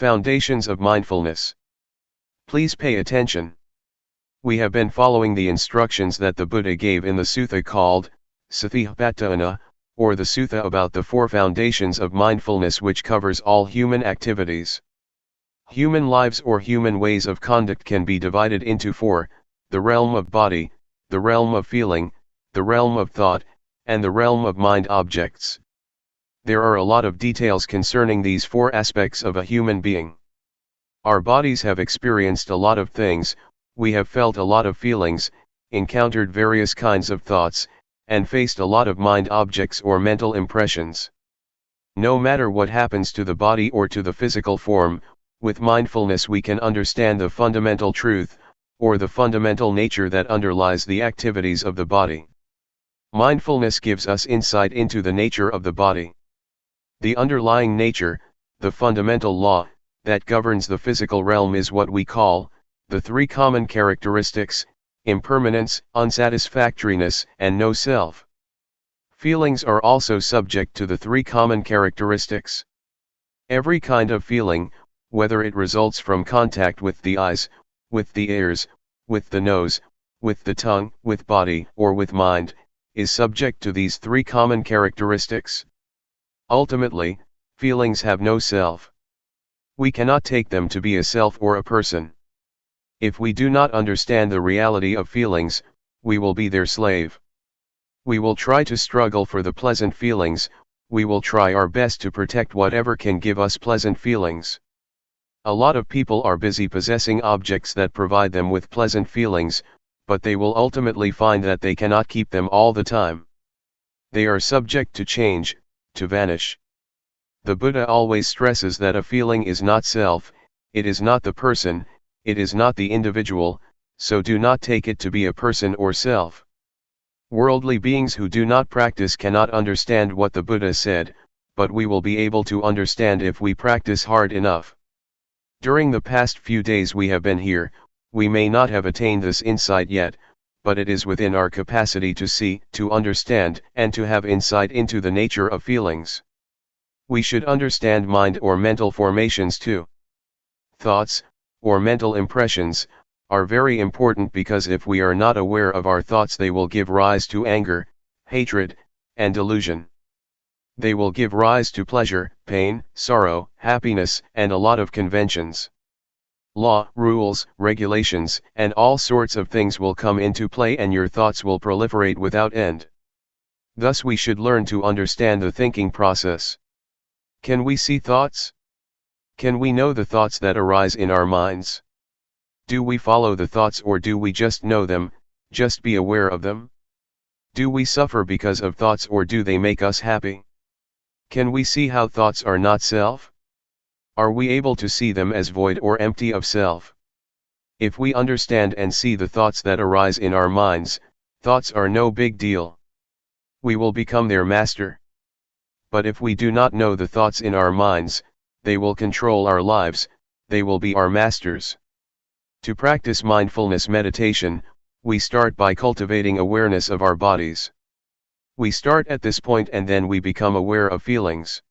Foundations of Mindfulness. Please pay attention. We have been following the instructions that the Buddha gave in the sutta called Satipatthana, or the sutta about the 4 foundations of mindfulness, which covers all human activities. Human lives or human ways of conduct can be divided into 4, the realm of body, the realm of feeling, the realm of thought, and the realm of mind objects. There are a lot of details concerning these 4 aspects of a human being. Our bodies have experienced a lot of things, we have felt a lot of feelings, encountered various kinds of thoughts, and faced a lot of mind objects or mental impressions. No matter what happens to the body or to the physical form, with mindfulness we can understand the fundamental truth, or the fundamental nature that underlies the activities of the body. Mindfulness gives us insight into the nature of the body. The underlying nature, the fundamental law, that governs the physical realm is what we call, the 3 common characteristics, impermanence, unsatisfactoriness, and no self. Feelings are also subject to the 3 common characteristics. Every kind of feeling, whether it results from contact with the eyes, with the ears, with the nose, with the tongue, with body, or with mind, is subject to these 3 common characteristics. Ultimately, feelings have no self. We cannot take them to be a self or a person. If we do not understand the reality of feelings, we will be their slave. We will try to struggle for the pleasant feelings, we will try our best to protect whatever can give us pleasant feelings. A lot of people are busy possessing objects that provide them with pleasant feelings, but they will ultimately find that they cannot keep them all the time. They are subject to change, to vanish. The Buddha always stresses that a feeling is not self, it is not the person, it is not the individual, so do not take it to be a person or self. Worldly beings who do not practice cannot understand what the Buddha said, but we will be able to understand if we practice hard enough. During the past few days we have been here, we may not have attained this insight yet, but it is within our capacity to see, to understand, and to have insight into the nature of feelings. We should understand mind or mental formations too. Thoughts, or mental impressions, are very important because if we are not aware of our thoughts they will give rise to anger, hatred, and delusion. They will give rise to pleasure, pain, sorrow, happiness, and a lot of conventions. Law, rules, regulations, and all sorts of things will come into play and your thoughts will proliferate without end. Thus we should learn to understand the thinking process. Can we see thoughts? Can we know the thoughts that arise in our minds? Do we follow the thoughts or do we just know them, just be aware of them? Do we suffer because of thoughts or do they make us happy? Can we see how thoughts are not self? Are we able to see them as void or empty of self? If we understand and see the thoughts that arise in our minds, thoughts are no big deal. We will become their master. But if we do not know the thoughts in our minds, they will control our lives, they will be our masters. To practice mindfulness meditation, we start by cultivating awareness of our bodies. We start at this point and then we become aware of feelings.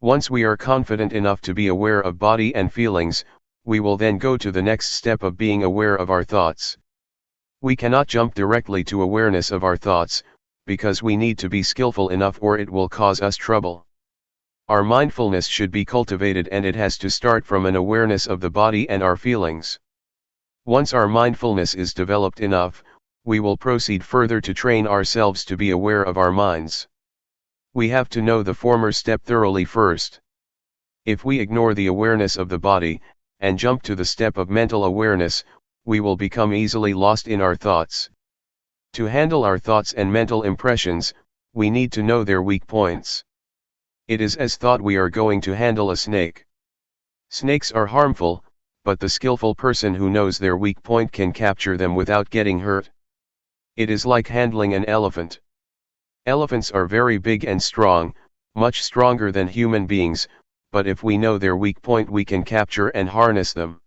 Once we are confident enough to be aware of body and feelings, we will then go to the next step of being aware of our thoughts. We cannot jump directly to awareness of our thoughts, because we need to be skillful enough or it will cause us trouble. Our mindfulness should be cultivated and it has to start from an awareness of the body and our feelings. Once our mindfulness is developed enough, we will proceed further to train ourselves to be aware of our minds. We have to know the former step thoroughly first. If we ignore the awareness of the body, and jump to the step of mental awareness, we will become easily lost in our thoughts. To handle our thoughts and mental impressions, we need to know their weak points. It is as thought we are going to handle a snake. Snakes are harmful, but the skillful person who knows their weak point can capture them without getting hurt. It is like handling an elephant. Elephants are very big and strong, much stronger than human beings, but if we know their weak point we can capture and harness them.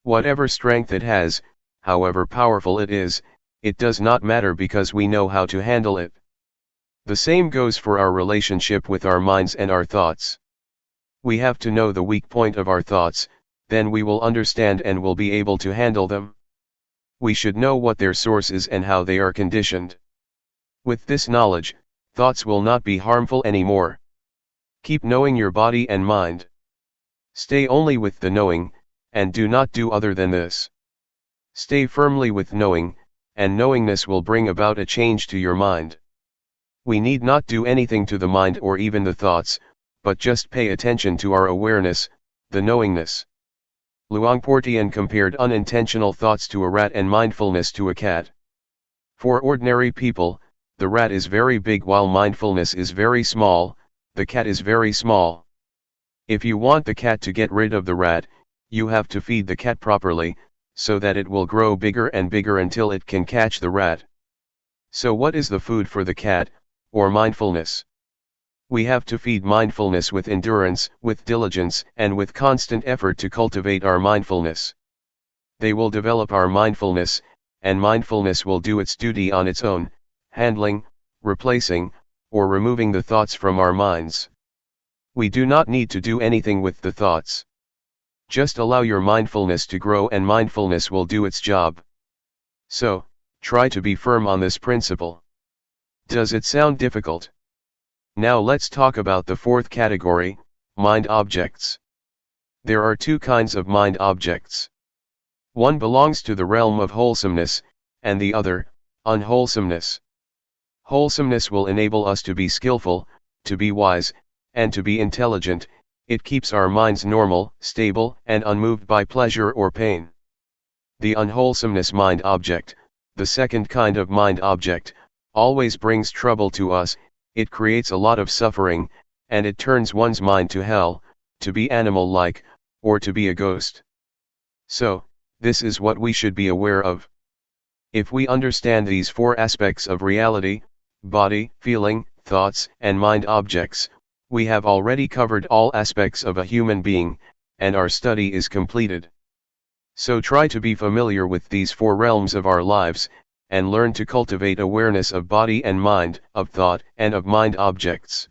Whatever strength it has, however powerful it is, it does not matter because we know how to handle it. The same goes for our relationship with our minds and our thoughts. We have to know the weak point of our thoughts, then we will understand and will be able to handle them. We should know what their source is and how they are conditioned. With this knowledge, thoughts will not be harmful anymore. Keep knowing your body and mind. Stay only with the knowing, and do not do other than this. Stay firmly with knowing, and knowingness will bring about a change to your mind. We need not do anything to the mind or even the thoughts, but just pay attention to our awareness, the knowingness. Luangpor Teean compared unintentional thoughts to a rat and mindfulness to a cat. For ordinary people, the rat is very big while mindfulness is very small, the cat is very small. If you want the cat to get rid of the rat, you have to feed the cat properly, so that it will grow bigger and bigger until it can catch the rat. So what is the food for the cat, or mindfulness? We have to feed mindfulness with endurance, with diligence, and with constant effort to cultivate our mindfulness. They will develop our mindfulness, and mindfulness will do its duty on its own, handling, replacing, or removing the thoughts from our minds. We do not need to do anything with the thoughts. Just allow your mindfulness to grow and mindfulness will do its job. So, try to be firm on this principle. Does it sound difficult? Now let's talk about the fourth category, mind objects. There are two kinds of mind objects. One belongs to the realm of wholesomeness, and the other, unwholesomeness. Wholesomeness will enable us to be skillful, to be wise, and to be intelligent. It keeps our minds normal, stable, and unmoved by pleasure or pain. The unwholesomeness mind object, the second kind of mind object, always brings trouble to us. It creates a lot of suffering, and it turns one's mind to hell, to be animal-like, or to be a ghost. So, this is what we should be aware of. If we understand these four aspects of reality, body, feeling, thoughts, and mind objects, we have already covered all aspects of a human being, and our study is completed. So try to be familiar with these four realms of our lives, and learn to cultivate awareness of body and mind, of thought and of mind objects.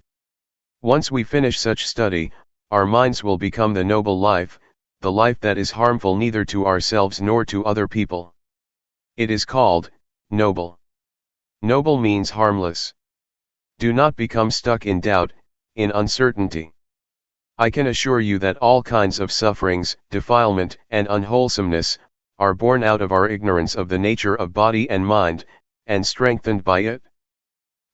Once we finish such study, our minds will become the noble life, the life that is harmful neither to ourselves nor to other people. It is called noble. Noble means harmless. Do not become stuck in doubt, in uncertainty. I can assure you that all kinds of sufferings, defilement, and unwholesomeness are born out of our ignorance of the nature of body and mind, and strengthened by it.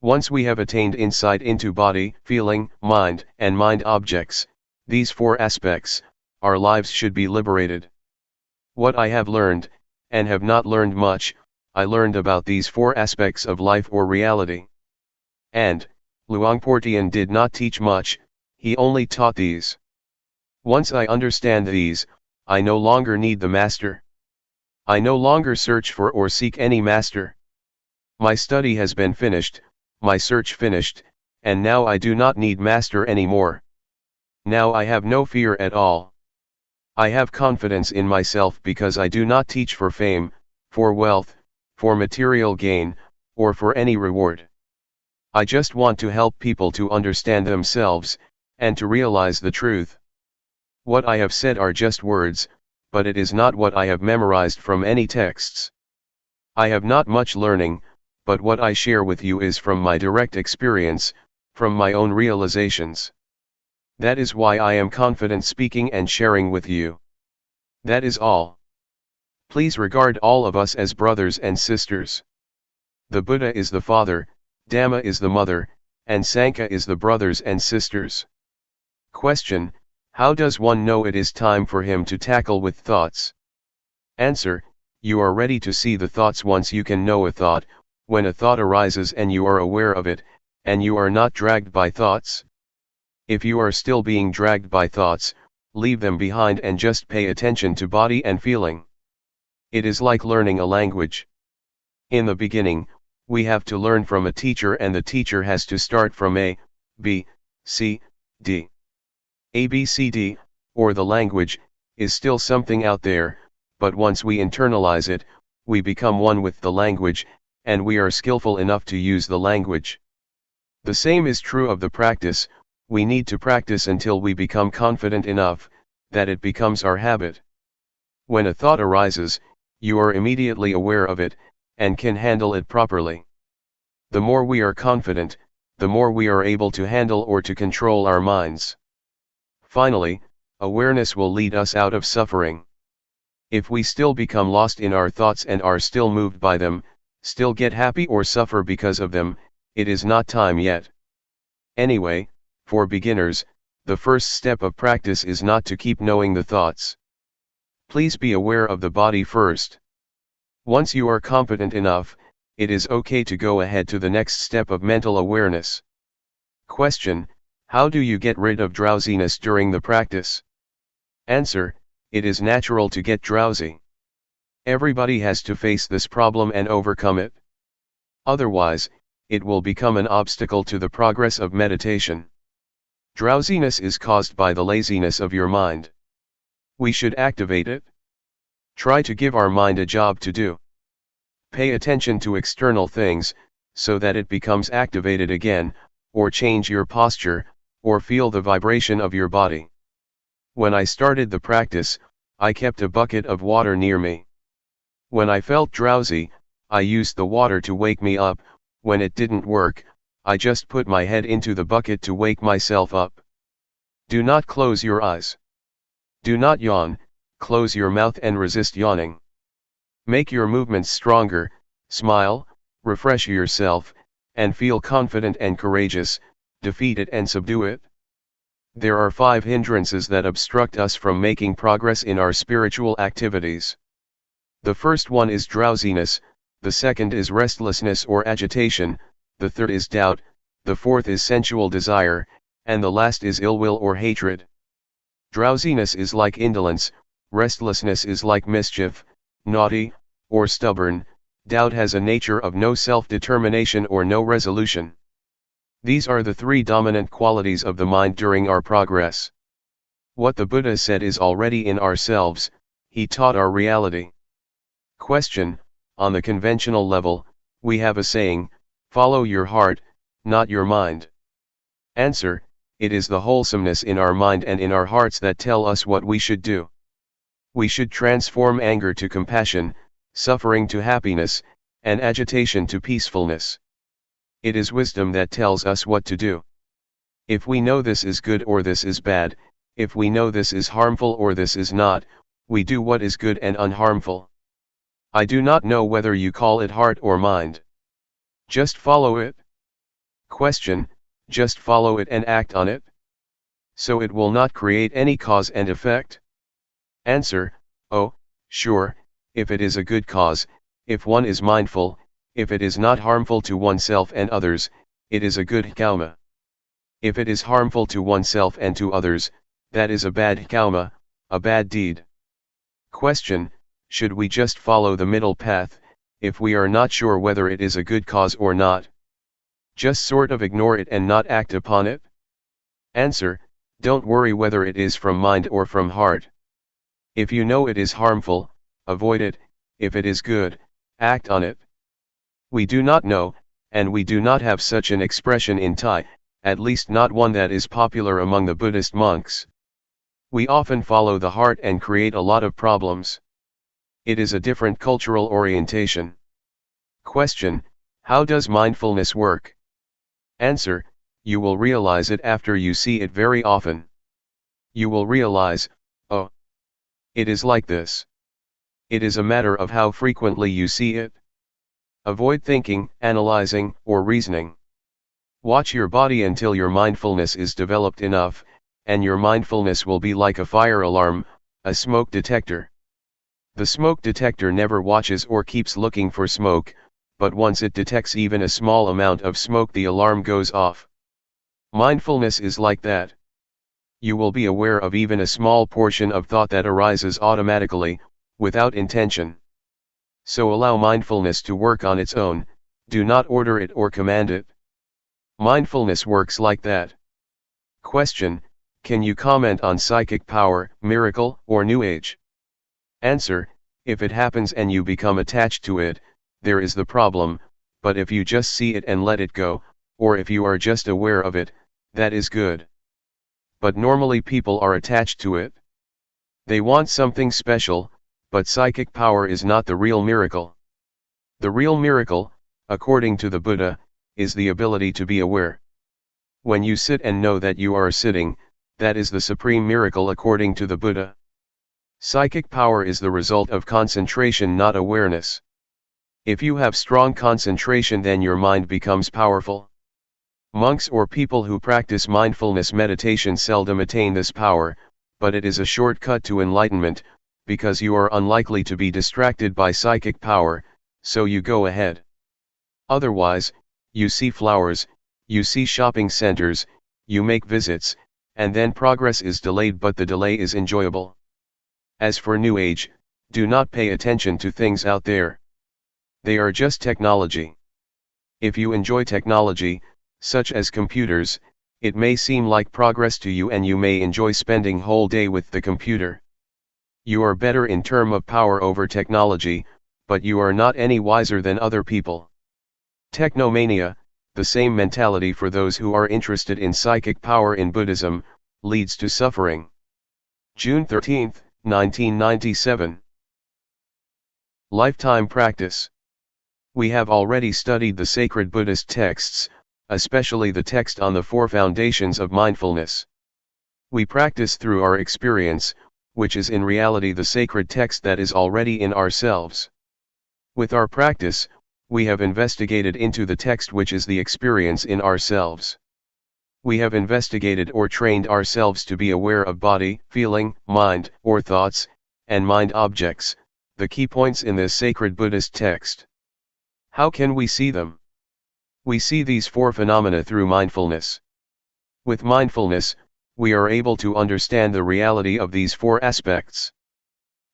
Once we have attained insight into body, feeling, mind, and mind objects, these four aspects, our lives should be liberated. What I have learned, and have not learned much, I learned about these four aspects of life or reality. And, Luangpor Teean did not teach much, he only taught these. Once I understand these, I no longer need the master. I no longer search for or seek any master. My study has been finished, my search finished, and now I do not need master anymore. Now I have no fear at all. I have confidence in myself because I do not teach for fame, for wealth, for material gain, or for any reward. I just want to help people to understand themselves, and to realize the truth. What I have said are just words, but it is not what I have memorized from any texts. I have not much learning, but what I share with you is from my direct experience, from my own realizations. That is why I am confident speaking and sharing with you. That is all. Please regard all of us as brothers and sisters. The Buddha is the father, Dhamma is the mother, and Sangha is the brothers and sisters. Question: how does one know it is time for him to tackle with thoughts? Answer: you are ready to see the thoughts once you can know a thought, when a thought arises and you are aware of it, and you are not dragged by thoughts? If you are still being dragged by thoughts, leave them behind and just pay attention to body and feeling. It is like learning a language. In the beginning, we have to learn from a teacher, and the teacher has to start from A, B, C, D. A, B, C, D, or the language, is still something out there, but once we internalize it, we become one with the language, and we are skillful enough to use the language. The same is true of the practice. We need to practice until we become confident enough that it becomes our habit. When a thought arises, you are immediately aware of it, and can handle it properly. The more we are confident, the more we are able to handle or to control our minds. Finally, awareness will lead us out of suffering. If we still become lost in our thoughts and are still moved by them, still get happy or suffer because of them, it is not time yet. Anyway, for beginners, the first step of practice is not to keep knowing the thoughts. Please be aware of the body first. Once you are competent enough, it is okay to go ahead to the next step of mental awareness. Question: how do you get rid of drowsiness during the practice? Answer: it is natural to get drowsy. Everybody has to face this problem and overcome it. Otherwise, it will become an obstacle to the progress of meditation. Drowsiness is caused by the laziness of your mind. We should activate it. Try to give our mind a job to do. Pay attention to external things, so that it becomes activated again, or change your posture, or feel the vibration of your body. When I started the practice, I kept a bucket of water near me. When I felt drowsy, I used the water to wake me up. When it didn't work, I just put my head into the bucket to wake myself up. Do not close your eyes. Do not yawn, close your mouth and resist yawning. Make your movements stronger, smile, refresh yourself, and feel confident and courageous. Defeat it and subdue it. There are 5 hindrances that obstruct us from making progress in our spiritual activities. The first one is drowsiness, the second is restlessness or agitation, the third is doubt, the fourth is sensual desire, and the last is ill will or hatred. Drowsiness is like indolence, restlessness is like mischief, naughty, or stubborn, doubt has a nature of no self-determination or no resolution. These are the 3 dominant qualities of the mind during our progress. What the Buddha said is already in ourselves. He taught our reality. Question: on the conventional level, we have a saying, follow your heart, not your mind. Answer: it is the wholesomeness in our mind and in our hearts that tell us what we should do. We should transform anger to compassion, suffering to happiness, and agitation to peacefulness. It is wisdom that tells us what to do. If we know this is good or this is bad, if we know this is harmful or this is not, we do what is good and unharmful. I do not know whether you call it heart or mind. Just follow it. Question: just follow it and act on it? So it will not create any cause and effect? Answer: oh, sure, if it is a good cause, if one is mindful, if it is not harmful to oneself and others, it is a good karma. If it is harmful to oneself and to others, that is a bad karma, a bad deed. Question: should we just follow the middle path, if we are not sure whether it is a good cause or not? Just sort of ignore it and not act upon it? Answer: don't worry whether it is from mind or from heart. If you know it is harmful, avoid it. If it is good, act on it. We do not know, and we do not have such an expression in Thai, at least not one that is popular among the Buddhist monks. We often follow the heart and create a lot of problems. It is a different cultural orientation. Question: how does mindfulness work? Answer: you will realize it after you see it very often. You will realize, oh, it is like this. It is a matter of how frequently you see it. Avoid thinking, analyzing, or reasoning. Watch your body until your mindfulness is developed enough, and your mindfulness will be like a fire alarm, a smoke detector. The smoke detector never watches or keeps looking for smoke, but once it detects even a small amount of smoke, the alarm goes off. Mindfulness is like that. You will be aware of even a small portion of thought that arises automatically, without intention. So allow mindfulness to work on its own, do not order it or command it. Mindfulness works like that. Question: can you comment on psychic power, miracle, or New Age? Answer: if it happens and you become attached to it, there is the problem, but if you just see it and let it go, or if you are just aware of it, that is good. But normally people are attached to it. They want something special, but psychic power is not the real miracle. The real miracle, according to the Buddha, is the ability to be aware. When you sit and know that you are sitting, that is the supreme miracle according to the Buddha. Psychic power is the result of concentration, not awareness. If you have strong concentration, then your mind becomes powerful. Monks or people who practice mindfulness meditation seldom attain this power, but it is a shortcut to enlightenment, because you are unlikely to be distracted by psychic power, so you go ahead. Otherwise, you see flowers, you see shopping centers, you make visits, and then progress is delayed, but the delay is enjoyable. As for New Age, do not pay attention to things out there. They are just technology. If you enjoy technology, such as computers, it may seem like progress to you and you may enjoy spending whole day with the computer. You are better in terms of power over technology, but you are not any wiser than other people. Technomania, the same mentality for those who are interested in psychic power in Buddhism, leads to suffering. June 13, 1997. Lifetime practice. We have already studied the sacred Buddhist texts, especially the text on the four foundations of mindfulness. We practice through our experience, which is in reality the sacred text that is already in ourselves. With our practice, we have investigated into the text which is the experience in ourselves. We have investigated or trained ourselves to be aware of body, feeling, mind, or thoughts, and mind objects, the key points in this sacred Buddhist text. How can we see them? We see these four phenomena through mindfulness. With mindfulness, we are able to understand the reality of these four aspects.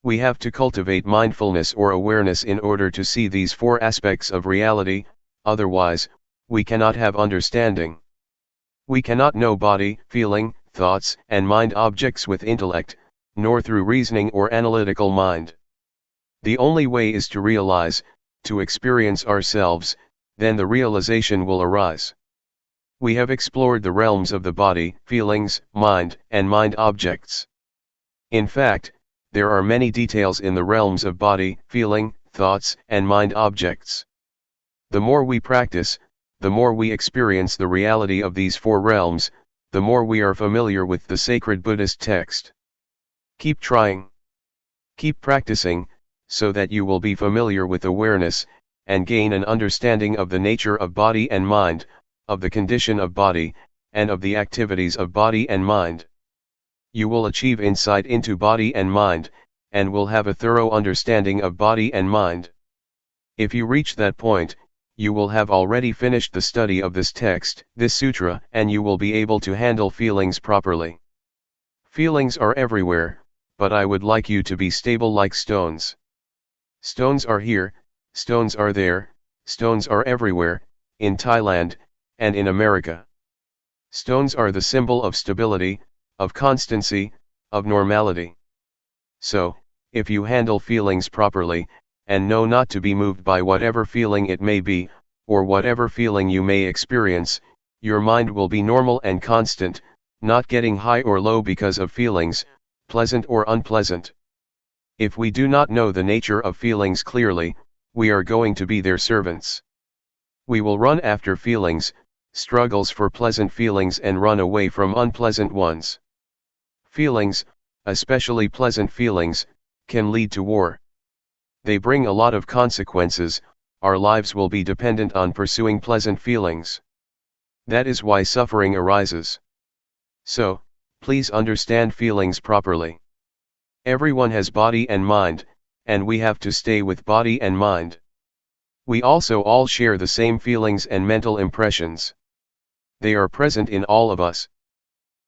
We have to cultivate mindfulness or awareness in order to see these four aspects of reality, otherwise, we cannot have understanding. We cannot know body, feeling, thoughts, and mind objects with intellect, nor through reasoning or analytical mind. The only way is to realize, to experience ourselves, then the realization will arise. We have explored the realms of the body, feelings, mind, and mind objects. In fact, there are many details in the realms of body, feeling, thoughts, and mind objects. The more we practice, the more we experience the reality of these four realms, the more we are familiar with the sacred Buddhist text. Keep trying. Keep practicing, so that you will be familiar with awareness, and gain an understanding of the nature of body and mind, of the condition of body, and of the activities of body and mind. You will achieve insight into body and mind, and will have a thorough understanding of body and mind. If you reach that point, you will have already finished the study of this text, this sutra, and you will be able to handle feelings properly. Feelings are everywhere, but I would like you to be stable like stones. Stones are here, stones are there, stones are everywhere, in Thailand, and in America. Stones are the symbol of stability, of constancy, of normality. So, if you handle feelings properly, and know not to be moved by whatever feeling it may be, or whatever feeling you may experience, your mind will be normal and constant, not getting high or low because of feelings, pleasant or unpleasant. If we do not know the nature of feelings clearly, we are going to be their servants. We will run after feelings, struggles for pleasant feelings and run away from unpleasant ones. Feelings, especially pleasant feelings, can lead to war. They bring a lot of consequences. Our lives will be dependent on pursuing pleasant feelings. That is why suffering arises. So, please understand feelings properly. Everyone has body and mind, and we have to stay with body and mind. We also all share the same feelings and mental impressions. They are present in all of us.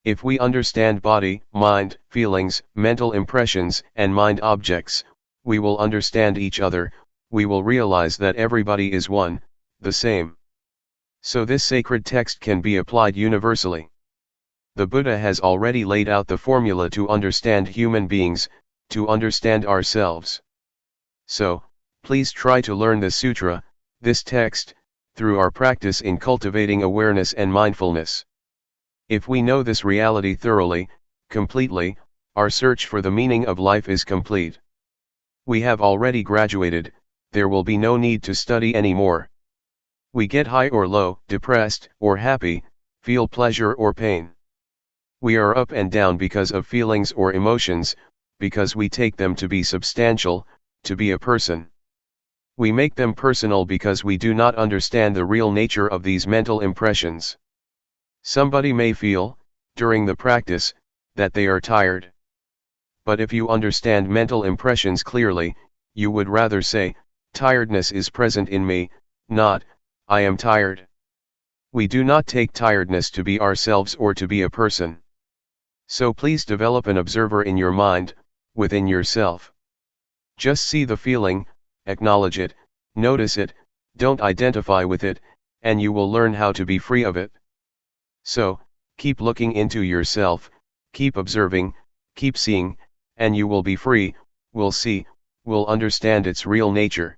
If we understand body, mind, feelings, mental impressions, and mind objects, we will understand each other, we will realize that everybody is one, the same. So this sacred text can be applied universally. The Buddha has already laid out the formula to understand human beings, to understand ourselves. So, please try to learn the sutra, this text, through our practice in cultivating awareness and mindfulness. If we know this reality thoroughly, completely, our search for the meaning of life is complete. We have already graduated, there will be no need to study anymore. We get high or low, depressed or happy, feel pleasure or pain. We are up and down because of feelings or emotions, because we take them to be substantial, to be a person. We make them personal because we do not understand the real nature of these mental impressions. Somebody may feel, during the practice, that they are tired. But if you understand mental impressions clearly, you would rather say, tiredness is present in me, not, I am tired. We do not take tiredness to be ourselves or to be a person. So please develop an observer in your mind, within yourself. Just see the feeling, acknowledge it, notice it, don't identify with it, and you will learn how to be free of it. So, keep looking into yourself, keep observing, keep seeing, and you will be free, will see, will understand its real nature.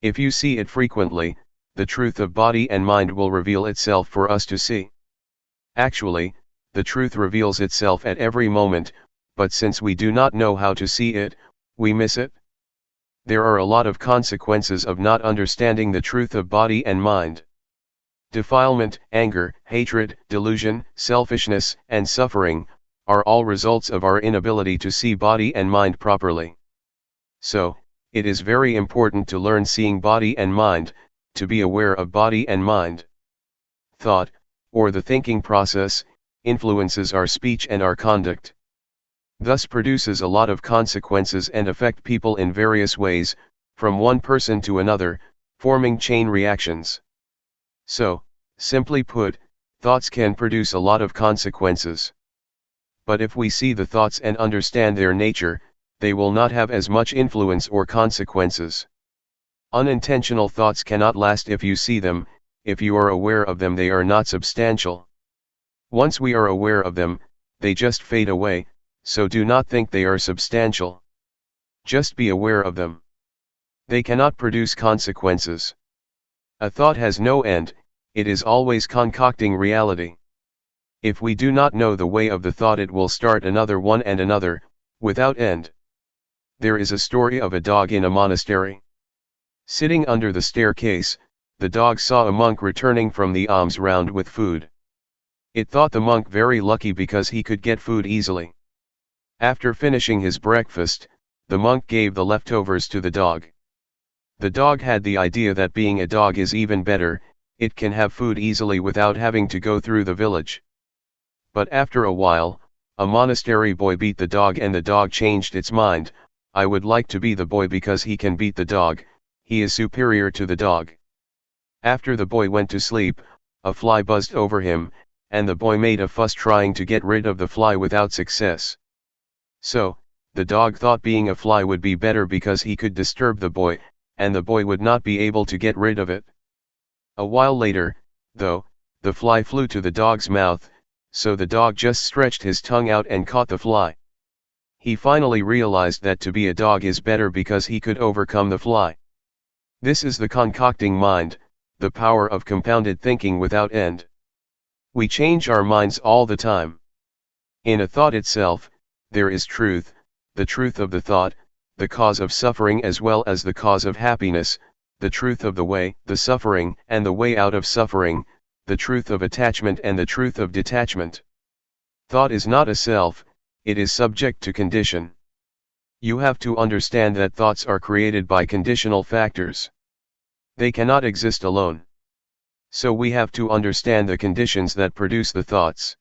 If you see it frequently, the truth of body and mind will reveal itself for us to see. Actually, the truth reveals itself at every moment, but since we do not know how to see it, we miss it. There are a lot of consequences of not understanding the truth of body and mind. Defilement, anger, hatred, delusion, selfishness, and suffering, are all results of our inability to see body and mind properly. So, it is very important to learn seeing body and mind, to be aware of body and mind. Thought, or the thinking process, influences our speech and our conduct. Thus produces a lot of consequences and affect people in various ways, from one person to another, forming chain reactions. So, simply put, thoughts can produce a lot of consequences. But if we see the thoughts and understand their nature, they will not have as much influence or consequences. Unintentional thoughts cannot last if you see them, if you are aware of them they are not substantial. Once we are aware of them, they just fade away, so do not think they are substantial. Just be aware of them. They cannot produce consequences. A thought has no end, it is always concocting reality. If we do not know the way of the thought it will start another one and another, without end. There is a story of a dog in a monastery. Sitting under the staircase, the dog saw a monk returning from the alms round with food. It thought the monk very lucky because he could get food easily. After finishing his breakfast, the monk gave the leftovers to the dog. The dog had the idea that being a dog is even better, it can have food easily without having to go through the village. But after a while, a monastery boy beat the dog and the dog changed its mind, I would like to be the boy because he can beat the dog, he is superior to the dog. After the boy went to sleep, a fly buzzed over him, and the boy made a fuss trying to get rid of the fly without success. So, the dog thought being a fly would be better because he could disturb the boy, and the boy would not be able to get rid of it. A while later, though, the fly flew to the dog's mouth, so the dog just stretched his tongue out and caught the fly. He finally realized that to be a dog is better because he could overcome the fly. This is the concocting mind, the power of compounded thinking without end. We change our minds all the time. In a thought itself, there is truth, the truth of the thought, the cause of suffering as well as the cause of happiness, the truth of the way, the suffering and the way out of suffering, the truth of attachment and the truth of detachment. Thought is not a self, it is subject to condition. You have to understand that thoughts are created by conditional factors. They cannot exist alone. So we have to understand the conditions that produce the thoughts.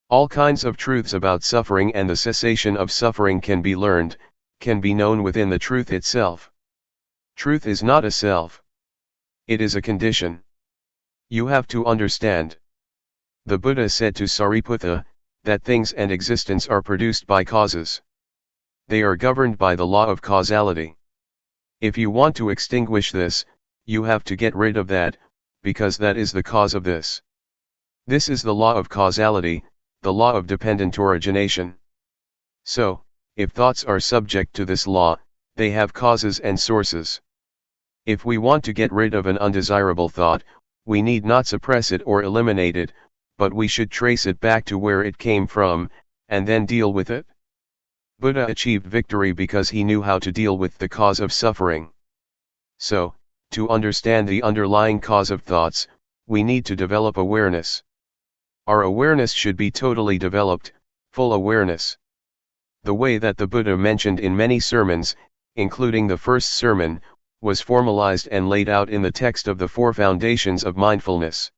All kinds of truths about suffering and the cessation of suffering can be learned, can be known within the truth itself. Truth is not a self. It is a condition. You have to understand. The Buddha said to Sariputta, that things and existence are produced by causes. They are governed by the law of causality. If you want to extinguish this, you have to get rid of that, because that is the cause of this. This is the law of causality, the law of dependent origination. So, if thoughts are subject to this law, they have causes and sources. If we want to get rid of an undesirable thought, we need not suppress it or eliminate it, but we should trace it back to where it came from, and then deal with it. Buddha achieved victory because he knew how to deal with the cause of suffering. So, to understand the underlying cause of thoughts, we need to develop awareness. Our awareness should be totally developed, full awareness. The way that the Buddha mentioned in many sermons, including the first sermon, was formalized and laid out in the text of the Four Foundations of Mindfulness.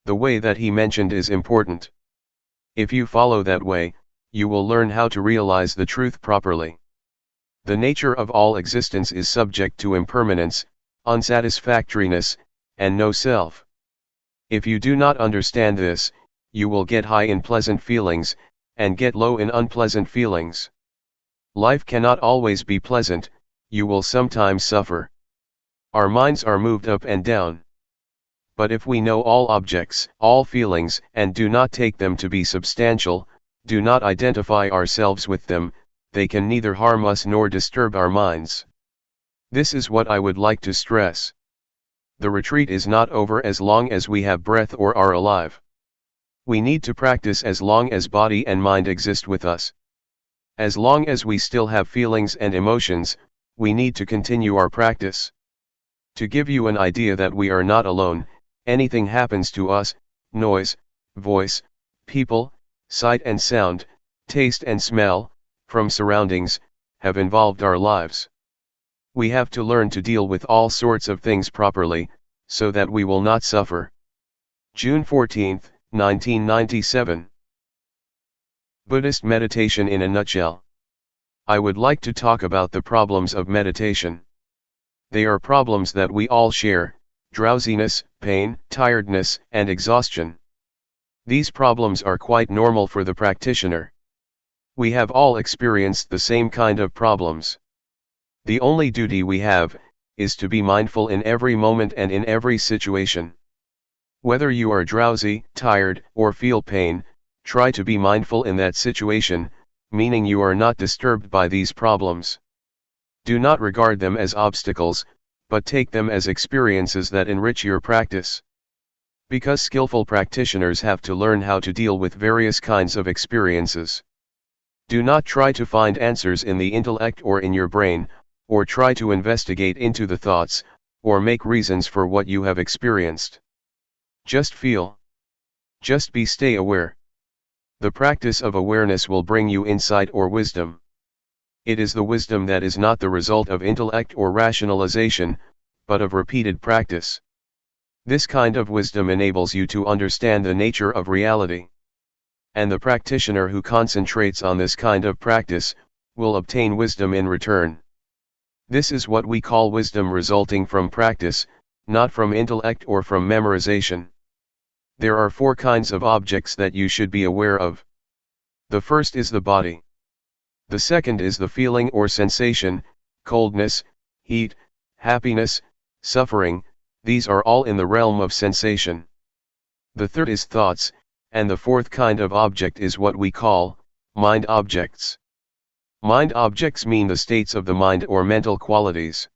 The way that he mentioned is important. If you follow that way, you will learn how to realize the truth properly. The nature of all existence is subject to impermanence, unsatisfactoriness, and no self. If you do not understand this, you will get high in pleasant feelings, and get low in unpleasant feelings. Life cannot always be pleasant, you will sometimes suffer. Our minds are moved up and down. But if we know all objects, all feelings, and do not take them to be substantial, do not identify ourselves with them, they can neither harm us nor disturb our minds. This is what I would like to stress. The retreat is not over as long as we have breath or are alive. We need to practice as long as body and mind exist with us. As long as we still have feelings and emotions, we need to continue our practice. To give you an idea that we are not alone, anything happens to us, noise, voice, people, sight and sound, taste and smell, from surroundings, have involved our lives. We have to learn to deal with all sorts of things properly, so that we will not suffer. June 14, 1997. Buddhist meditation in a nutshell. I would like to talk about the problems of meditation. They are problems that we all share: drowsiness, pain, tiredness, and exhaustion. These problems are quite normal for the practitioner. We have all experienced the same kind of problems. The only duty we have is to be mindful in every moment and in every situation. Whether you are drowsy, tired, or feel pain, try to be mindful in that situation, meaning you are not disturbed by these problems. Do not regard them as obstacles, but take them as experiences that enrich your practice. Because skillful practitioners have to learn how to deal with various kinds of experiences. Do not try to find answers in the intellect or in your brain, or try to investigate into the thoughts, or make reasons for what you have experienced. Just feel. Just stay aware. The practice of awareness will bring you insight or wisdom. It is the wisdom that is not the result of intellect or rationalization, but of repeated practice. This kind of wisdom enables you to understand the nature of reality. And the practitioner who concentrates on this kind of practice, will obtain wisdom in return. This is what we call wisdom resulting from practice, not from intellect or from memorization. There are 4 kinds of objects that you should be aware of. The first is the body. The second is the feeling or sensation: coldness, heat, happiness, suffering. These are all in the realm of sensation. The third is thoughts, and the 4th kind of object is what we call mind objects. Mind objects mean the states of the mind or mental qualities.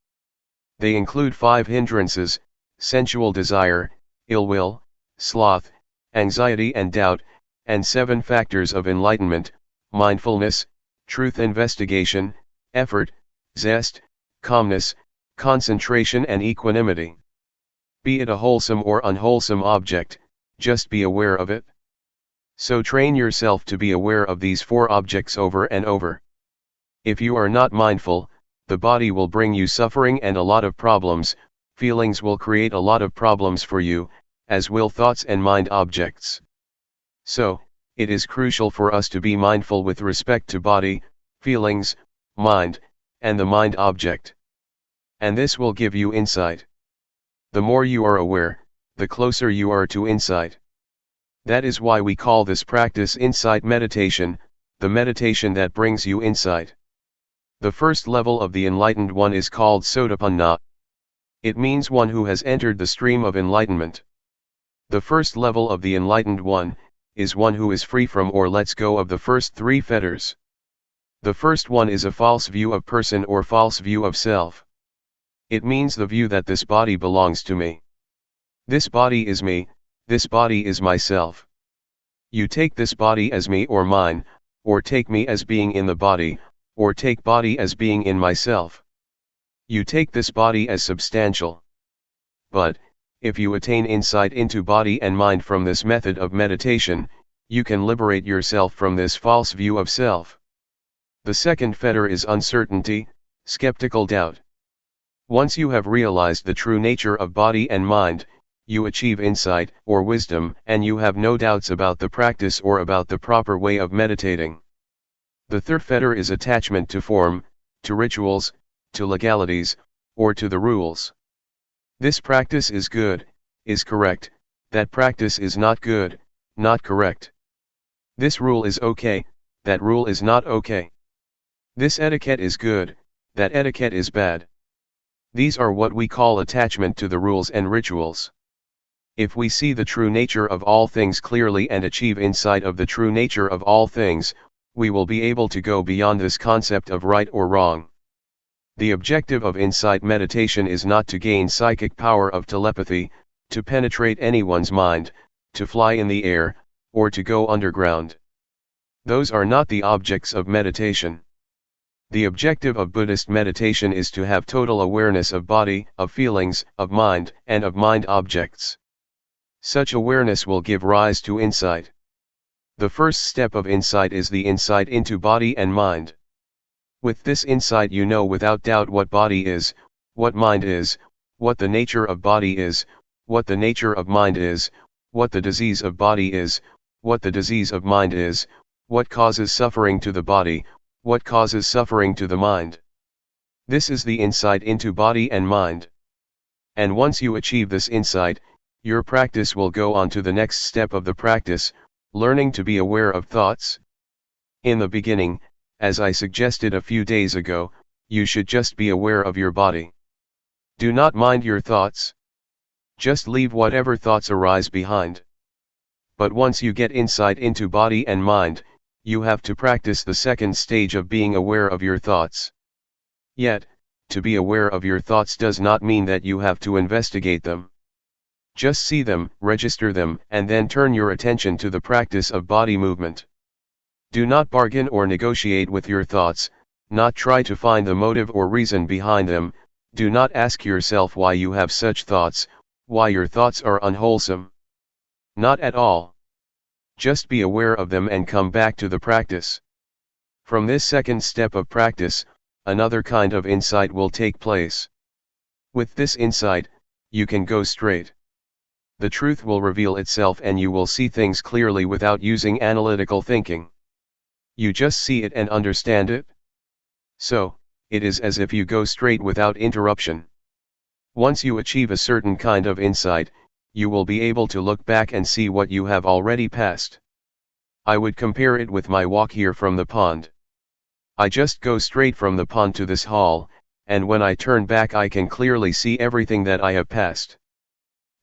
They include 5 hindrances: sensual desire, ill will, sloth, anxiety and doubt, and 7 factors of enlightenment: mindfulness, truth investigation, effort, zest, calmness, concentration and equanimity. Be it a wholesome or unwholesome object, just be aware of it. So train yourself to be aware of these 4 objects over and over. If you are not mindful, the body will bring you suffering and a lot of problems, feelings will create a lot of problems for you, as will thoughts and mind objects. So, it is crucial for us to be mindful with respect to body, feelings, mind, and the mind object. And this will give you insight. The more you are aware, the closer you are to insight. That is why we call this practice insight meditation, the meditation that brings you insight. The first level of the enlightened one is called Sotapanna. It means one who has entered the stream of enlightenment. The first level of the enlightened one is one who is free from or lets go of the first three fetters. The first one is a false view of person or false view of self. It means the view that this body belongs to me. This body is me, this body is myself. You take this body as me or mine, or take me as being in the body, or take body as being in myself. You take this body as substantial. But, if you attain insight into body and mind from this method of meditation, you can liberate yourself from this false view of self. The second fetter is uncertainty, skeptical doubt. Once you have realized the true nature of body and mind, you achieve insight or wisdom, and you have no doubts about the practice or about the proper way of meditating. The third fetter is attachment to form, to rituals, to legalities, or to the rules. This practice is good, is correct, that practice is not good, not correct. This rule is okay, that rule is not okay. This etiquette is good, that etiquette is bad. These are what we call attachment to the rules and rituals. If we see the true nature of all things clearly and achieve insight of the true nature of all things, we will be able to go beyond this concept of right or wrong. The objective of insight meditation is not to gain psychic power of telepathy, to penetrate anyone's mind, to fly in the air, or to go underground. Those are not the objects of meditation. The objective of Buddhist meditation is to have total awareness of body, of feelings, of mind, and of mind objects. Such awareness will give rise to insight. The first step of insight is the insight into body and mind. With this insight you know without doubt what body is, what mind is, what the nature of body is, what the nature of mind is, what the disease of body is, what the disease of mind is, what causes suffering to the body, what causes suffering to the mind. This is the insight into body and mind. And once you achieve this insight, your practice will go on to the next step of the practice, learning to be aware of thoughts. In the beginning, as I suggested a few days ago, you should just be aware of your body. Do not mind your thoughts. Just leave whatever thoughts arise behind. But once you get insight into body and mind, you have to practice the second stage of being aware of your thoughts. Yet, to be aware of your thoughts does not mean that you have to investigate them. Just see them, register them, and then turn your attention to the practice of body movement. Do not bargain or negotiate with your thoughts, not try to find the motive or reason behind them, do not ask yourself why you have such thoughts, why your thoughts are unwholesome. Not at all. Just be aware of them and come back to the practice. From this second step of practice, another kind of insight will take place. With this insight, you can go straight. The truth will reveal itself and you will see things clearly without using analytical thinking. You just see it and understand it. So, it is as if you go straight without interruption. Once you achieve a certain kind of insight, you will be able to look back and see what you have already passed. I would compare it with my walk here from the pond. I just go straight from the pond to this hall, and when I turn back I can clearly see everything that I have passed.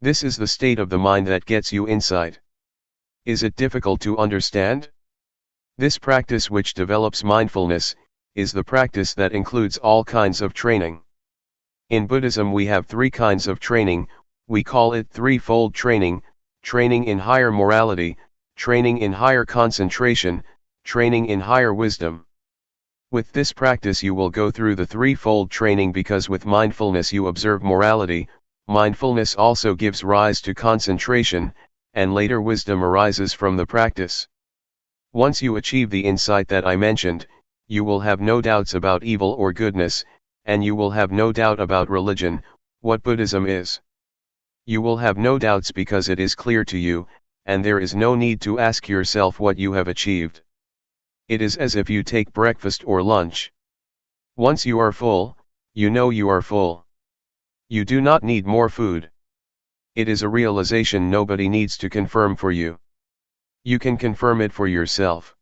This is the state of the mind that gets you insight. Is it difficult to understand? This practice, which develops mindfulness, is the practice that includes all kinds of training. In Buddhism we have three kinds of training. We call it threefold training: training in higher morality, training in higher concentration, training in higher wisdom. With this practice you will go through the threefold training because with mindfulness you observe morality, mindfulness also gives rise to concentration, and later wisdom arises from the practice. Once you achieve the insight that I mentioned, you will have no doubts about evil or goodness, and you will have no doubt about religion, what Buddhism is. You will have no doubts because it is clear to you, and there is no need to ask yourself what you have achieved. It is as if you take breakfast or lunch. Once you are full, you know you are full. You do not need more food. It is a realization nobody needs to confirm for you. You can confirm it for yourself.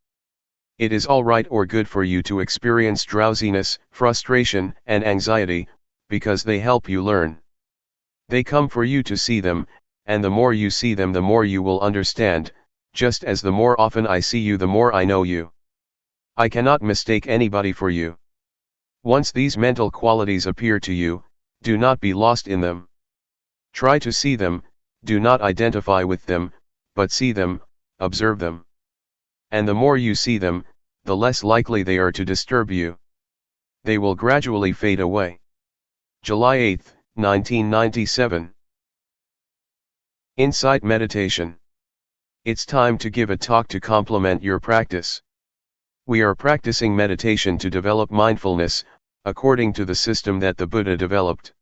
It is all right or good for you to experience drowsiness, frustration, and anxiety, because they help you learn. They come for you to see them, and the more you see them the more you will understand, just as the more often I see you the more I know you. I cannot mistake anybody for you. Once these mental qualities appear to you, do not be lost in them. Try to see them, do not identify with them, but see them, observe them. And the more you see them, the less likely they are to disturb you. They will gradually fade away. July 8, 1997. Insight Meditation. It's time to give a talk to complement your practice. We are practicing meditation to develop mindfulness, according to the system that the Buddha developed.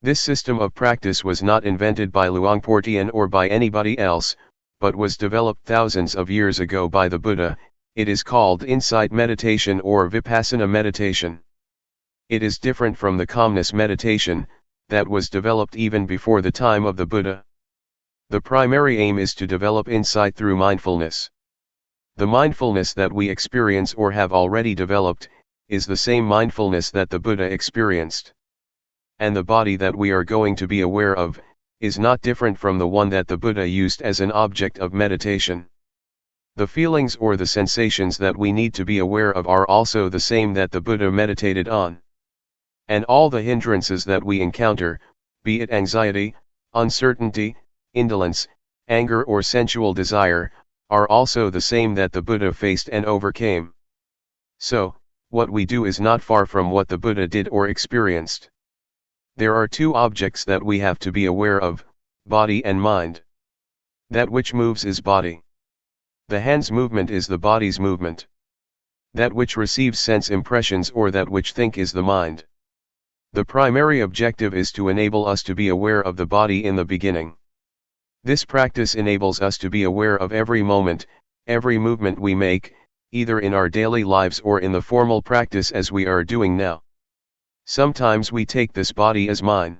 This system of practice was not invented by Luangpor Teean or by anybody else, but was developed thousands of years ago by the Buddha. It is called insight meditation or Vipassana meditation. It is different from the calmness meditation, that was developed even before the time of the Buddha. The primary aim is to develop insight through mindfulness. The mindfulness that we experience or have already developed, is the same mindfulness that the Buddha experienced. And the body that we are going to be aware of, is not different from the one that the Buddha used as an object of meditation. The feelings or the sensations that we need to be aware of are also the same that the Buddha meditated on. And all the hindrances that we encounter, be it anxiety, uncertainty, indolence, anger or sensual desire, are also the same that the Buddha faced and overcame. So, what we do is not far from what the Buddha did or experienced. There are two objects that we have to be aware of, body and mind. That which moves is body. The hand's movement is the body's movement. That which receives sense impressions or that which think is the mind. The primary objective is to enable us to be aware of the body in the beginning. This practice enables us to be aware of every moment, every movement we make, either in our daily lives or in the formal practice as we are doing now. Sometimes we take this body as mine.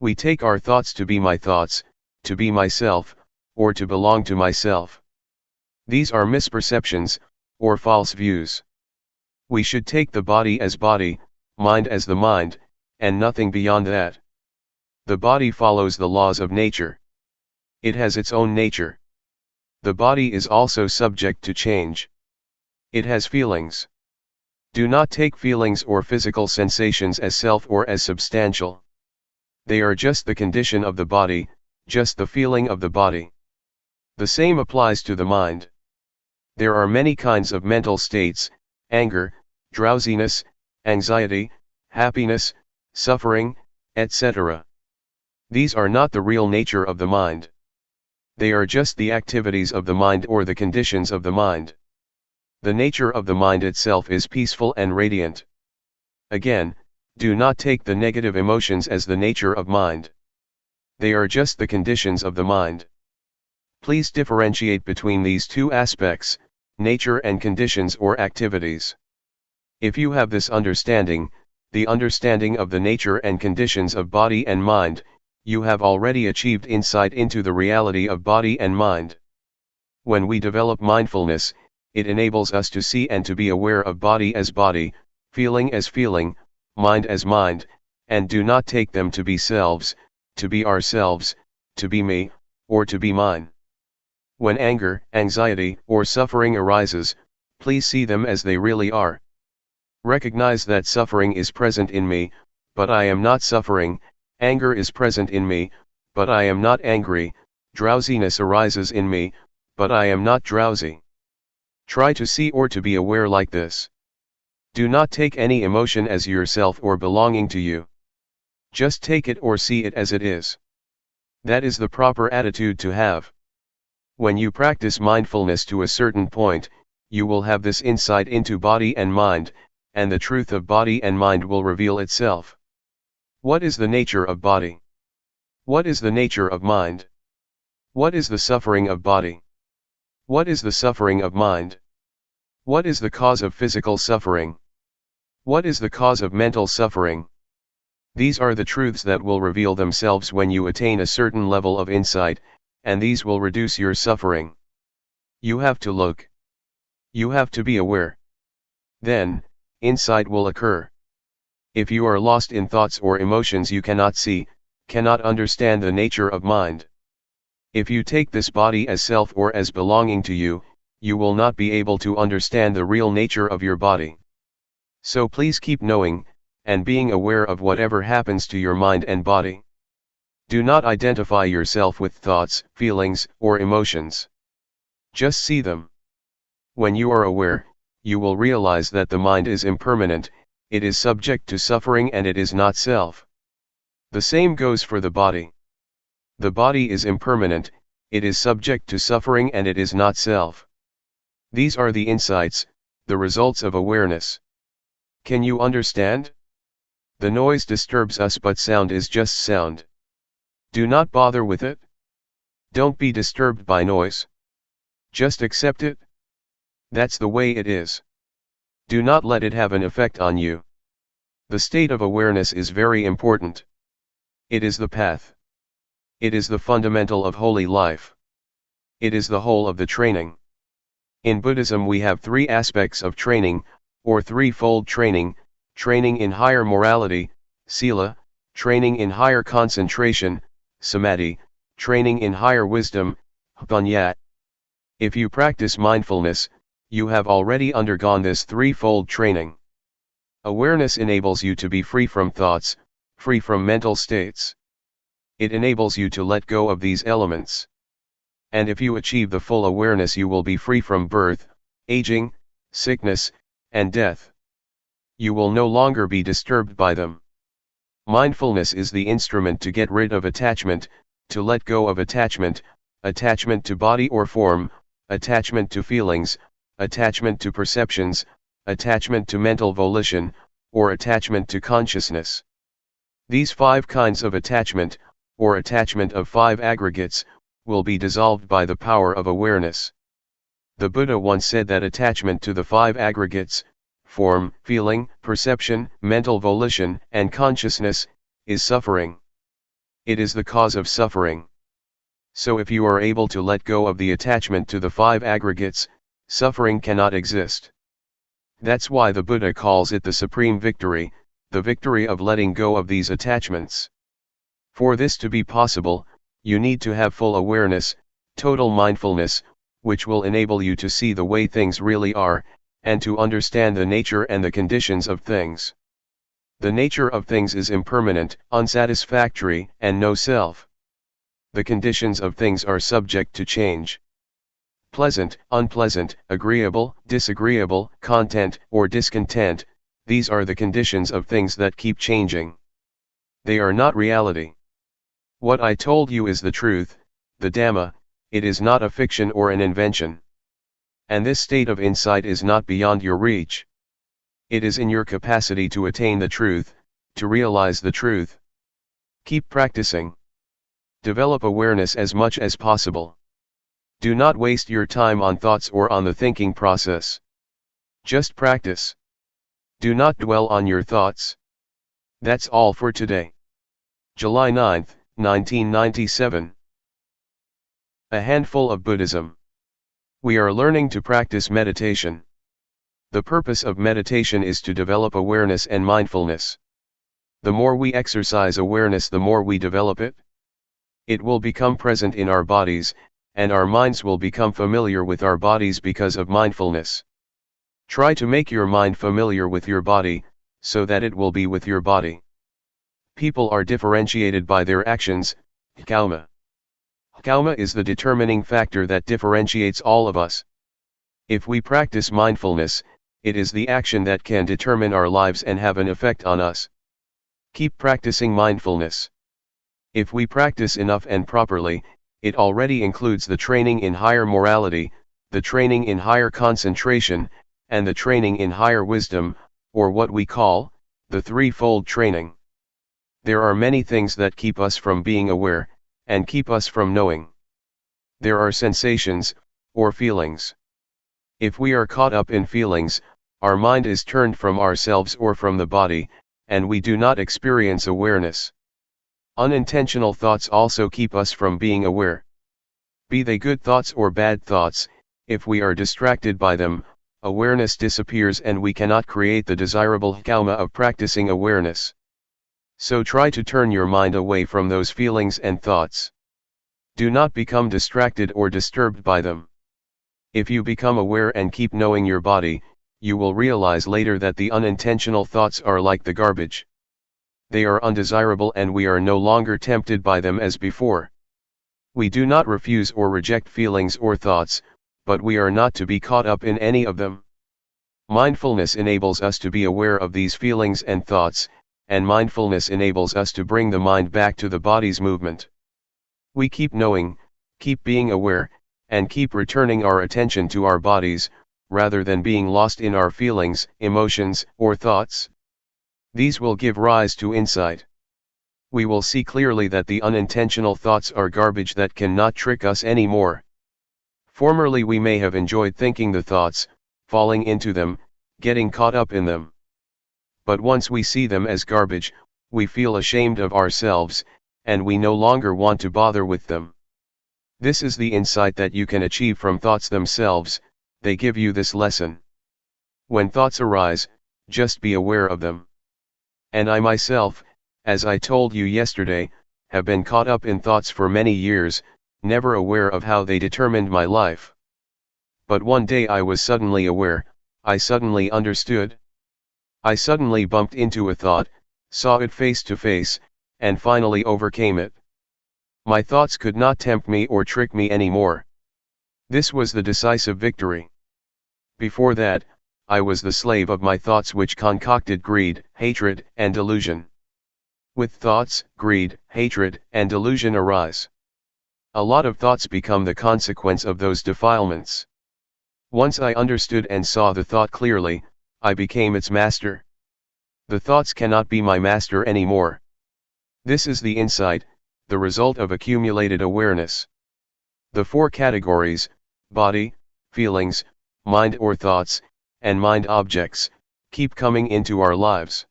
We take our thoughts to be my thoughts, to be myself, or to belong to myself. These are misperceptions, or false views. We should take the body as body, mind as the mind, and nothing beyond that. The body follows the laws of nature. It has its own nature. The body is also subject to change. It has feelings. Do not take feelings or physical sensations as self or as substantial. They are just the condition of the body, just the feeling of the body. The same applies to the mind. There are many kinds of mental states: anger, drowsiness, anxiety, happiness, suffering, etc. These are not the real nature of the mind. They are just the activities of the mind or the conditions of the mind. The nature of the mind itself is peaceful and radiant. Again, do not take the negative emotions as the nature of mind. They are just the conditions of the mind. Please differentiate between these two aspects, nature and conditions or activities. If you have this understanding, the understanding of the nature and conditions of body and mind, you have already achieved insight into the reality of body and mind. When we develop mindfulness, it enables us to see and to be aware of body as body, feeling as feeling, mind as mind, and do not take them to be selves, to be ourselves, to be me, or to be mine. When anger, anxiety, or suffering arises, please see them as they really are. Recognize that suffering is present in me, but I am not suffering. Anger is present in me, but I am not angry. Drowsiness arises in me, but I am not drowsy. Try to see or to be aware like this. Do not take any emotion as yourself or belonging to you. Just take it or see it as it is. That is the proper attitude to have. When you practice mindfulness to a certain point, you will have this insight into body and mind, and the truth of body and mind will reveal itself. What is the nature of body? What is the nature of mind? What is the suffering of body? What is the suffering of mind? What is the cause of physical suffering? What is the cause of mental suffering? These are the truths that will reveal themselves when you attain a certain level of insight, and these will reduce your suffering. You have to look. You have to be aware. Then, insight will occur. If you are lost in thoughts or emotions, you cannot see, cannot understand the nature of mind. If you take this body as self or as belonging to you, you will not be able to understand the real nature of your body. So please keep knowing, and being aware of whatever happens to your mind and body. Do not identify yourself with thoughts, feelings, or emotions. Just see them. When you are aware, you will realize that the mind is impermanent, it is subject to suffering, and it is not self. The same goes for the body. The body is impermanent, it is subject to suffering, and it is not self. These are the insights, the results of awareness. Can you understand? The noise disturbs us, but sound is just sound. Do not bother with it. Don't be disturbed by noise. Just accept it. That's the way it is. Do not let it have an effect on you. The state of awareness is very important. It is the path. It is the fundamental of holy life. It is the whole of the training. In Buddhism we have three aspects of training, or threefold training: training in higher morality, sila; training in higher concentration, samadhi; training in higher wisdom, panya. If you practice mindfulness, you have already undergone this threefold training. Awareness enables you to be free from thoughts, free from mental states. It enables you to let go of these elements. And if you achieve the full awareness, you will be free from birth, aging, sickness, and death. You will no longer be disturbed by them. Mindfulness is the instrument to get rid of attachment, to let go of attachment, attachment to body or form, attachment to feelings, attachment to perceptions, attachment to mental volition, or attachment to consciousness. These 5 kinds of attachment, or attachment of 5 aggregates, will be dissolved by the power of awareness. The Buddha once said that attachment to the 5 aggregates, form, feeling, perception, mental volition, and consciousness, is suffering. It is the cause of suffering. So if you are able to let go of the attachment to the 5 aggregates, suffering cannot exist. That's why the Buddha calls it the supreme victory, the victory of letting go of these attachments. For this to be possible, you need to have full awareness, total mindfulness, which will enable you to see the way things really are, and to understand the nature and the conditions of things. The nature of things is impermanent, unsatisfactory, and no self. The conditions of things are subject to change. Pleasant, unpleasant, agreeable, disagreeable, content or discontent, these are the conditions of things that keep changing. They are not reality. What I told you is the truth, the Dhamma, it is not a fiction or an invention. And this state of insight is not beyond your reach. It is in your capacity to attain the truth, to realize the truth. Keep practicing. Develop awareness as much as possible. Do not waste your time on thoughts or on the thinking process. Just practice. Do not dwell on your thoughts. That's all for today. July 9, 1997. A handful of Buddhism. We are learning to practice meditation. The purpose of meditation is to develop awareness and mindfulness. The more we exercise awareness, the more we develop it. It will become present in our bodies, and our minds will become familiar with our bodies because of mindfulness. Try to make your mind familiar with your body, so that it will be with your body. People are differentiated by their actions, karma. Karma is the determining factor that differentiates all of us. If we practice mindfulness, it is the action that can determine our lives and have an effect on us. Keep practicing mindfulness. If we practice enough and properly, it already includes the training in higher morality, the training in higher concentration, and the training in higher wisdom, or what we call, the threefold training. There are many things that keep us from being aware, and keep us from knowing. There are sensations, or feelings. If we are caught up in feelings, our mind is turned from ourselves or from the body, and we do not experience awareness. Unintentional thoughts also keep us from being aware. Be they good thoughts or bad thoughts, if we are distracted by them, awareness disappears and we cannot create the desirable karma of practicing awareness. So try to turn your mind away from those feelings and thoughts. Do not become distracted or disturbed by them. If you become aware and keep knowing your body, you will realize later that the unintentional thoughts are like the garbage. They are undesirable and we are no longer tempted by them as before. We do not refuse or reject feelings or thoughts, but we are not to be caught up in any of them. Mindfulness enables us to be aware of these feelings and thoughts, and mindfulness enables us to bring the mind back to the body's movement. We keep knowing, keep being aware, and keep returning our attention to our bodies, rather than being lost in our feelings, emotions, or thoughts. These will give rise to insight. We will see clearly that the unintentional thoughts are garbage that cannot trick us anymore. Formerly we may have enjoyed thinking the thoughts, falling into them, getting caught up in them. But once we see them as garbage, we feel ashamed of ourselves, and we no longer want to bother with them. This is the insight that you can achieve from thoughts themselves. They give you this lesson. When thoughts arise, just be aware of them. And I myself, as I told you yesterday, have been caught up in thoughts for many years, never aware of how they determined my life. But one day I was suddenly aware, I suddenly understood. I suddenly bumped into a thought, saw it face to face, and finally overcame it. My thoughts could not tempt me or trick me anymore. This was the decisive victory. Before that, I was the slave of my thoughts which concocted greed, hatred, and delusion. With thoughts, greed, hatred, and delusion arise. A lot of thoughts become the consequence of those defilements. Once I understood and saw the thought clearly, I became its master. The thoughts cannot be my master anymore. This is the insight, the result of accumulated awareness. The four categories, body, feelings, mind or thoughts, and mind objects, keep coming into our lives.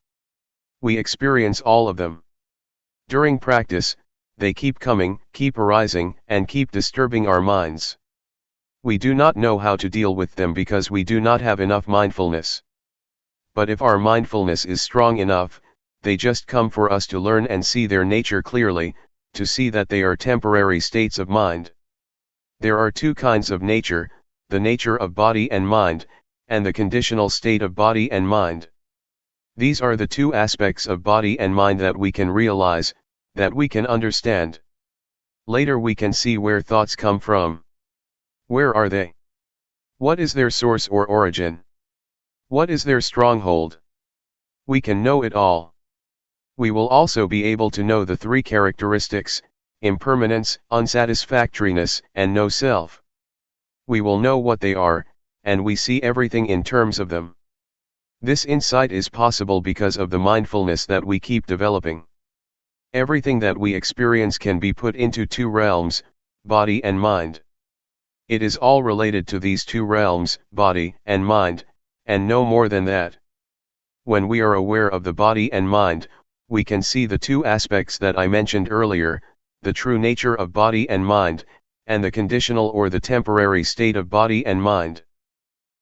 We experience all of them. During practice, they keep coming, keep arising, and keep disturbing our minds. We do not know how to deal with them because we do not have enough mindfulness. But if our mindfulness is strong enough, they just come for us to learn and see their nature clearly, to see that they are temporary states of mind. There are two kinds of nature, the nature of body and mind, and the conditional state of body and mind. These are the two aspects of body and mind that we can realize, that we can understand. Later we can see where thoughts come from. Where are they? What is their source or origin? What is their stronghold? We can know it all. We will also be able to know the three characteristics, impermanence, unsatisfactoriness, and no self. We will know what they are, and we see everything in terms of them. This insight is possible because of the mindfulness that we keep developing. Everything that we experience can be put into two realms, body and mind. It is all related to these two realms, body and mind, and no more than that. When we are aware of the body and mind, we can see the two aspects that I mentioned earlier, the true nature of body and mind, and the conditional or the temporary state of body and mind.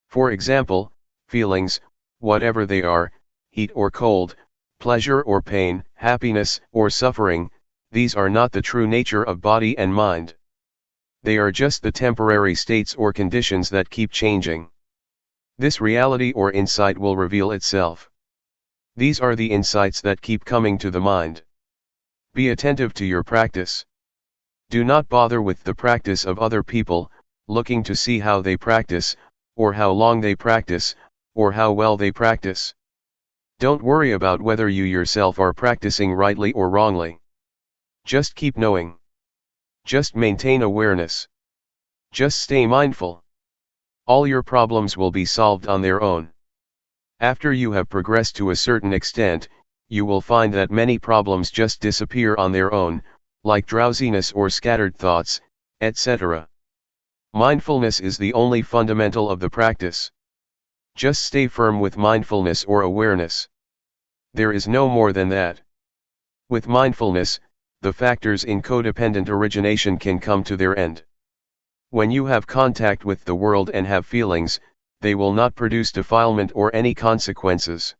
For example, feelings, whatever they are, heat or cold, pleasure or pain, happiness or suffering, these are not the true nature of body and mind. They are just the temporary states or conditions that keep changing. This reality or insight will reveal itself. These are the insights that keep coming to the mind. Be attentive to your practice. Do not bother with the practice of other people, looking to see how they practice, or how long they practice, or how well they practice. Don't worry about whether you yourself are practicing rightly or wrongly. Just keep knowing. Just maintain awareness. Just stay mindful. All your problems will be solved on their own. After you have progressed to a certain extent, you will find that many problems just disappear on their own, like drowsiness or scattered thoughts, etc. Mindfulness is the only fundamental of the practice. Just stay firm with mindfulness or awareness. There is no more than that. With mindfulness, the factors in codependent origination can come to their end. When you have contact with the world and have feelings, they will not produce defilement or any consequences.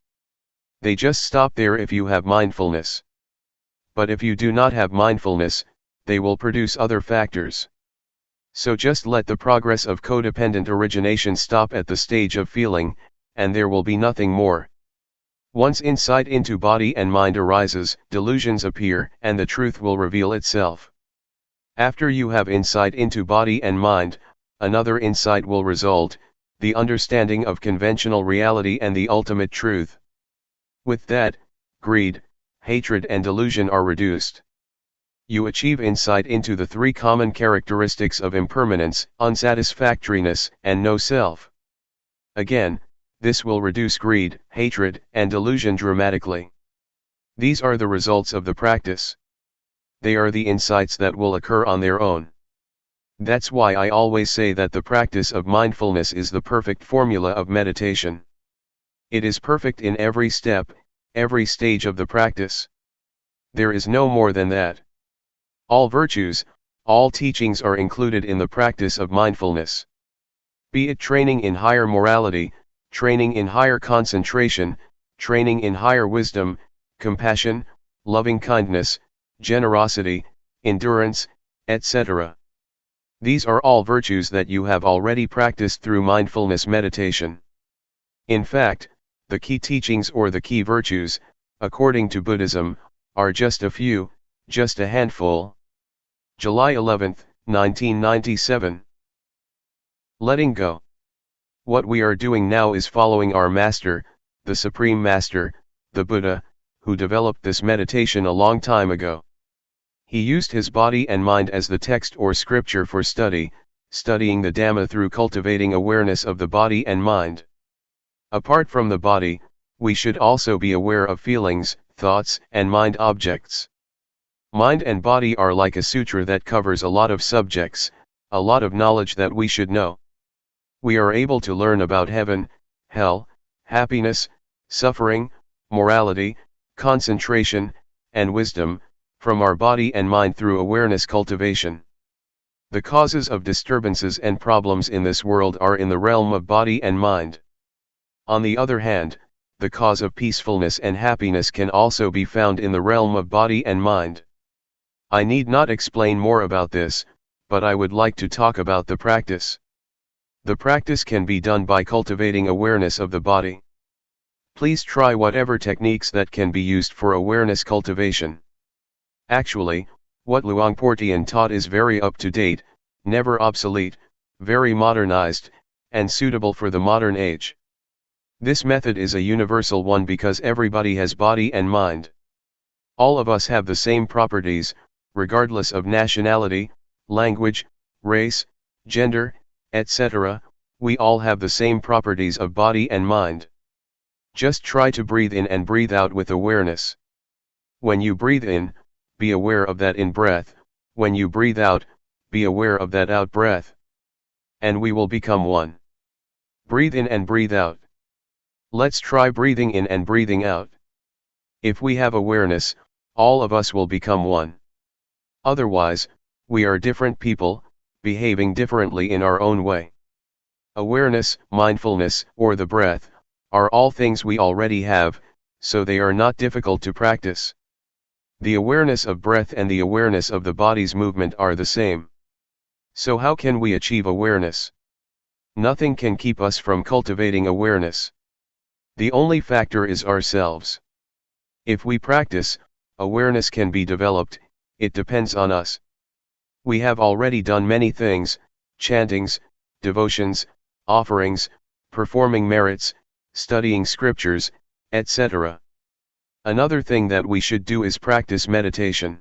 They just stop there if you have mindfulness. But if you do not have mindfulness, they will produce other factors. So just let the progress of codependent origination stop at the stage of feeling, and there will be nothing more. Once insight into body and mind arises, delusions appear, and the truth will reveal itself. After you have insight into body and mind, another insight will result, the understanding of conventional reality and the ultimate truth. With that, greed, hatred and delusion are reduced. You achieve insight into the three common characteristics of impermanence, unsatisfactoriness, and no self. Again, this will reduce greed, hatred, and delusion dramatically. These are the results of the practice. They are the insights that will occur on their own. That's why I always say that the practice of mindfulness is the perfect formula of meditation. It is perfect in every step, every stage of the practice. There is no more than that. All virtues, all teachings are included in the practice of mindfulness. Be it training in higher morality, training in higher concentration, training in higher wisdom, compassion, loving kindness, generosity, endurance, etc. These are all virtues that you have already practiced through mindfulness meditation. In fact, the key teachings or the key virtues, according to Buddhism, are just a few, just a handful. July 11, 1997. Letting go. What we are doing now is following our Master, the Supreme Master, the Buddha, who developed this meditation a long time ago. He used his body and mind as the text or scripture for studying the Dhamma through cultivating awareness of the body and mind. Apart from the body, we should also be aware of feelings, thoughts, and mind objects. Mind and body are like a sutra that covers a lot of subjects, a lot of knowledge that we should know. We are able to learn about heaven, hell, happiness, suffering, morality, concentration, and wisdom, from our body and mind through awareness cultivation. The causes of disturbances and problems in this world are in the realm of body and mind. On the other hand, the cause of peacefulness and happiness can also be found in the realm of body and mind. I need not explain more about this, but I would like to talk about the practice. The practice can be done by cultivating awareness of the body. Please try whatever techniques that can be used for awareness cultivation. Actually, what Luangpor Teean taught is very up to date, never obsolete, very modernized, and suitable for the modern age. This method is a universal one because everybody has body and mind. All of us have the same properties, regardless of nationality, language, race, gender, etc. We all have the same properties of body and mind. Just try to breathe in and breathe out with awareness. When you breathe in, be aware of that in-breath, when you breathe out, be aware of that out-breath. And we will become one. Breathe in and breathe out. Let's try breathing in and breathing out. If we have awareness, all of us will become one. Otherwise, we are different people, behaving differently in our own way. Awareness, mindfulness, or the breath, are all things we already have, so they are not difficult to practice. The awareness of breath and the awareness of the body's movement are the same. So how can we achieve awareness? Nothing can keep us from cultivating awareness. The only factor is ourselves. If we practice, awareness can be developed, it depends on us. We have already done many things, chantings, devotions, offerings, performing merits, studying scriptures, etc. Another thing that we should do is practice meditation.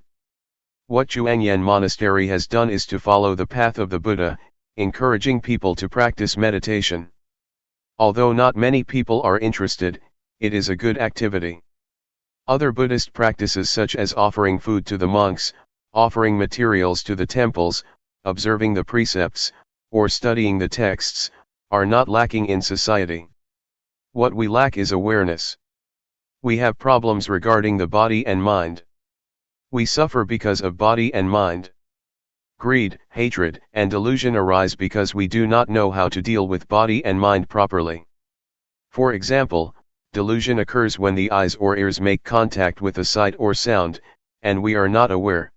What Zhuangyan Monastery has done is to follow the path of the Buddha, encouraging people to practice meditation. Although not many people are interested, it is a good activity. Other Buddhist practices such as offering food to the monks, offering materials to the temples, observing the precepts, or studying the texts, are not lacking in society. What we lack is awareness. We have problems regarding the body and mind. We suffer because of body and mind. Greed, hatred, and delusion arise because we do not know how to deal with body and mind properly. For example, delusion occurs when the eyes or ears make contact with a sight or sound, and we are not aware.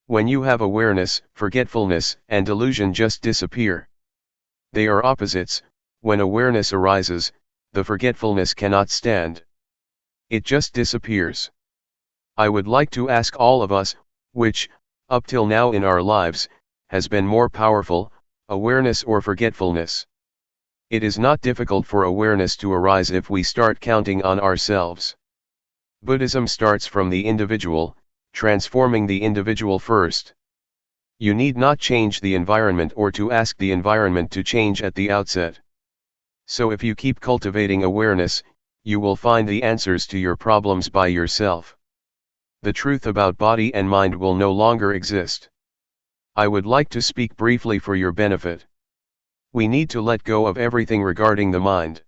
When you have awareness, forgetfulness and delusion just disappear. They are opposites. When awareness arises, the forgetfulness cannot stand. It just disappears. I would like to ask all of us, which, up till now in our lives, has been more powerful, awareness or forgetfulness? It is not difficult for awareness to arise if we start counting on ourselves. Buddhism starts from the individual, transforming the individual first. You need not change the environment or to ask the environment to change at the outset. So if you keep cultivating awareness, you will find the answers to your problems by yourself. The truth about body and mind will no longer exist. I would like to speak briefly for your benefit. We need to let go of everything regarding the mind.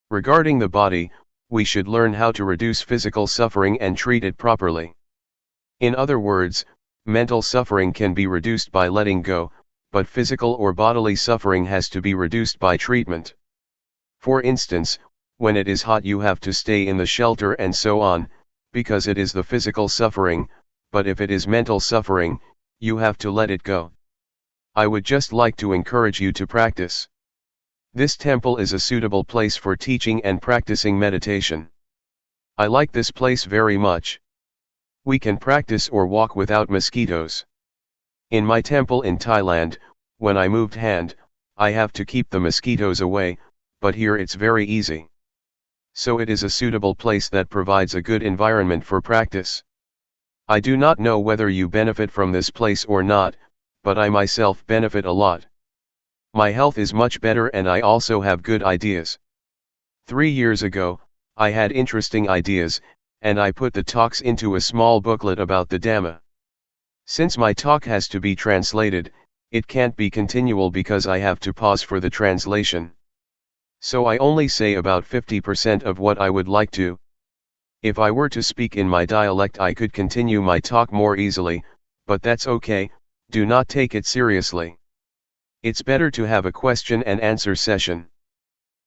Regarding the body, we should learn how to reduce physical suffering and treat it properly. In other words, mental suffering can be reduced by letting go, but physical or bodily suffering has to be reduced by treatment. For instance, when it is hot you have to stay in the shelter and so on, because it is the physical suffering, but if it is mental suffering, you have to let it go. I would just like to encourage you to practice. This temple is a suitable place for teaching and practicing meditation. I like this place very much. We can practice or walk without mosquitoes. In my temple in Thailand, when I moved hand, I have to keep the mosquitoes away, but here it's very easy. So it is a suitable place that provides a good environment for practice. I do not know whether you benefit from this place or not, but I myself benefit a lot. My health is much better and I also have good ideas. 3 years ago, I had interesting ideas, and I put the talks into a small booklet about the Dhamma. Since my talk has to be translated, it can't be continual because I have to pause for the translation. So I only say about 50% of what I would like to. If I were to speak in my dialect I could continue my talk more easily, but that's okay, do not take it seriously. It's better to have a question and answer session.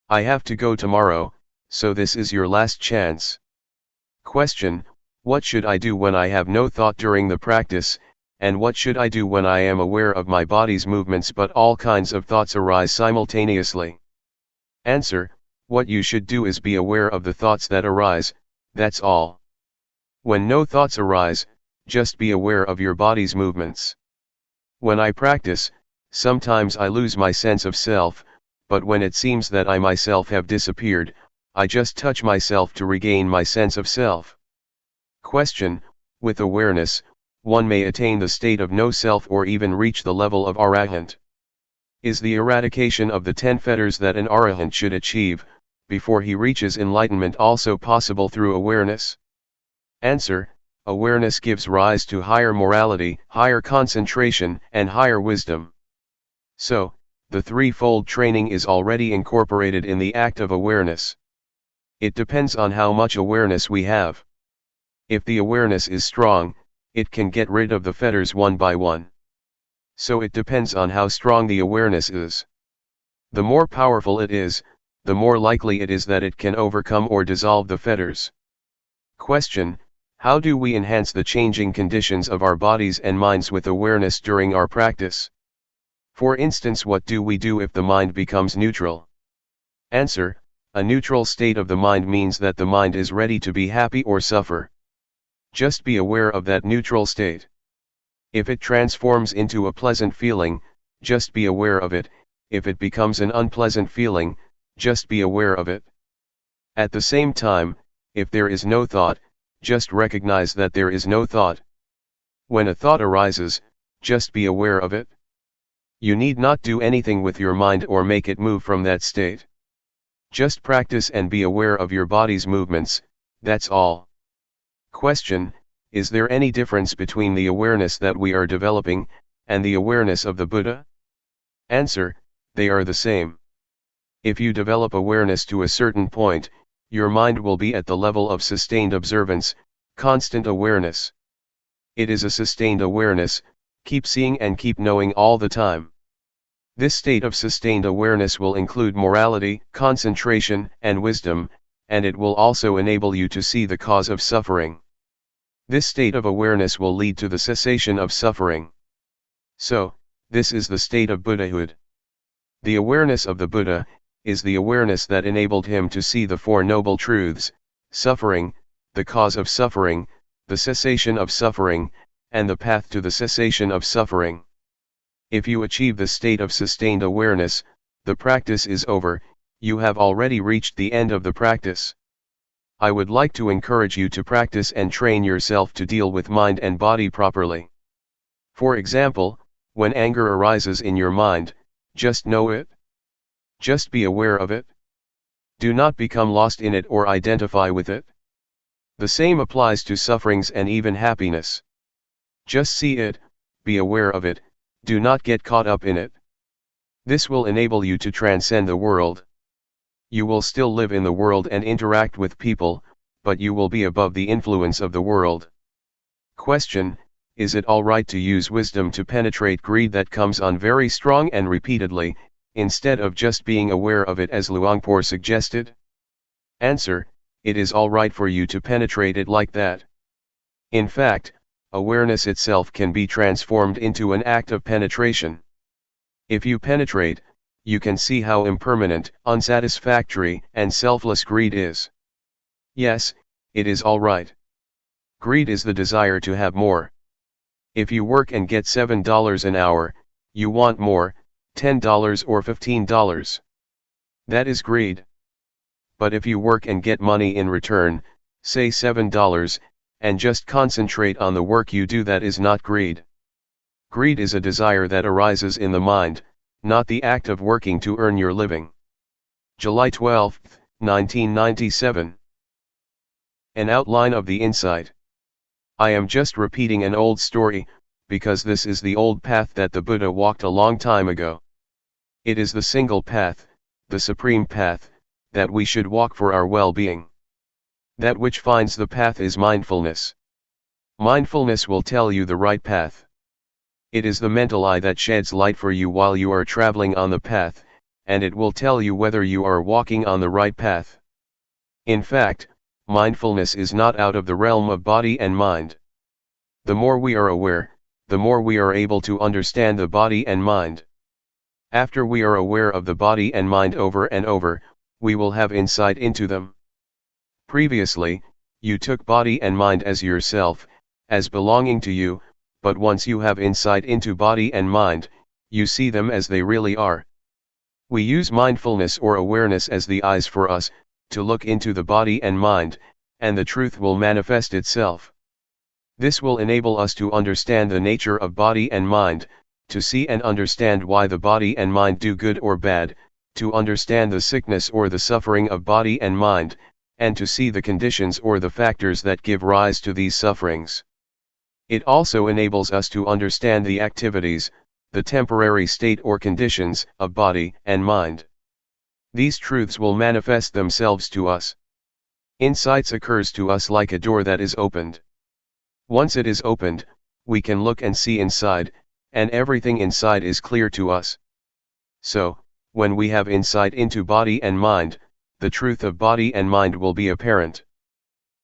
I have to go tomorrow, so this is your last chance. Question: what should I do when I have no thought during the practice, and what should I do when I am aware of my body's movements but all kinds of thoughts arise simultaneously? Answer: what you should do is be aware of the thoughts that arise, that's all. When no thoughts arise, just be aware of your body's movements. When I practice, sometimes I lose my sense of self, but when it seems that I myself have disappeared, I just touch myself to regain my sense of self. Question: with awareness, one may attain the state of no self or even reach the level of arahant. Is the eradication of the 10 fetters that an arahant should achieve, before he reaches enlightenment also possible through awareness? Answer: awareness gives rise to higher morality, higher concentration, and higher wisdom. So, the threefold training is already incorporated in the act of awareness. It depends on how much awareness we have. If the awareness is strong, it can get rid of the fetters one by one. So it depends on how strong the awareness is. The more powerful it is, the more likely it is that it can overcome or dissolve the fetters. Question: how do we enhance the changing conditions of our bodies and minds with awareness during our practice? For instance, what do we do if the mind becomes neutral? Answer: a neutral state of the mind means that the mind is ready to be happy or suffer. Just be aware of that neutral state. If it transforms into a pleasant feeling, just be aware of it. If it becomes an unpleasant feeling, just be aware of it. At the same time, if there is no thought, just recognize that there is no thought. When a thought arises, just be aware of it. You need not do anything with your mind or make it move from that state. Just practice and be aware of your body's movements, that's all. Question: is there any difference between the awareness that we are developing, and the awareness of the Buddha? Answer: they are the same. If you develop awareness to a certain point, your mind will be at the level of sustained observance, constant awareness. It is a sustained awareness, keep seeing and keep knowing all the time. This state of sustained awareness will include morality, concentration, and wisdom, and it will also enable you to see the cause of suffering. This state of awareness will lead to the cessation of suffering. So, this is the state of Buddhahood. The awareness of the Buddha is the awareness that enabled him to see the Four Noble Truths: suffering, the cause of suffering, the cessation of suffering, and the path to the cessation of suffering. If you achieve the state of sustained awareness, the practice is over, you have already reached the end of the practice. I would like to encourage you to practice and train yourself to deal with mind and body properly. For example, when anger arises in your mind, just know it. Just be aware of it. Do not become lost in it or identify with it. The same applies to sufferings and even happiness. Just see it, be aware of it, do not get caught up in it. This will enable you to transcend the world. You will still live in the world and interact with people, but you will be above the influence of the world. Question: is it alright to use wisdom to penetrate greed that comes on very strong and repeatedly, instead of just being aware of it as Luangpor suggested? Answer: it is alright for you to penetrate it like that. In fact, awareness itself can be transformed into an act of penetration. If you penetrate, you can see how impermanent, unsatisfactory, and selfless greed is. Yes, it is alright. Greed is the desire to have more. If you work and get $7 an hour, you want more, $10 or $15. That is greed. But if you work and get money in return, say $7, and just concentrate on the work you do, that is not greed. Greed is a desire that arises in the mind, not the act of working to earn your living. July 12, 1997. An outline of the insight. I am just repeating an old story, because this is the old path that the Buddha walked a long time ago. It is the single path, the supreme path, that we should walk for our well-being. That which finds the path is mindfulness. Mindfulness will tell you the right path. It is the mental eye that sheds light for you while you are traveling on the path, and it will tell you whether you are walking on the right path. In fact, mindfulness is not out of the realm of body and mind. The more we are aware, the more we are able to understand the body and mind. After we are aware of the body and mind over and over, we will have insight into them. Previously, you took body and mind as yourself, as belonging to you, but once you have insight into body and mind, you see them as they really are. We use mindfulness or awareness as the eyes for us, to look into the body and mind, and the truth will manifest itself. This will enable us to understand the nature of body and mind, to see and understand why the body and mind do good or bad, to understand the sickness or the suffering of body and mind, and to see the conditions or the factors that give rise to these sufferings. It also enables us to understand the activities, the temporary state or conditions, of body and mind. These truths will manifest themselves to us. Insights occurs to us like a door that is opened. Once it is opened, we can look and see inside, and everything inside is clear to us. So, when we have insight into body and mind, the truth of body and mind will be apparent.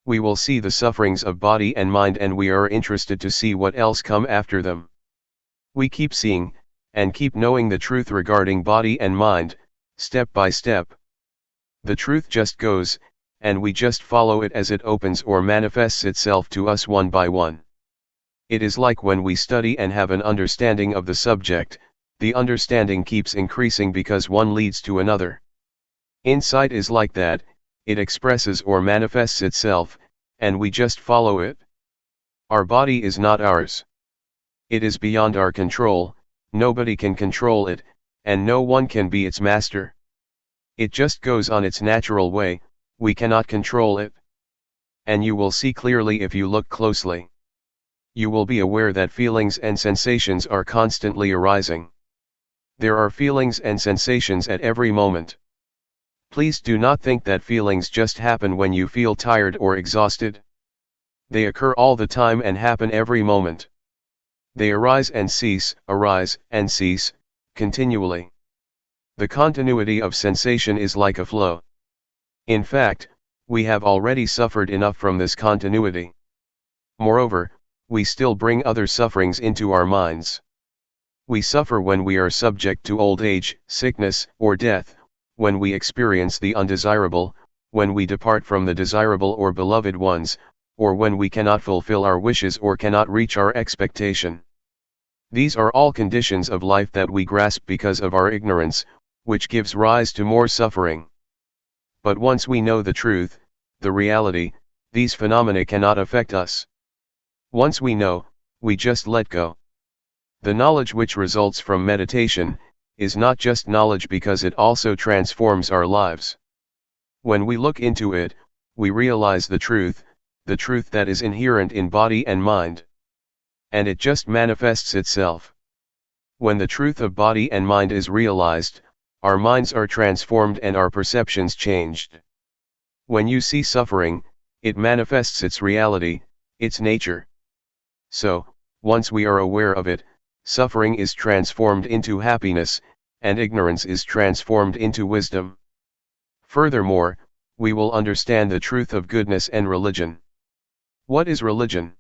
We will see the sufferings of body and mind, and we are interested to see what else come after them. We keep seeing, and keep knowing the truth regarding body and mind, step by step. The truth just goes, and we just follow it as it opens or manifests itself to us one by one. It is like when we study and have an understanding of the subject, the understanding keeps increasing because one leads to another. Insight is like that, it expresses or manifests itself, and we just follow it. Our body is not ours. It is beyond our control, nobody can control it, and no one can be its master. It just goes on its natural way, we cannot control it. And you will see clearly if you look closely. You will be aware that feelings and sensations are constantly arising. There are feelings and sensations at every moment. Please do not think that feelings just happen when you feel tired or exhausted. They occur all the time and happen every moment. They arise and cease, continually. The continuity of sensation is like a flow. In fact, we have already suffered enough from this continuity. Moreover, we still bring other sufferings into our minds. We suffer when we are subject to old age, sickness, or death, when we experience the undesirable, when we depart from the desirable or beloved ones, or when we cannot fulfill our wishes or cannot reach our expectation. These are all conditions of life that we grasp because of our ignorance, which gives rise to more suffering. But once we know the truth, the reality, these phenomena cannot affect us. Once we know, we just let go. The knowledge which results from meditation is not just knowledge because it also transforms our lives. When we look into it, we realize the truth that is inherent in body and mind. And it just manifests itself. When the truth of body and mind is realized, our minds are transformed and our perceptions changed. When you see suffering, it manifests its reality, its nature. So, once we are aware of it, suffering is transformed into happiness, and ignorance is transformed into wisdom. Furthermore, we will understand the truth of goodness and religion. What is religion?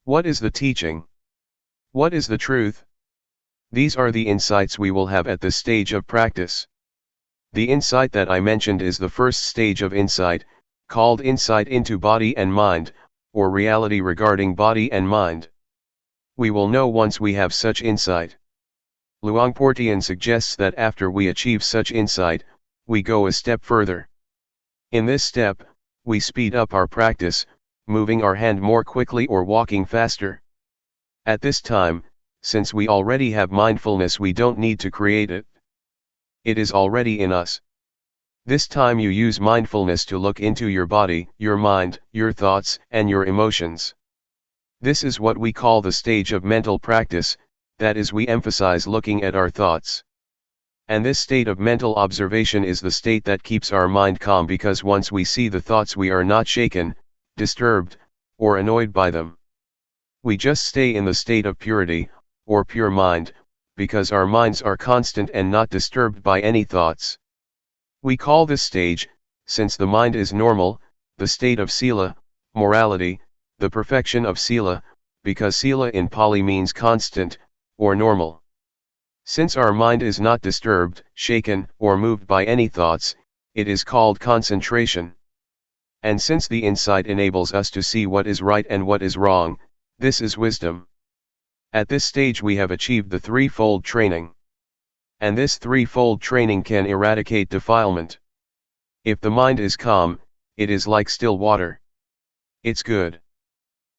What is the teaching? What is the truth? These are the insights we will have at this stage of practice. The insight that I mentioned is the first stage of insight, called insight into body and mind, or reality regarding body and mind. We will know once we have such insight. Luangpor Teean suggests that after we achieve such insight, we go a step further. In this step, we speed up our practice, moving our hand more quickly or walking faster. At this time, since we already have mindfulness, we don't need to create it. It is already in us. This time you use mindfulness to look into your body, your mind, your thoughts, and your emotions. This is what we call the stage of mental practice, that is, we emphasize looking at our thoughts. And this state of mental observation is the state that keeps our mind calm, because once we see the thoughts we are not shaken, disturbed, or annoyed by them. We just stay in the state of purity, or pure mind, because our minds are constant and not disturbed by any thoughts. We call this stage, since the mind is normal, the state of sila, morality, the perfection of sila, because sila in Pali means constant, or normal. Since our mind is not disturbed, shaken, or moved by any thoughts, it is called concentration. And since the insight enables us to see what is right and what is wrong, this is wisdom. At this stage we have achieved the threefold training. And this threefold training can eradicate defilement. If the mind is calm, it is like still water. It's good.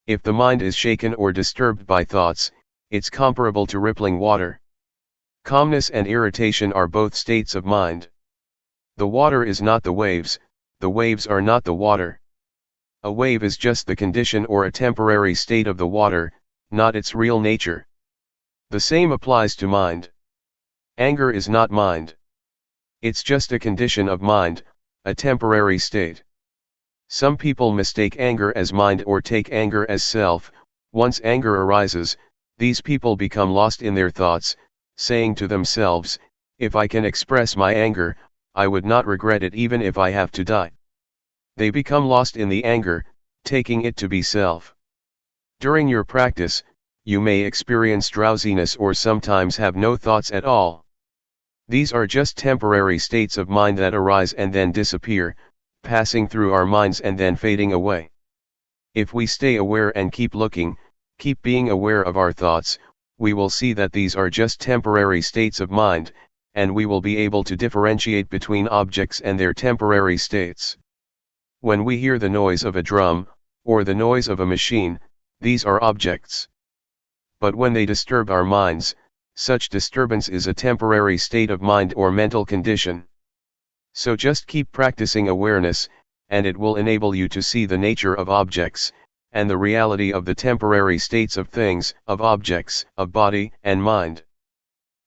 If the mind is shaken or disturbed by thoughts, it's comparable to rippling water. Calmness and irritation are both states of mind. The water is not the waves are not the water. A wave is just the condition or a temporary state of the water, not its real nature. The same applies to mind. Anger is not mind. It's just a condition of mind, a temporary state. Some people mistake anger as mind or take anger as self. Once anger arises, these people become lost in their thoughts, saying to themselves, "If I can express my anger, I would not regret it even if I have to die." They become lost in the anger, taking it to be self. During your practice, you may experience drowsiness or sometimes have no thoughts at all. These are just temporary states of mind that arise and then disappear, passing through our minds and then fading away. If we stay aware and keep looking, keep being aware of our thoughts, we will see that these are just temporary states of mind, and we will be able to differentiate between objects and their temporary states. When we hear the noise of a drum, or the noise of a machine, these are objects. But when they disturb our minds, such disturbance is a temporary state of mind or mental condition. So just keep practicing awareness, and it will enable you to see the nature of objects, and the reality of the temporary states of things, of objects, of body and mind.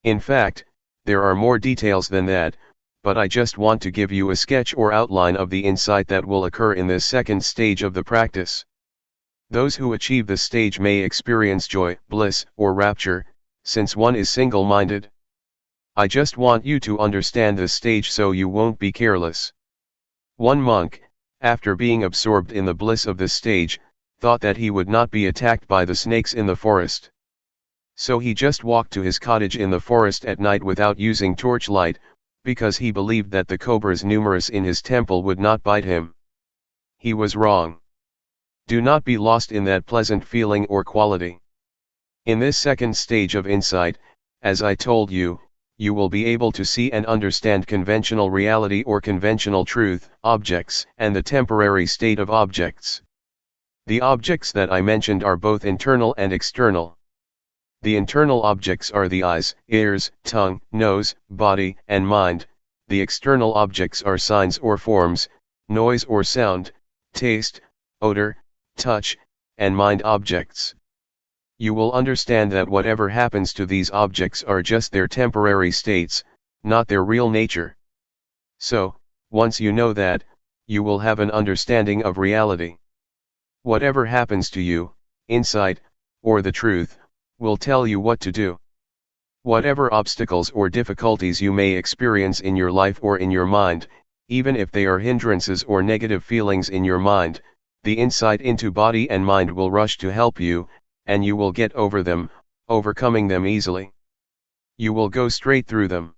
In fact, there are more details than that, but I just want to give you a sketch or outline of the insight that will occur in this second stage of the practice. Those who achieve this stage may experience joy, bliss, or rapture, since one is single-minded. I just want you to understand this stage so you won't be careless. One monk, after being absorbed in the bliss of this stage, thought that he would not be attacked by the snakes in the forest. So he just walked to his cottage in the forest at night without using torchlight, because he believed that the cobras numerous in his temple would not bite him. He was wrong. Do not be lost in that pleasant feeling or quality. In this second stage of insight, as I told you, you will be able to see and understand conventional reality or conventional truth, objects, and the temporary state of objects. The objects that I mentioned are both internal and external. The internal objects are the eyes, ears, tongue, nose, body, and mind. The external objects are signs or forms, noise or sound, taste, odor, touch, and mind objects. You will understand that whatever happens to these objects are just their temporary states, not their real nature. So, once you know that, you will have an understanding of reality. Whatever happens to you, insight, or the truth, will tell you what to do. Whatever obstacles or difficulties you may experience in your life or in your mind, even if they are hindrances or negative feelings in your mind, the insight into body and mind will rush to help you, and you will get over them, overcoming them easily. You will go straight through them.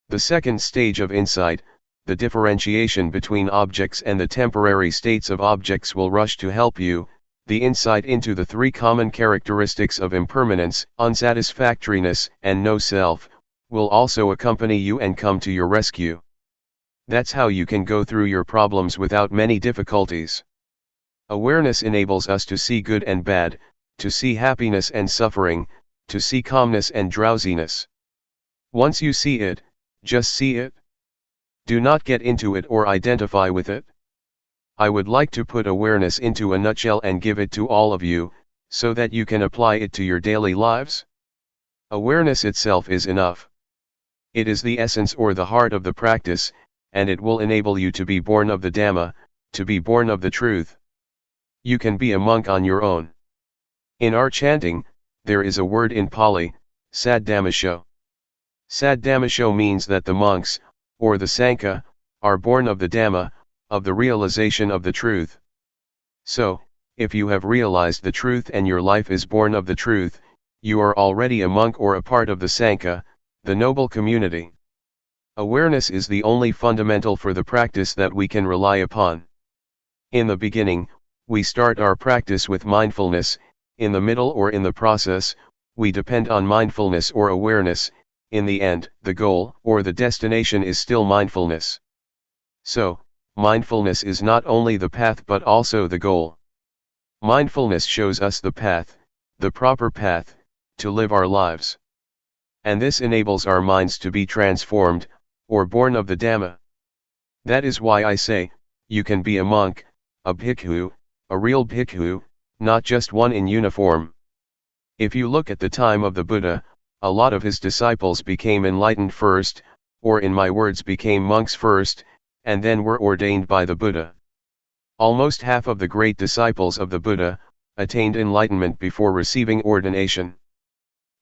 The second stage of insight, the differentiation between objects and the temporary states of objects, will rush to help you. The insight into the three common characteristics of impermanence, unsatisfactoriness, and no self, will also accompany you and come to your rescue. That's how you can go through your problems without many difficulties. Awareness enables us to see good and bad, to see happiness and suffering, to see calmness and drowsiness. Once you see it, just see it. Do not get into it or identify with it. I would like to put awareness into a nutshell and give it to all of you, so that you can apply it to your daily lives. Awareness itself is enough. It is the essence or the heart of the practice, and it will enable you to be born of the Dhamma, to be born of the truth. You can be a monk on your own. In our chanting, there is a word in Pali, Saddhammasho. Saddhammasho means that the monks, or the Sangha, are born of the Dhamma, of the realization of the truth. So, if you have realized the truth and your life is born of the truth, you are already a monk or a part of the Sangha, the noble community. Awareness is the only fundamental for the practice that we can rely upon. In the beginning, we start our practice with mindfulness. In the middle or in the process, we depend on mindfulness or awareness. In the end, the goal or the destination is still mindfulness. So, mindfulness is not only the path but also the goal. Mindfulness shows us the path, the proper path, to live our lives. And this enables our minds to be transformed, or born of the Dhamma. That is why I say, you can be a monk, a bhikkhu, a real bhikkhu, not just one in uniform. If you look at the time of the Buddha, a lot of his disciples became enlightened first, or in my words became monks first, and then were ordained by the Buddha. Almost half of the great disciples of the Buddha attained enlightenment before receiving ordination.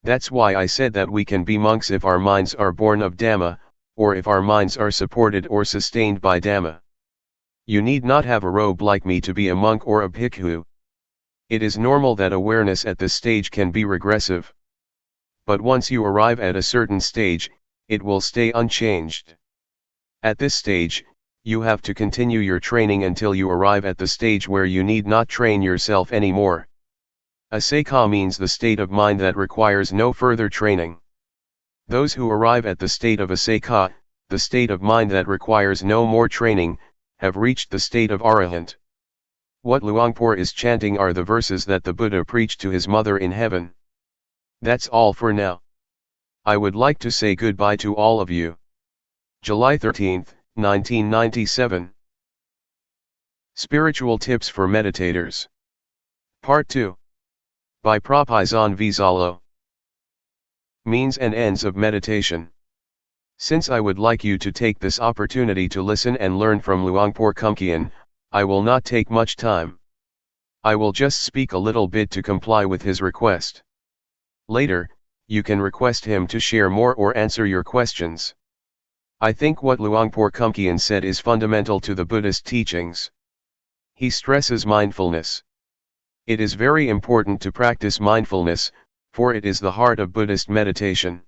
That's why I said that we can be monks if our minds are born of Dhamma, or if our minds are supported or sustained by Dhamma. You need not have a robe like me to be a monk or a bhikkhu. It is normal that awareness at this stage can be regressive. But once you arrive at a certain stage, it will stay unchanged. At this stage, you have to continue your training until you arrive at the stage where you need not train yourself anymore. Asakha means the state of mind that requires no further training. Those who arrive at the state of asakha, the state of mind that requires no more training, have reached the state of arahant. What Luangpor is chanting are the verses that the Buddha preached to his mother in heaven. That's all for now. I would like to say goodbye to all of you. July 13, 1997. Spiritual Tips for Meditators. Part 2. By Propizan Vizalo. Means and Ends of Meditation. Since I would like you to take this opportunity to listen and learn from Luangpor Teean, I will not take much time. I will just speak a little bit to comply with his request. Later, you can request him to share more or answer your questions. I think what Luangpor Teean said is fundamental to the Buddhist teachings. He stresses mindfulness. It is very important to practice mindfulness, for it is the heart of Buddhist meditation.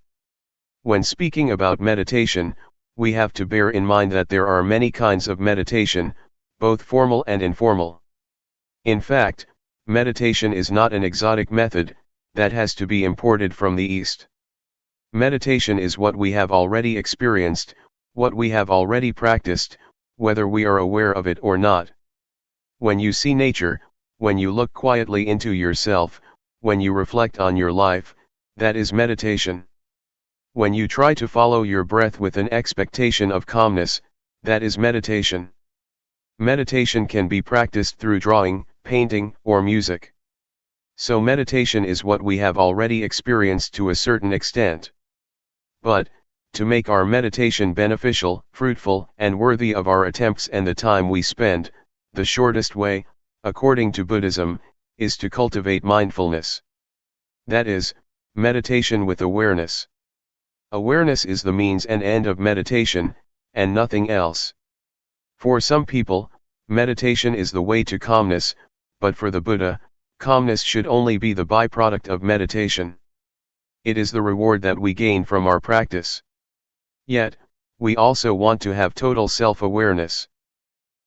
When speaking about meditation, we have to bear in mind that there are many kinds of meditation, both formal and informal. In fact, meditation is not an exotic method that has to be imported from the East. Meditation is what we have already experienced, what we have already practiced, whether we are aware of it or not. When you see nature, when you look quietly into yourself, when you reflect on your life, that is meditation. When you try to follow your breath with an expectation of calmness, that is meditation. Meditation can be practiced through drawing, painting, or music. So meditation is what we have already experienced to a certain extent. But, to make our meditation beneficial, fruitful, and worthy of our attempts and the time we spend, the shortest way, according to Buddhism, is to cultivate mindfulness. That is, meditation with awareness. Awareness is the means and end of meditation, and nothing else. For some people, meditation is the way to calmness, but for the Buddha, calmness should only be the byproduct of meditation. It is the reward that we gain from our practice. Yet, we also want to have total self-awareness.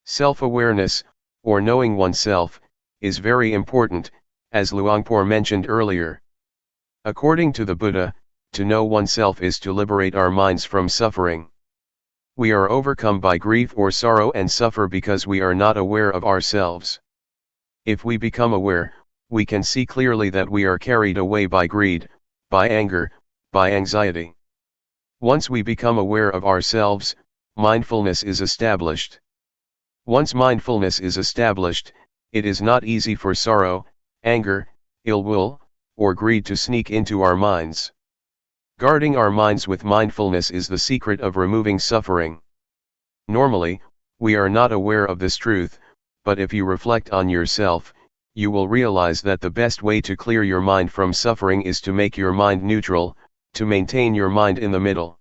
Self-awareness, or knowing oneself, is very important, as Luangpor mentioned earlier. According to the Buddha, to know oneself is to liberate our minds from suffering. We are overcome by grief or sorrow and suffer because we are not aware of ourselves. If we become aware, we can see clearly that we are carried away by greed, by anger, by anxiety. Once we become aware of ourselves, mindfulness is established. Once mindfulness is established, it is not easy for sorrow, anger, ill will, or greed to sneak into our minds. Guarding our minds with mindfulness is the secret of removing suffering. Normally, we are not aware of this truth, but if you reflect on yourself, you will realize that the best way to clear your mind from suffering is to make your mind neutral, to maintain your mind in the middle.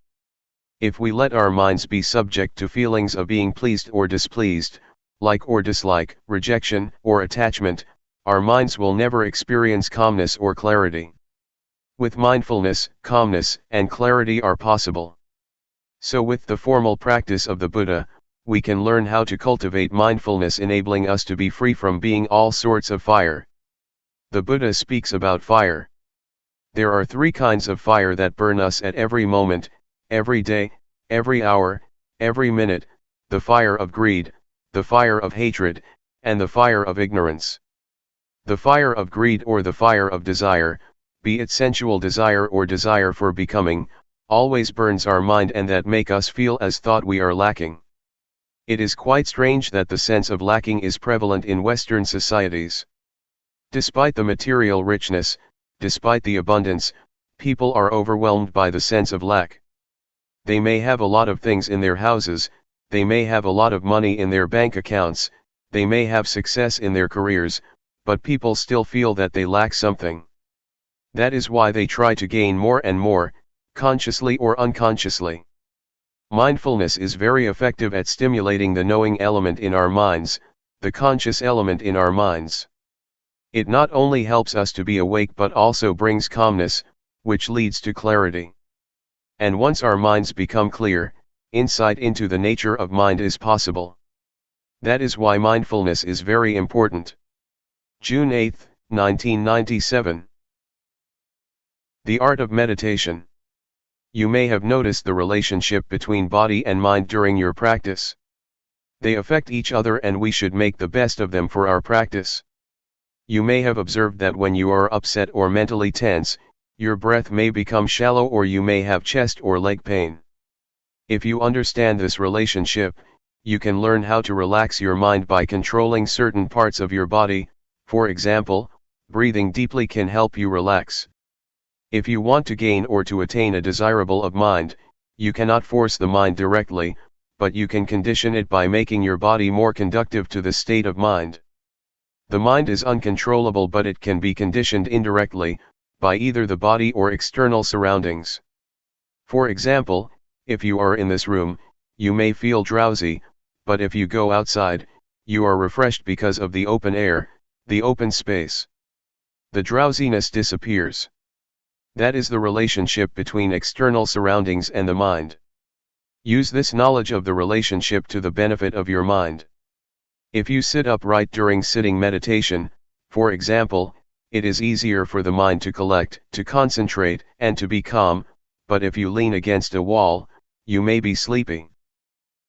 If we let our minds be subject to feelings of being pleased or displeased, like or dislike, rejection or attachment, our minds will never experience calmness or clarity. With mindfulness, calmness and clarity are possible. So with the formal practice of the Buddha, we can learn how to cultivate mindfulness, enabling us to be free from being all sorts of fire. The Buddha speaks about fire. There are three kinds of fire that burn us at every moment, every day, every hour, every minute: the fire of greed, the fire of hatred, and the fire of ignorance. The fire of greed or the fire of desire, be it sensual desire or desire for becoming, always burns our mind, and that make us feel as thought we are lacking. It is quite strange that the sense of lacking is prevalent in Western societies. Despite the material richness, despite the abundance, people are overwhelmed by the sense of lack. They may have a lot of things in their houses, they may have a lot of money in their bank accounts, they may have success in their careers, but people still feel that they lack something. That is why they try to gain more and more, consciously or unconsciously. Mindfulness is very effective at stimulating the knowing element in our minds, the conscious element in our minds. It not only helps us to be awake but also brings calmness, which leads to clarity. And once our minds become clear, insight into the nature of mind is possible. That is why mindfulness is very important. June 8, 1997. The art of meditation. You may have noticed the relationship between body and mind during your practice. They affect each other and we should make the best of them for our practice. You may have observed that when you are upset or mentally tense, your breath may become shallow or you may have chest or leg pain. If you understand this relationship, you can learn how to relax your mind by controlling certain parts of your body. For example, breathing deeply can help you relax. If you want to gain or to attain a desirable of mind, You cannot force the mind directly, but you can condition it by making your body more conducive to the state of mind. The mind is uncontrollable, but it can be conditioned indirectly, by either the body or external surroundings. For example, if you are in this room, you may feel drowsy, but if you go outside, you are refreshed because of the open air, the open space. The drowsiness disappears. That is the relationship between external surroundings and the mind. Use this knowledge of the relationship to the benefit of your mind. If you sit upright during sitting meditation, for example, it is easier for the mind to collect, to concentrate, and to be calm, but if you lean against a wall, you may be sleeping.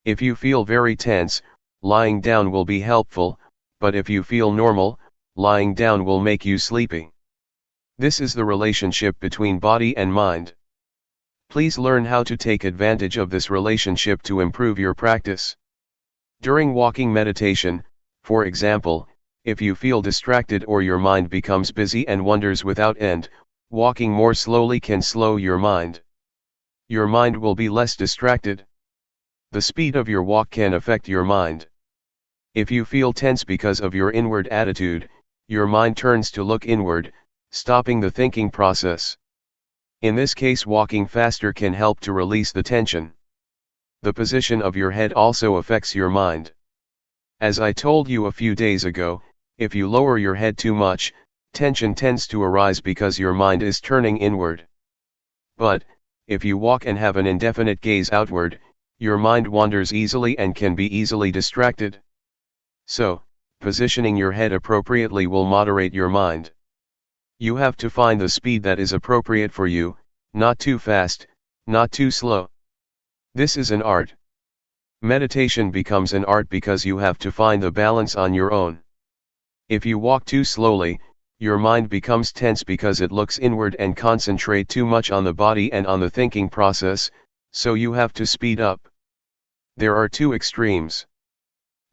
If you feel very tense, lying down will be helpful, but if you feel normal, lying down will make you sleepy. This is the relationship between body and mind. Please learn how to take advantage of this relationship to improve your practice. During walking meditation, for example, if you feel distracted or your mind becomes busy and wanders without end, walking more slowly can slow your mind. Your mind will be less distracted. The speed of your walk can affect your mind. If you feel tense because of your inward attitude, your mind turns to look inward, stopping the thinking process. In this case, walking faster can help to release the tension. The position of your head also affects your mind. As I told you a few days ago, if you lower your head too much, tension tends to arise because your mind is turning inward. But, if you walk and have an indefinite gaze outward, your mind wanders easily and can be easily distracted. So, positioning your head appropriately will moderate your mind. You have to find the speed that is appropriate for you, not too fast, not too slow. This is an art. Meditation becomes an art because you have to find the balance on your own. If you walk too slowly, your mind becomes tense because it looks inward and concentrate too much on the body and on the thinking process, so you have to speed up. There are two extremes.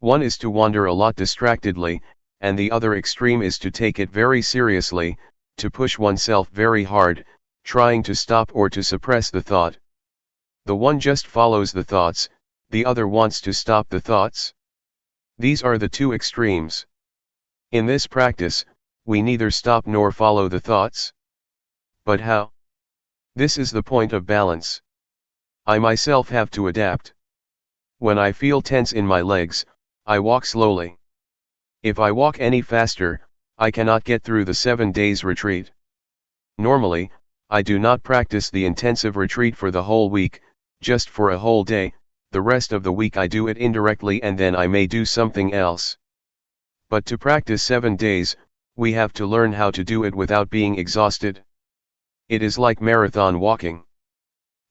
One is to wander a lot distractedly, and the other extreme is to take it very seriously, to push oneself very hard, trying to stop or to suppress the thought. The one just follows the thoughts, the other wants to stop the thoughts. These are the two extremes. In this practice, we neither stop nor follow the thoughts. But how? This is the point of balance. I myself have to adapt. When I feel tense in my legs, I walk slowly. If I walk any faster, I cannot get through the 7 days retreat. Normally, I do not practice the intensive retreat for the whole week, just for a whole day. The rest of the week I do it indirectly and then I may do something else. But to practice 7 days, we have to learn how to do it without being exhausted. It is like marathon walking.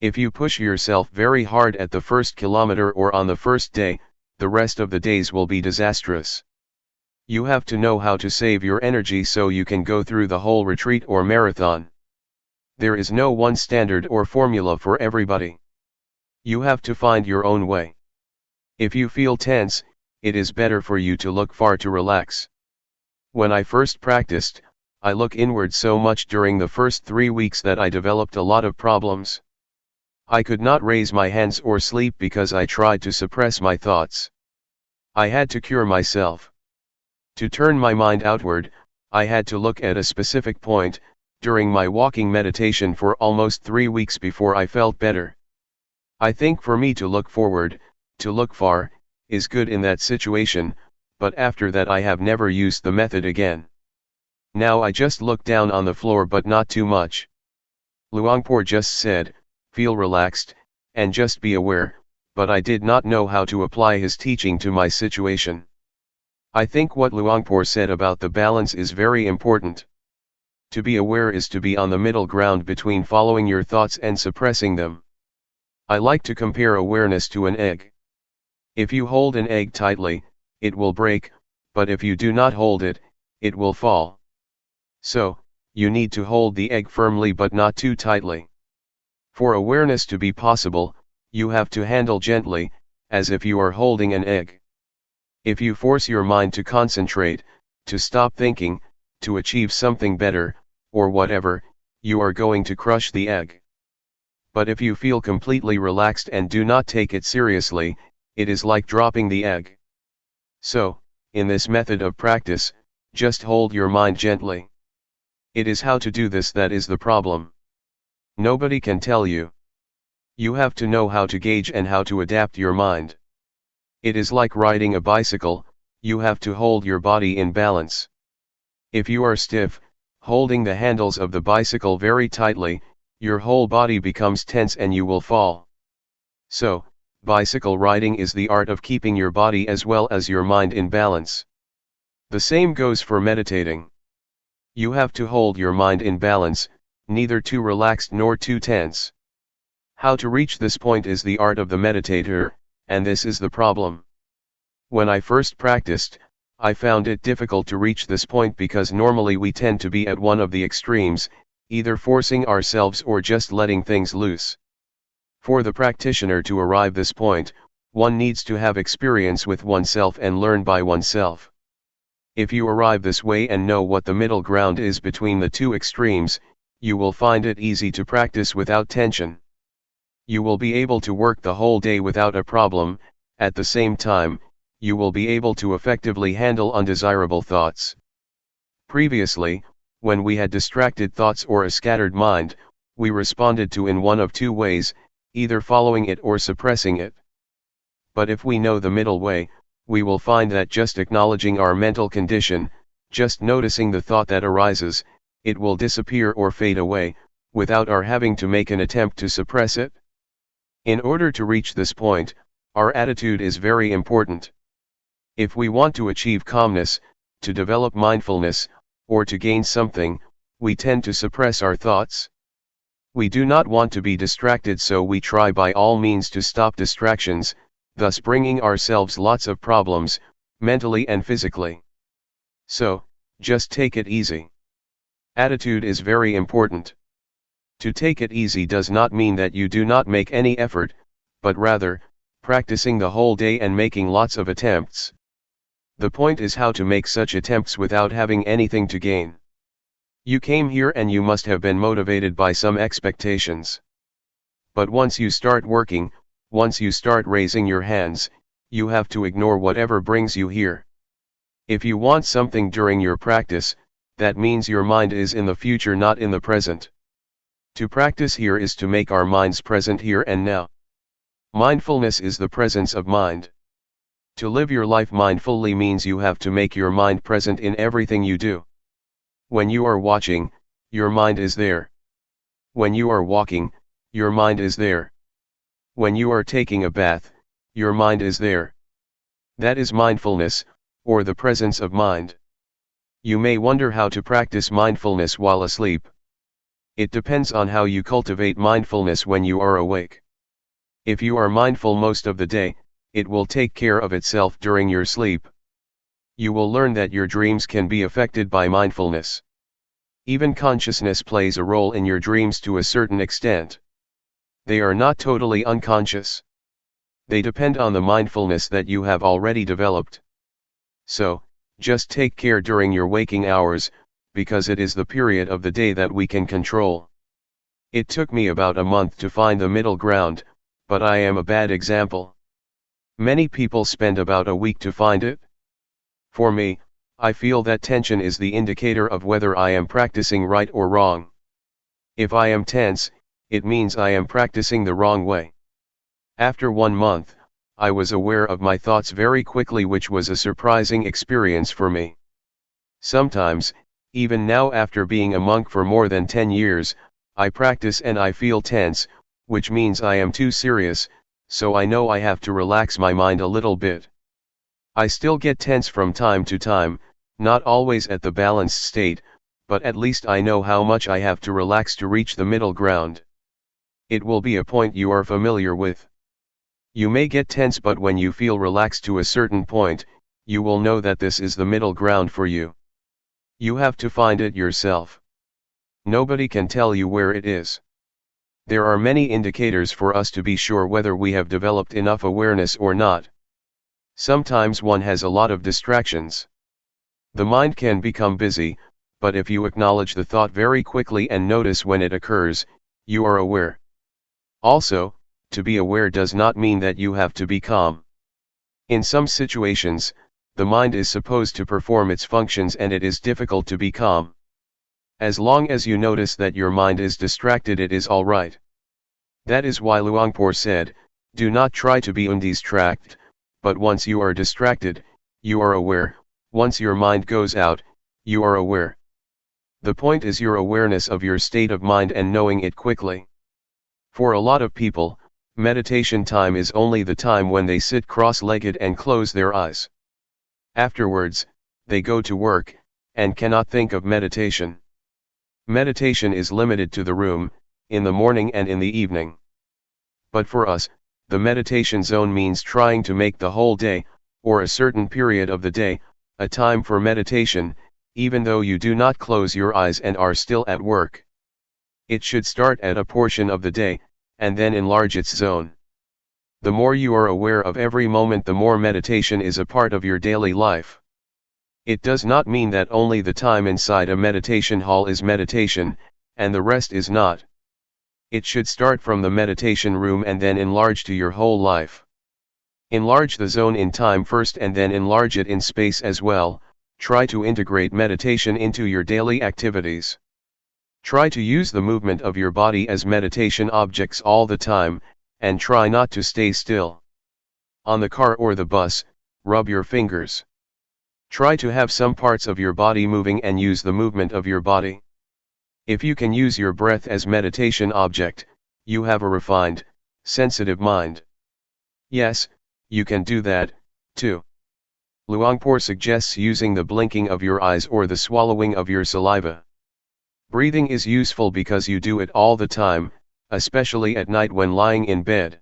If you push yourself very hard at the first kilometer or on the first day, the rest of the days will be disastrous. You have to know how to save your energy so you can go through the whole retreat or marathon. There is no one standard or formula for everybody. You have to find your own way. If you feel tense, it is better for you to look far to relax. When I first practiced, I look inward so much during the first 3 weeks that I developed a lot of problems. I could not raise my hands or sleep because I tried to suppress my thoughts. I had to cure myself. To turn my mind outward, I had to look at a specific point, during my walking meditation for almost 3 weeks before I felt better. I think for me to look forward, to look far, is good in that situation, but after that I have never used the method again. Now I just look down on the floor but not too much. Luangpor just said, feel relaxed, and just be aware, but I did not know how to apply his teaching to my situation. I think what Luangpor said about the balance is very important. To be aware is to be on the middle ground between following your thoughts and suppressing them. I like to compare awareness to an egg. If you hold an egg tightly, it will break, but if you do not hold it, it will fall. So, you need to hold the egg firmly but not too tightly. For awareness to be possible, you have to handle gently, as if you are holding an egg. If you force your mind to concentrate, to stop thinking, to achieve something better, or whatever, you are going to crush the egg. But if you feel completely relaxed and do not take it seriously, it is like dropping the egg. So, in this method of practice, just hold your mind gently. It is how to do this that is the problem. Nobody can tell you. You have to know how to gauge and how to adapt your mind. It is like riding a bicycle, you have to hold your body in balance. If you are stiff, holding the handles of the bicycle very tightly, your whole body becomes tense and you will fall. So, bicycle riding is the art of keeping your body as well as your mind in balance. The same goes for meditating. You have to hold your mind in balance, neither too relaxed nor too tense. How to reach this point is the art of the meditator, and this is the problem. When I first practiced, I found it difficult to reach this point because normally we tend to be at one of the extremes, either forcing ourselves or just letting things loose. For the practitioner to arrive this point, one needs to have experience with oneself and learn by oneself. If you arrive this way and know what the middle ground is between the two extremes, you will find it easy to practice without tension. You will be able to work the whole day without a problem. At the same time, you will be able to effectively handle undesirable thoughts. Previously, when we had distracted thoughts or a scattered mind, we responded to in one of two ways, either following it or suppressing it. But if we know the middle way, we will find that just acknowledging our mental condition, just noticing the thought that arises, it will disappear or fade away, without our having to make an attempt to suppress it. In order to reach this point, our attitude is very important. If we want to achieve calmness, to develop mindfulness, or to gain something, we tend to suppress our thoughts. We do not want to be distracted, so we try by all means to stop distractions, thus bringing ourselves lots of problems, mentally and physically. So, just take it easy. Attitude is very important. To take it easy does not mean that you do not make any effort, but rather, practicing the whole day and making lots of attempts. The point is how to make such attempts without having anything to gain. You came here and you must have been motivated by some expectations. But once you start working, once you start raising your hands, you have to ignore whatever brings you here. If you want something during your practice, that means your mind is in the future, not in the present. To practice here is to make our minds present here and now. Mindfulness is the presence of mind. To live your life mindfully means you have to make your mind present in everything you do. When you are watching, your mind is there. When you are walking, your mind is there. When you are taking a bath, your mind is there. That is mindfulness, or the presence of mind. You may wonder how to practice mindfulness while asleep. It depends on how you cultivate mindfulness when you are awake. If you are mindful most of the day, it will take care of itself during your sleep. You will learn that your dreams can be affected by mindfulness. Even consciousness plays a role in your dreams to a certain extent. They are not totally unconscious. They depend on the mindfulness that you have already developed. So, just take care during your waking hours, because it is the period of the day that we can control. It took me about a month to find the middle ground, but I am a bad example. Many people spend about a week to find it. For me, I feel that tension is the indicator of whether I am practicing right or wrong. If I am tense, it means I am practicing the wrong way. After 1 month, I was aware of my thoughts very quickly, which was a surprising experience for me. Sometimes, even now after being a monk for more than 10 years, I practice and I feel tense, which means I am too serious, so I know I have to relax my mind a little bit. I still get tense from time to time, not always at the balanced state, but at least I know how much I have to relax to reach the middle ground. It will be a point you are familiar with. You may get tense, but when you feel relaxed to a certain point, you will know that this is the middle ground for you. You have to find it yourself. Nobody can tell you where it is. There are many indicators for us to be sure whether we have developed enough awareness or not. Sometimes one has a lot of distractions. The mind can become busy, but if you acknowledge the thought very quickly and notice when it occurs, you are aware. Also, to be aware does not mean that you have to be calm. In some situations, the mind is supposed to perform its functions and it is difficult to be calm. As long as you notice that your mind is distracted, it is all right. That is why Luangpor said, do not try to be undistracted, but once you are distracted, you are aware. Once your mind goes out, you are aware. The point is your awareness of your state of mind and knowing it quickly. For a lot of people, meditation time is only the time when they sit cross-legged and close their eyes. Afterwards, they go to work, and cannot think of meditation. Meditation is limited to the room, in the morning and in the evening. But for us, the meditation zone means trying to make the whole day, or a certain period of the day, a time for meditation, even though you do not close your eyes and are still at work. It should start at a portion of the day, and then enlarge its zone. The more you are aware of every moment, the more meditation is a part of your daily life. It does not mean that only the time inside a meditation hall is meditation, and the rest is not. It should start from the meditation room and then enlarge to your whole life. Enlarge the zone in time first and then enlarge it in space as well. Try to integrate meditation into your daily activities. Try to use the movement of your body as meditation objects all the time, and try not to stay still. On the car or the bus, rub your fingers. Try to have some parts of your body moving and use the movement of your body. If you can use your breath as meditation object, you have a refined, sensitive mind. Yes, you can do that, too. Luangpor suggests using the blinking of your eyes or the swallowing of your saliva. Breathing is useful because you do it all the time, especially at night when lying in bed.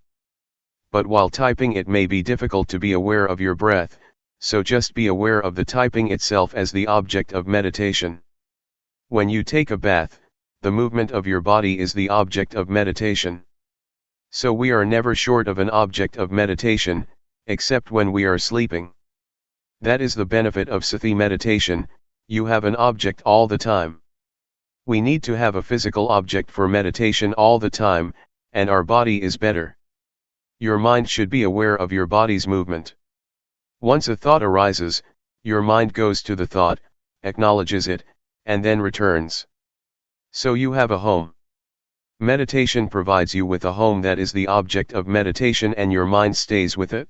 But while typing, it may be difficult to be aware of your breath, so just be aware of the typing itself as the object of meditation. When you take a bath, the movement of your body is the object of meditation. So we are never short of an object of meditation, except when we are sleeping. That is the benefit of Sati meditation, you have an object all the time. We need to have a physical object for meditation all the time, and our body is better. Your mind should be aware of your body's movement. Once a thought arises, your mind goes to the thought, acknowledges it, and then returns. So you have a home. Meditation provides you with a home that is the object of meditation and your mind stays with it.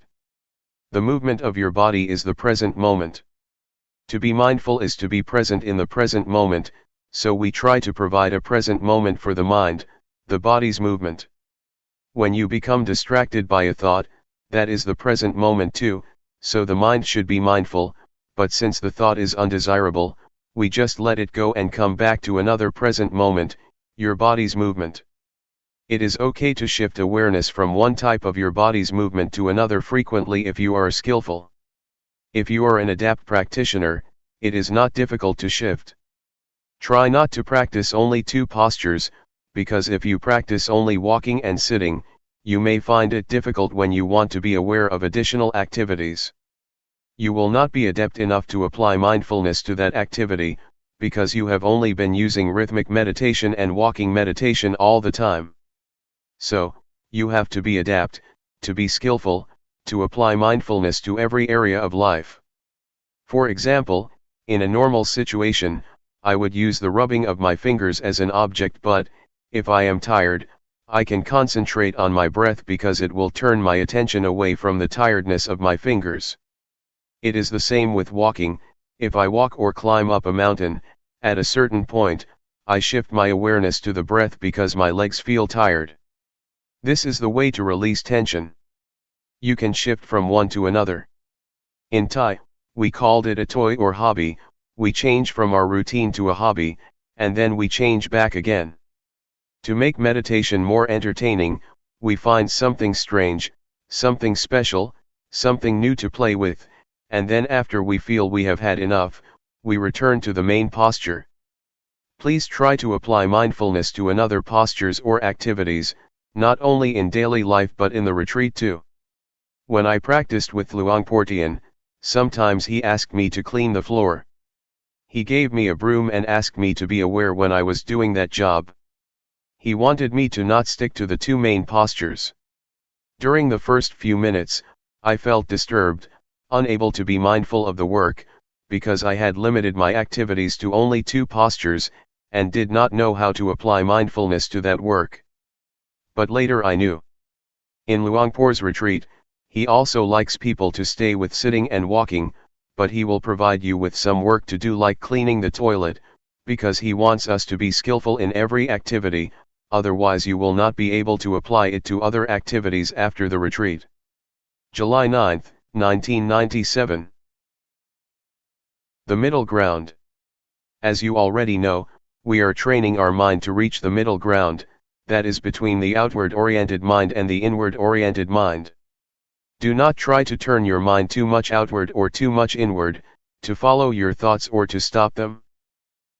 The movement of your body is the present moment. To be mindful is to be present in the present moment, so we try to provide a present moment for the mind, the body's movement. When you become distracted by a thought, that is the present moment too, so the mind should be mindful, but since the thought is undesirable, we just let it go and come back to another present moment, your body's movement. It is okay to shift awareness from one type of your body's movement to another frequently if you are skillful. If you are an adept practitioner, it is not difficult to shift. Try not to practice only two postures, because if you practice only walking and sitting, you may find it difficult when you want to be aware of additional activities. You will not be adept enough to apply mindfulness to that activity, because you have only been using rhythmic meditation and walking meditation all the time. So, you have to be adept, to be skillful, to apply mindfulness to every area of life. For example, in a normal situation, I would use the rubbing of my fingers as an object, but, if I am tired, I can concentrate on my breath because it will turn my attention away from the tiredness of my fingers. It is the same with walking. If I walk or climb up a mountain, at a certain point, I shift my awareness to the breath because my legs feel tired. This is the way to release tension. You can shift from one to another. In Thai, we called it a toy or hobby. We change from our routine to a hobby, and then we change back again. To make meditation more entertaining, we find something strange, something special, something new to play with, and then after we feel we have had enough, we return to the main posture. Please try to apply mindfulness to another postures or activities, not only in daily life but in the retreat too. When I practiced with Luangpor Teean, sometimes he asked me to clean the floor. He gave me a broom and asked me to be aware when I was doing that job. He wanted me to not stick to the two main postures. During the first few minutes, I felt disturbed, unable to be mindful of the work, because I had limited my activities to only two postures, and did not know how to apply mindfulness to that work. But later I knew. In Luangpor's retreat, he also likes people to stay with sitting and walking, but he will provide you with some work to do like cleaning the toilet, because he wants us to be skillful in every activity, otherwise you will not be able to apply it to other activities after the retreat. July 9, 1997. The middle ground. As you already know, we are training our mind to reach the middle ground, that is between the outward-oriented mind and the inward-oriented mind. Do not try to turn your mind too much outward or too much inward, to follow your thoughts or to stop them.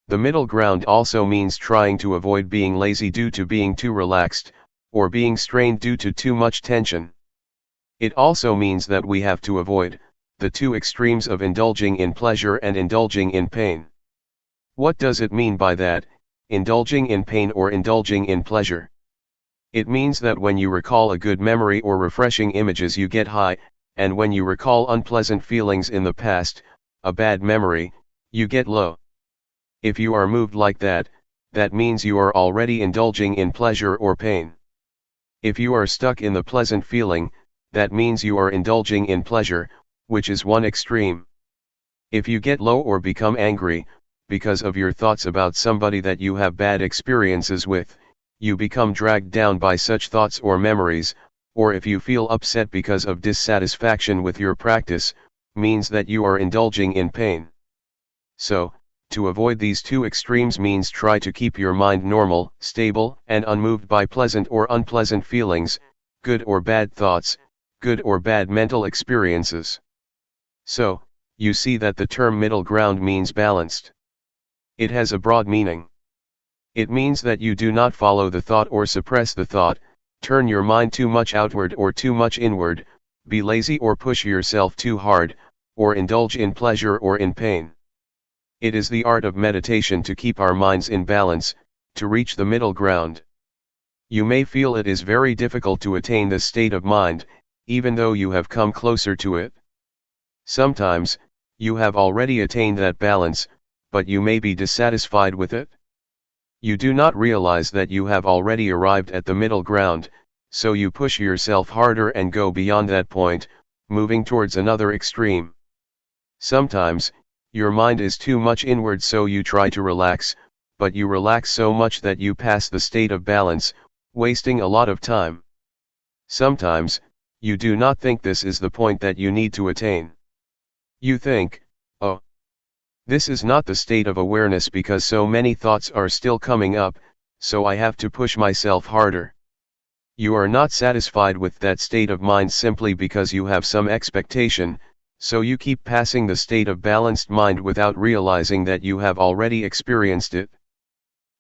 The middle ground also means trying to avoid being lazy due to being too relaxed, or being strained due to too much tension. It also means that we have to avoid the two extremes of indulging in pleasure and indulging in pain. What does it mean by that, indulging in pain or indulging in pleasure? It means that when you recall a good memory or refreshing images you get high, and when you recall unpleasant feelings in the past, a bad memory, you get low. If you are moved like that, that means you are already indulging in pleasure or pain. If you are stuck in the pleasant feeling, that means you are indulging in pleasure, which is one extreme. If you get low or become angry, because of your thoughts about somebody that you have bad experiences with, you become dragged down by such thoughts or memories, or if you feel upset because of dissatisfaction with your practice, means that you are indulging in pain. So, to avoid these two extremes means try to keep your mind normal, stable, and unmoved by pleasant or unpleasant feelings, good or bad thoughts, good or bad mental experiences. So, you see that the term middle ground means balanced. It has a broad meaning. It means that you do not follow the thought or suppress the thought, turn your mind too much outward or too much inward, be lazy or push yourself too hard, or indulge in pleasure or in pain. It is the art of meditation to keep our minds in balance, to reach the middle ground. You may feel it is very difficult to attain this state of mind, even though you have come closer to it. Sometimes, you have already attained that balance, but you may be dissatisfied with it. You do not realize that you have already arrived at the middle ground, so you push yourself harder and go beyond that point, moving towards another extreme. Sometimes, your mind is too much inward so you try to relax, but you relax so much that you pass the state of balance, wasting a lot of time. Sometimes, you do not think this is the point that you need to attain. You think, oh, this is not the state of awareness because so many thoughts are still coming up, so I have to push myself harder. You are not satisfied with that state of mind simply because you have some expectation, so you keep passing the state of balanced mind without realizing that you have already experienced it.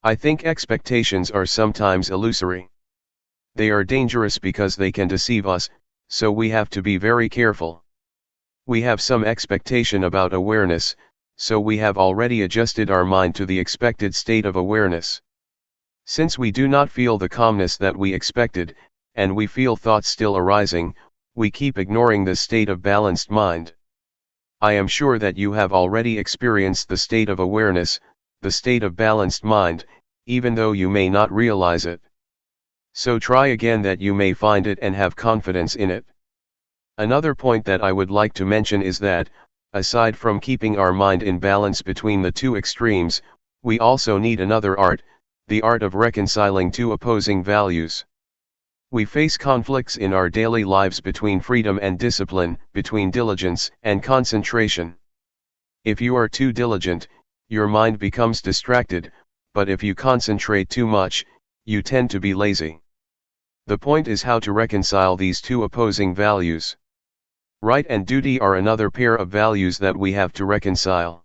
I think expectations are sometimes illusory. They are dangerous because they can deceive us, so we have to be very careful. We have some expectation about awareness, so we have already adjusted our mind to the expected state of awareness. Since we do not feel the calmness that we expected, and we feel thoughts still arising, we keep ignoring this state of balanced mind. I am sure that you have already experienced the state of awareness, the state of balanced mind, even though you may not realize it. So try again that you may find it and have confidence in it. Another point that I would like to mention is that, aside from keeping our mind in balance between the two extremes, we also need another art, the art of reconciling two opposing values. We face conflicts in our daily lives between freedom and discipline, between diligence and concentration. If you are too diligent, your mind becomes distracted, but if you concentrate too much, you tend to be lazy. The point is how to reconcile these two opposing values. Right and duty are another pair of values that we have to reconcile.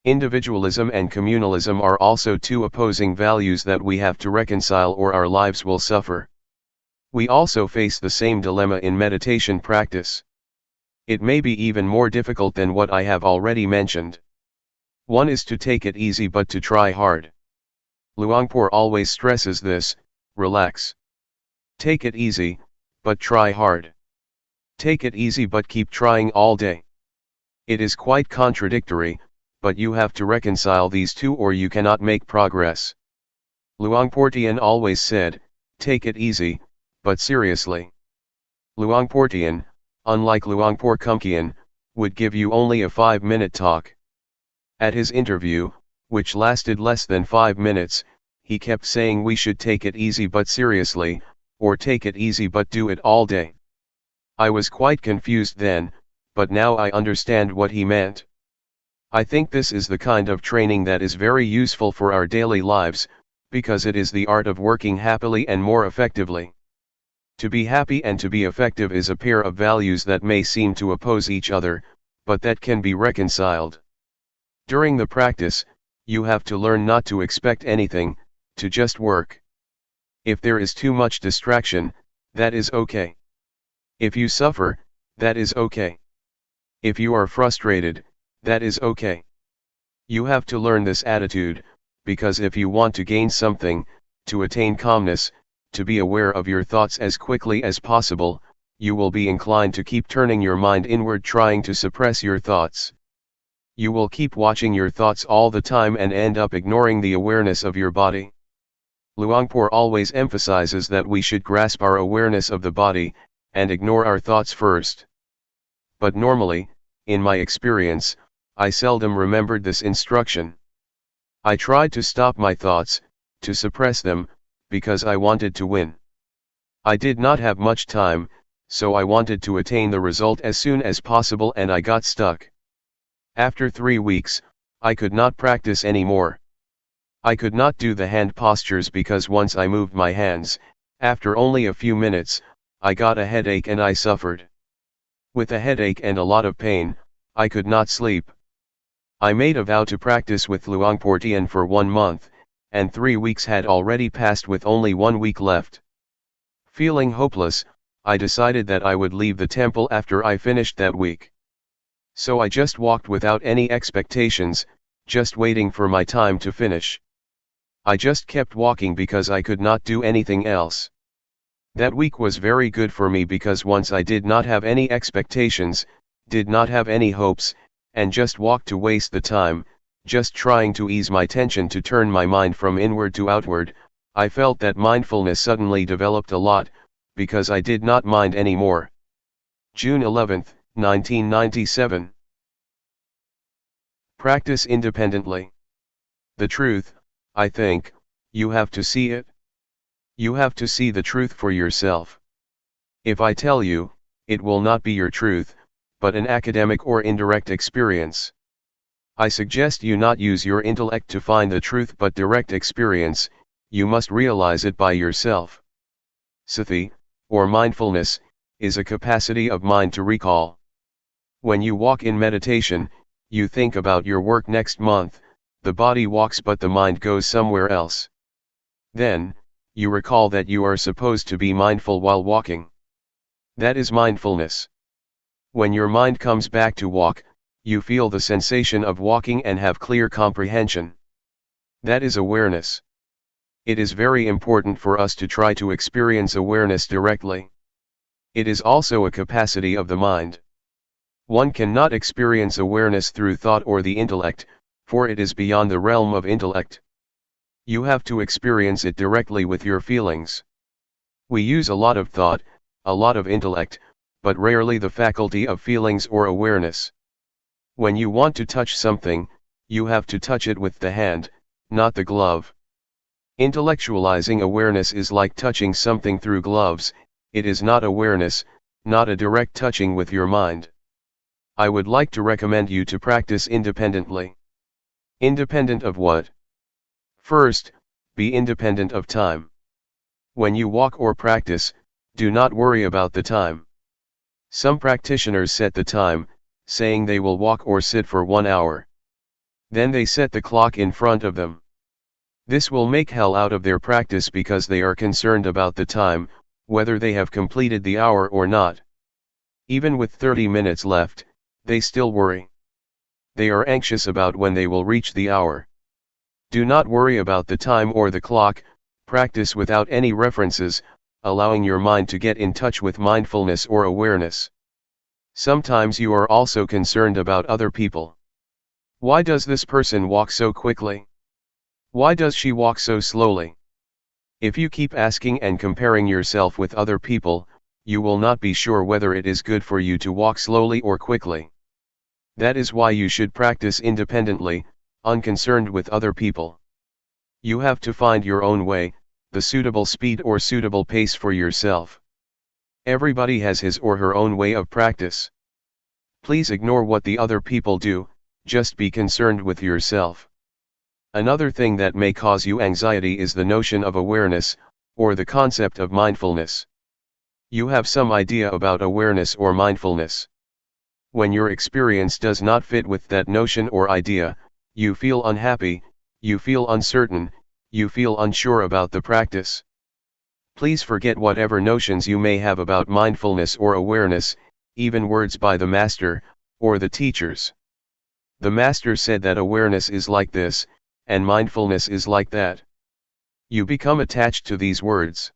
Individualism and communalism are also two opposing values that we have to reconcile or our lives will suffer. We also face the same dilemma in meditation practice. It may be even more difficult than what I have already mentioned. One is to take it easy but to try hard. Luangpor always stresses this: relax. Take it easy, but try hard. Take it easy but keep trying all day. It is quite contradictory, but you have to reconcile these two or you cannot make progress. Luangpor Teean always said, take it easy, but seriously. Luangpor Teean, unlike Luangpor Teean, would give you only a 5-minute talk. At his interview, which lasted less than 5 minutes, he kept saying we should take it easy but seriously, or take it easy but do it all day. I was quite confused then, but now I understand what he meant. I think this is the kind of training that is very useful for our daily lives, because it is the art of working happily and more effectively. To be happy and to be effective is a pair of values that may seem to oppose each other, but that can be reconciled. During the practice, you have to learn not to expect anything, to just work. If there is too much distraction, that is okay. If you suffer, that is okay. If you are frustrated, that is okay. You have to learn this attitude, because if you want to gain something, to attain calmness, to be aware of your thoughts as quickly as possible, you will be inclined to keep turning your mind inward trying to suppress your thoughts. You will keep watching your thoughts all the time and end up ignoring the awareness of your body. Luangpor always emphasizes that we should grasp our awareness of the body, and ignore our thoughts first. But normally, in my experience, I seldom remembered this instruction. I tried to stop my thoughts, to suppress them, because I wanted to win. I did not have much time, so I wanted to attain the result as soon as possible and I got stuck. After 3 weeks, I could not practice anymore. I could not do the hand postures because once I moved my hands, after only a few minutes, I got a headache and I suffered. With a headache and a lot of pain, I could not sleep. I made a vow to practice with Luangpor Teean for 1 month, and 3 weeks had already passed with only 1 week left. Feeling hopeless, I decided that I would leave the temple after I finished that week. So I just walked without any expectations, just waiting for my time to finish. I just kept walking because I could not do anything else. That week was very good for me because once I did not have any expectations, did not have any hopes, and just walked to waste the time, just trying to ease my tension to turn my mind from inward to outward, I felt that mindfulness suddenly developed a lot, because I did not mind anymore. June 11, 1997. Practice independently. The truth, I think, you have to see it. You have to see the truth for yourself. If I tell you, it will not be your truth, but an academic or indirect experience. I suggest you not use your intellect to find the truth but direct experience, you must realize it by yourself. Sati, or mindfulness, is a capacity of mind to recall. When you walk in meditation, you think about your work next month, the body walks but the mind goes somewhere else. Then, you recall that you are supposed to be mindful while walking. That is mindfulness. When your mind comes back to walk, you feel the sensation of walking and have clear comprehension. That is awareness. It is very important for us to try to experience awareness directly. It is also a capacity of the mind. One cannot experience awareness through thought or the intellect, for it is beyond the realm of intellect. You have to experience it directly with your feelings. We use a lot of thought, a lot of intellect, but rarely the faculty of feelings or awareness. When you want to touch something, you have to touch it with the hand, not the glove. Intellectualizing awareness is like touching something through gloves, it is not awareness, not a direct touching with your mind. I would like to recommend you to practice independently. Independent of what? First, be independent of time. When you walk or practice, do not worry about the time. Some practitioners set the time, saying they will walk or sit for 1 hour. Then they set the clock in front of them. This will make hell out of their practice because they are concerned about the time, whether they have completed the hour or not. Even with 30 minutes left, they still worry. They are anxious about when they will reach the hour. Do not worry about the time or the clock, practice without any references, allowing your mind to get in touch with mindfulness or awareness. Sometimes you are also concerned about other people. Why does this person walk so quickly? Why does she walk so slowly? If you keep asking and comparing yourself with other people, you will not be sure whether it is good for you to walk slowly or quickly. That is why you should practice independently, unconcerned with other people. You have to find your own way, the suitable speed or suitable pace for yourself. Everybody has his or her own way of practice. Please ignore what the other people do, just be concerned with yourself. Another thing that may cause you anxiety is the notion of awareness, or the concept of mindfulness. You have some idea about awareness or mindfulness. When your experience does not fit with that notion or idea, you feel unhappy, you feel uncertain, you feel unsure about the practice. Please forget whatever notions you may have about mindfulness or awareness, even words by the master, or the teachers. The master said that awareness is like this, and mindfulness is like that. You become attached to these words.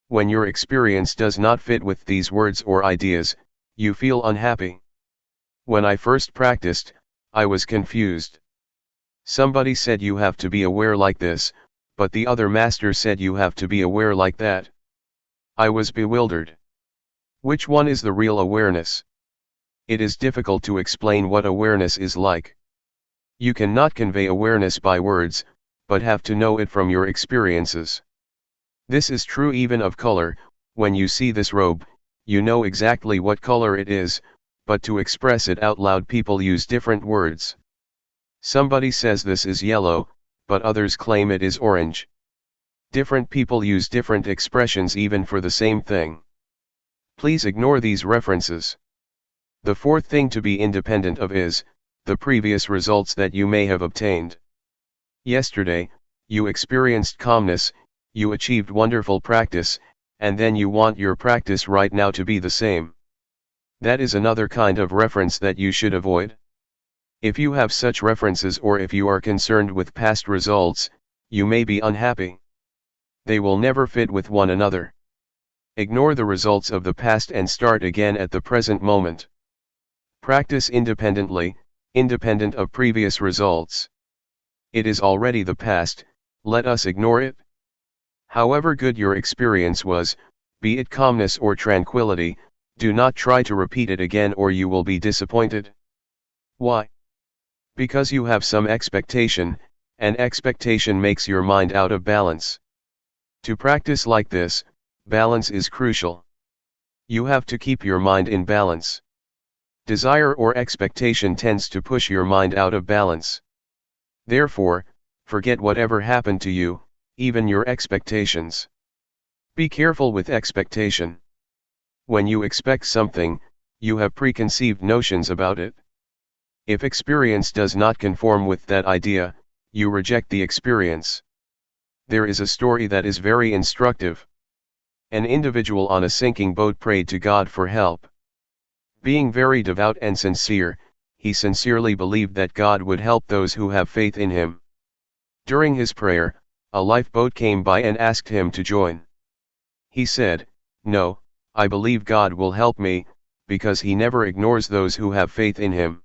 When your experience does not fit with these words or ideas, you feel unhappy. When I first practiced, I was confused. Somebody said you have to be aware like this, but the other master said you have to be aware like that. I was bewildered. Which one is the real awareness? It is difficult to explain what awareness is like. You cannot convey awareness by words, but have to know it from your experiences. This is true even of color. When you see this robe, you know exactly what color it is, but to express it out loud people use different words. Somebody says this is yellow, but others claim it is orange. Different people use different expressions even for the same thing. Please ignore these references. The fourth thing to be independent of is the previous results that you may have obtained. Yesterday, you experienced calmness, you achieved wonderful practice, and then you want your practice right now to be the same. That is another kind of reference that you should avoid. If you have such references or if you are concerned with past results, you may be unhappy. They will never fit with one another. Ignore the results of the past and start again at the present moment. Practice independently, independent of previous results. It is already the past, let us ignore it. However good your experience was, be it calmness or tranquility, do not try to repeat it again or you will be disappointed. Why? Because you have some expectation, and expectation makes your mind out of balance. To practice like this, balance is crucial. You have to keep your mind in balance. Desire or expectation tends to push your mind out of balance. Therefore, forget whatever happened to you, even your expectations. Be careful with expectation. When you expect something, you have preconceived notions about it. If experience does not conform with that idea, you reject the experience. There is a story that is very instructive. An individual on a sinking boat prayed to God for help. Being very devout and sincere, he sincerely believed that God would help those who have faith in him. During his prayer, a lifeboat came by and asked him to join. He said, "No, I believe God will help me, because he never ignores those who have faith in him."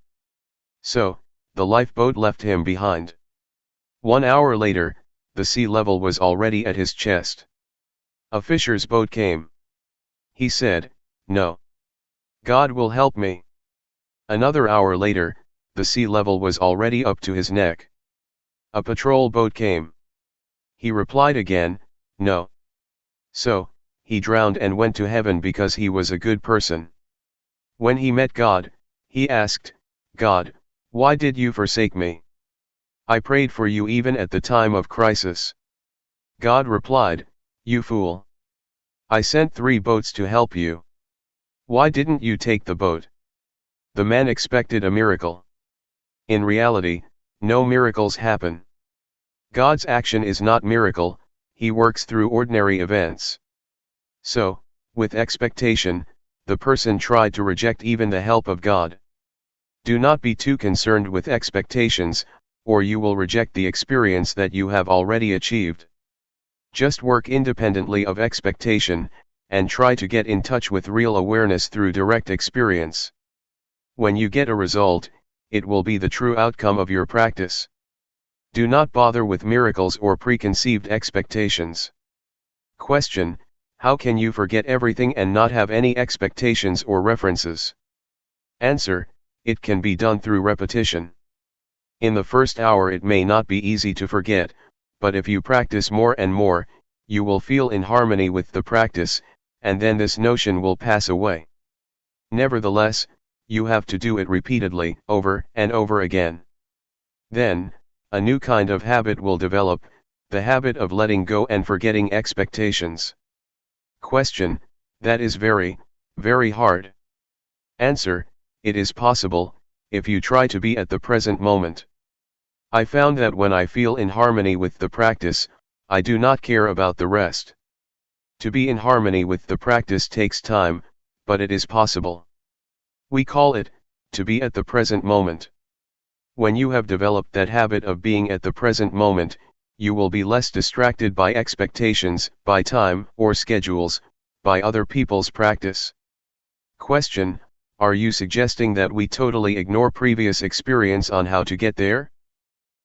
So, the lifeboat left him behind. 1 hour later, the sea level was already at his chest. A fisher's boat came. He said, "No. God will help me." Another hour later, the sea level was already up to his neck. A patrol boat came. He replied again, "No." So, he drowned and went to heaven because he was a good person. When he met God, he asked, "God, why did you forsake me? I prayed for you even at the time of crisis." God replied, "You fool. I sent 3 boats to help you. Why didn't you take the boat?" The man expected a miracle. In reality, no miracles happen. God's action is not miracle, he works through ordinary events. So, with expectation, the person tried to reject even the help of God. Do not be too concerned with expectations, or you will reject the experience that you have already achieved. Just work independently of expectation, and try to get in touch with real awareness through direct experience. When you get a result, it will be the true outcome of your practice. Do not bother with miracles or preconceived expectations. Question: how can you forget everything and not have any expectations or references? Answer: it can be done through repetition. In the first hour it may not be easy to forget, but if you practice more and more, you will feel in harmony with the practice, and then this notion will pass away. Nevertheless, you have to do it repeatedly, over and over again. Then, a new kind of habit will develop, the habit of letting go and forgetting expectations. Question: that is very, very hard. Answer: it is possible, if you try to be at the present moment. I found that when I feel in harmony with the practice, I do not care about the rest. To be in harmony with the practice takes time, but it is possible. We call it, to be at the present moment. When you have developed that habit of being at the present moment, you will be less distracted by expectations, by time or schedules, by other people's practice. Question: are you suggesting that we totally ignore previous experience on how to get there?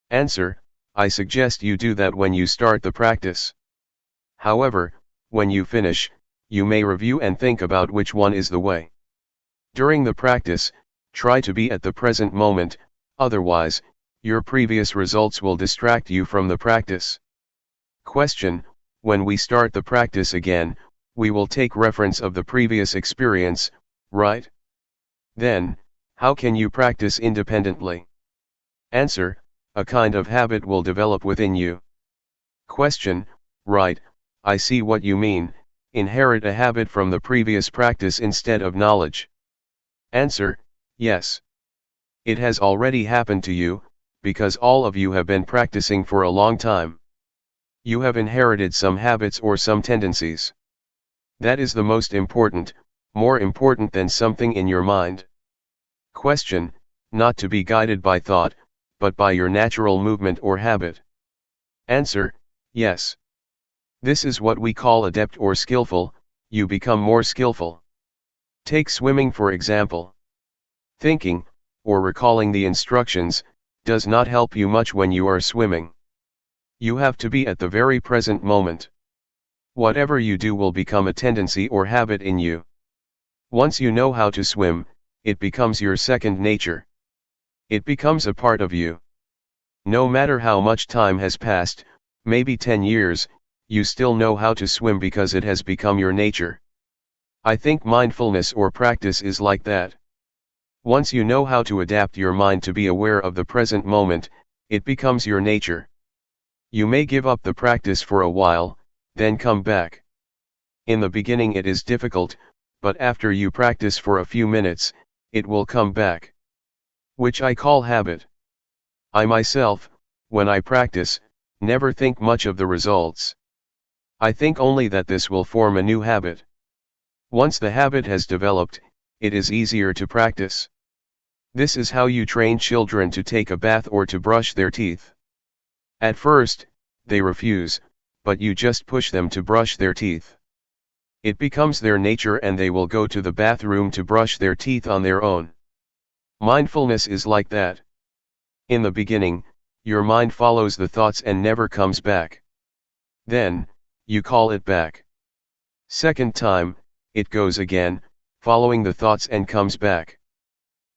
Answer: I suggest you do that when you start the practice. However, when you finish, you may review and think about which one is the way. During the practice, try to be at the present moment, otherwise, your previous results will distract you from the practice. Question: when we start the practice again, we will take reference of the previous experience, right? Then, how can you practice independently? Answer: a kind of habit will develop within you. Question: right, I see what you mean, inherit a habit from the previous practice instead of knowledge. Answer: yes. It has already happened to you, because all of you have been practicing for a long time. You have inherited some habits or some tendencies. That is the most important, more important than something in your mind. Question: not to be guided by thought, but by your natural movement or habit. Answer: yes. This is what we call adept or skillful. You become more skillful. Take swimming for example. Thinking, or recalling the instructions, does not help you much when you are swimming. You have to be at the very present moment. Whatever you do will become a tendency or habit in you. Once you know how to swim, it becomes your second nature. It becomes a part of you. No matter how much time has passed, maybe 10 years, you still know how to swim because it has become your nature. I think mindfulness or practice is like that. Once you know how to adapt your mind to be aware of the present moment, it becomes your nature. You may give up the practice for a while, then come back. In the beginning it is difficult, but after you practice for a few minutes, it will come back. Which I call habit. I myself, when I practice, never think much of the results. I think only that this will form a new habit. Once the habit has developed, it is easier to practice. This is how you train children to take a bath or to brush their teeth. At first, they refuse, but you just push them to brush their teeth. It becomes their nature and they will go to the bathroom to brush their teeth on their own. Mindfulness is like that. In the beginning, your mind follows the thoughts and never comes back. Then, you call it back. Second time, it goes again, following the thoughts and comes back.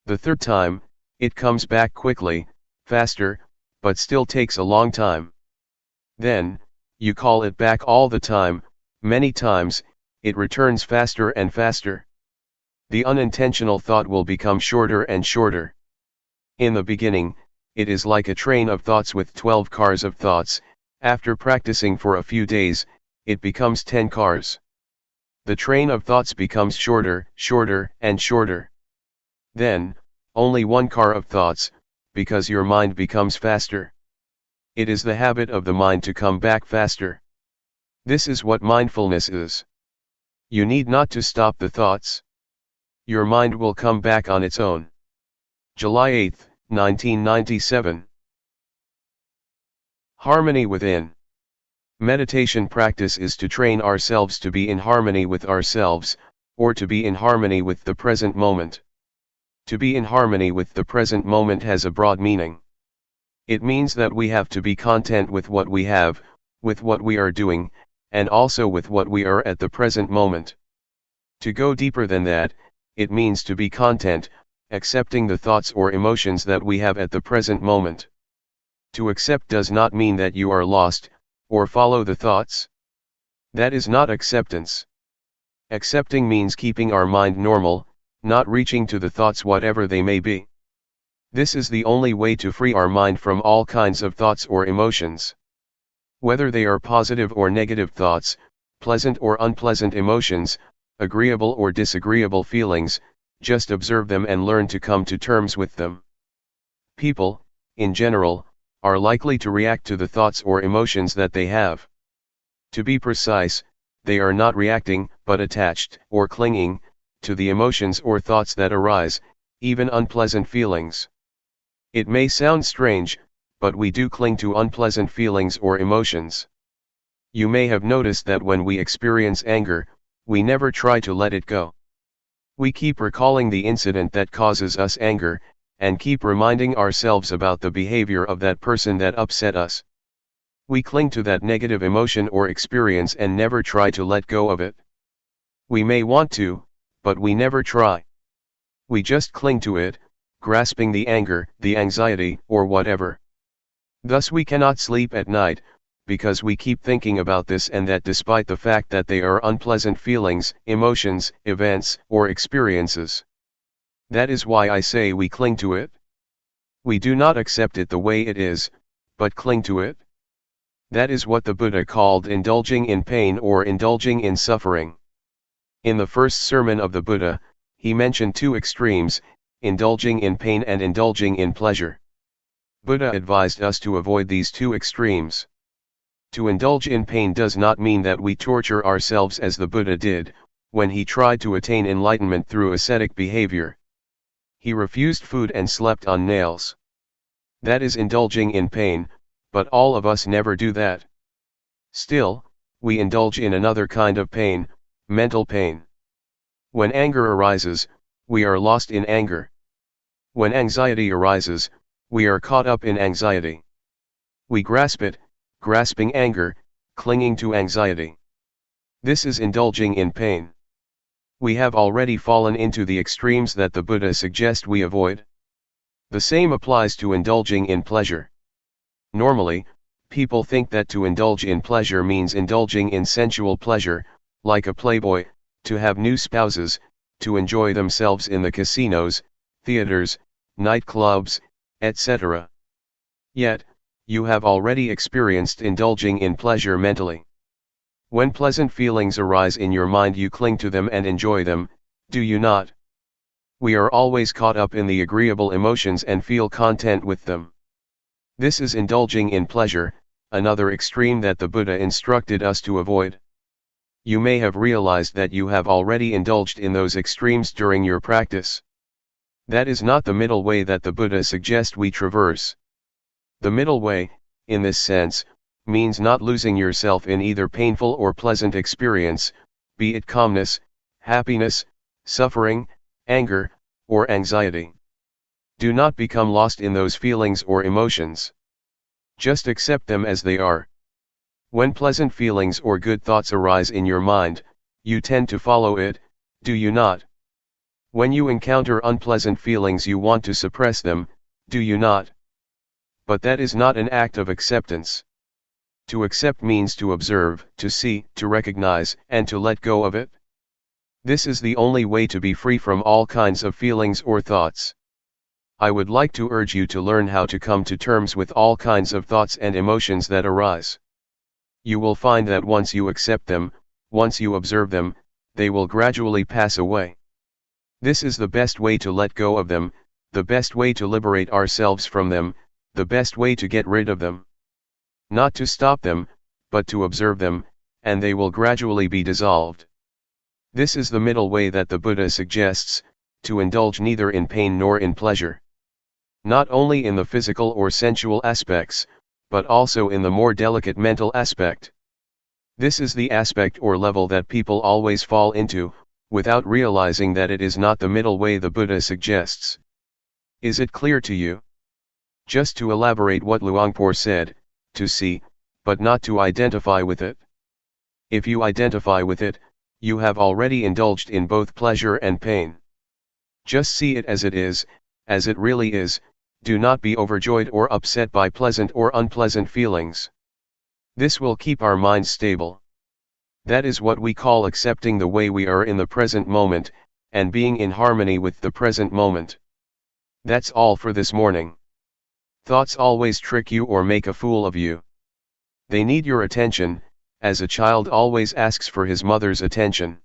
The third time, it comes back quickly, faster, but still takes a long time. Then, you call it back all the time, many times, it returns faster and faster. The unintentional thought will become shorter and shorter. In the beginning, it is like a train of thoughts with 12 cars of thoughts. After practicing for a few days, it becomes 10 cars. The train of thoughts becomes shorter, shorter, and shorter. Then, only 1 car of thoughts, because your mind becomes faster. It is the habit of the mind to come back faster. This is what mindfulness is. You need not to stop the thoughts. Your mind will come back on its own. July 8, 1997. Harmony within. Meditation practice is to train ourselves to be in harmony with ourselves, or to be in harmony with the present moment. To be in harmony with the present moment has a broad meaning. It means that we have to be content with what we have, with what we are doing, and also with what we are at the present moment. To go deeper than that, it means to be content, accepting the thoughts or emotions that we have at the present moment. To accept does not mean that you are lost, or follow the thoughts. That is not acceptance. Accepting means keeping our mind normal, not reaching to the thoughts whatever they may be. This is the only way to free our mind from all kinds of thoughts or emotions. Whether they are positive or negative thoughts, pleasant or unpleasant emotions, agreeable or disagreeable feelings, just observe them and learn to come to terms with them. People, in general, are likely to react to the thoughts or emotions that they have. To be precise, they are not reacting, but attached, or clinging, to the emotions or thoughts that arise, even unpleasant feelings. It may sound strange, but we do cling to unpleasant feelings or emotions. You may have noticed that when we experience anger, we never try to let it go. We keep recalling the incident that causes us anger, and keep reminding ourselves about the behavior of that person that upset us. We cling to that negative emotion or experience and never try to let go of it. We may want to, but we never try. We just cling to it, grasping the anger, the anxiety, or whatever. Thus we cannot sleep at night, because we keep thinking about this and that despite the fact that they are unpleasant feelings, emotions, events, or experiences. That is why I say we cling to it. We do not accept it the way it is, but cling to it. That is what the Buddha called indulging in pain or indulging in suffering. In the first sermon of the Buddha, he mentioned two extremes, indulging in pain and indulging in pleasure. Buddha advised us to avoid these two extremes. To indulge in pain does not mean that we torture ourselves as the Buddha did, when he tried to attain enlightenment through ascetic behavior. He refused food and slept on nails. That is indulging in pain, but all of us never do that. Still, we indulge in another kind of pain, mental pain. When anger arises, we are lost in anger. When anxiety arises, we are caught up in anxiety. We grasp it, grasping anger, clinging to anxiety. This is indulging in pain. We have already fallen into the extremes that the Buddha suggests we avoid. The same applies to indulging in pleasure. Normally, people think that to indulge in pleasure means indulging in sensual pleasure, like a playboy, to have new spouses, to enjoy themselves in the casinos, theaters, nightclubs, etc. Yet, you have already experienced indulging in pleasure mentally. When pleasant feelings arise in your mind, you cling to them and enjoy them, do you not? We are always caught up in the agreeable emotions and feel content with them. This is indulging in pleasure, another extreme that the Buddha instructed us to avoid. You may have realized that you have already indulged in those extremes during your practice. That is not the middle way that the Buddha suggests we traverse. The middle way, in this sense, means not losing yourself in either painful or pleasant experience, be it calmness, happiness, suffering, anger, or anxiety. Do not become lost in those feelings or emotions. Just accept them as they are. When pleasant feelings or good thoughts arise in your mind, you tend to follow it, do you not? When you encounter unpleasant feelings, you want to suppress them, do you not? But that is not an act of acceptance. To accept means to observe, to see, to recognize, and to let go of it. This is the only way to be free from all kinds of feelings or thoughts. I would like to urge you to learn how to come to terms with all kinds of thoughts and emotions that arise. You will find that once you accept them, once you observe them, they will gradually pass away. This is the best way to let go of them, the best way to liberate ourselves from them, the best way to get rid of them. Not to stop them, but to observe them, and they will gradually be dissolved. This is the middle way that the Buddha suggests, to indulge neither in pain nor in pleasure. Not only in the physical or sensual aspects, but also in the more delicate mental aspect. This is the aspect or level that people always fall into, without realizing that it is not the middle way the Buddha suggests. Is it clear to you? Just to elaborate what Luangpor said, to see, but not to identify with it. If you identify with it, you have already indulged in both pleasure and pain. Just see it as it really is, do not be overjoyed or upset by pleasant or unpleasant feelings. This will keep our minds stable. That is what we call accepting the way we are in the present moment, and being in harmony with the present moment. That's all for this morning. Thoughts always trick you or make a fool of you. They need your attention, as a child always asks for his mother's attention.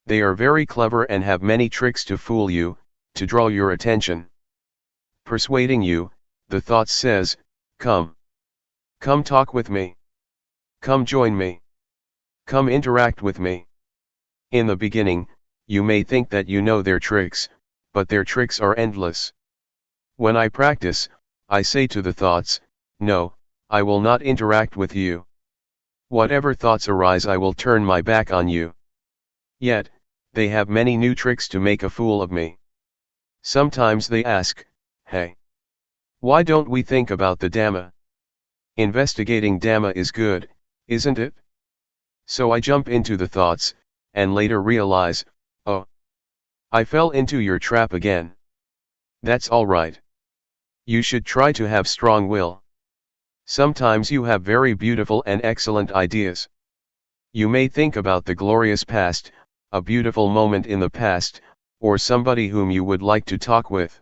They are very clever and have many tricks to fool you, to draw your attention. Persuading you, the thought says, come. Come talk with me. Come join me. Come interact with me. In the beginning, you may think that you know their tricks, but their tricks are endless. When I practice, I say to the thoughts, no, I will not interact with you. Whatever thoughts arise, I will turn my back on you. Yet, they have many new tricks to make a fool of me. Sometimes they ask, hey, why don't we think about the Dhamma? Investigating Dhamma is good, isn't it? So I jump into the thoughts, and later realize, oh, I fell into your trap again. That's all right. You should try to have strong will. Sometimes you have very beautiful and excellent ideas. You may think about the glorious past, a beautiful moment in the past, or somebody whom you would like to talk with.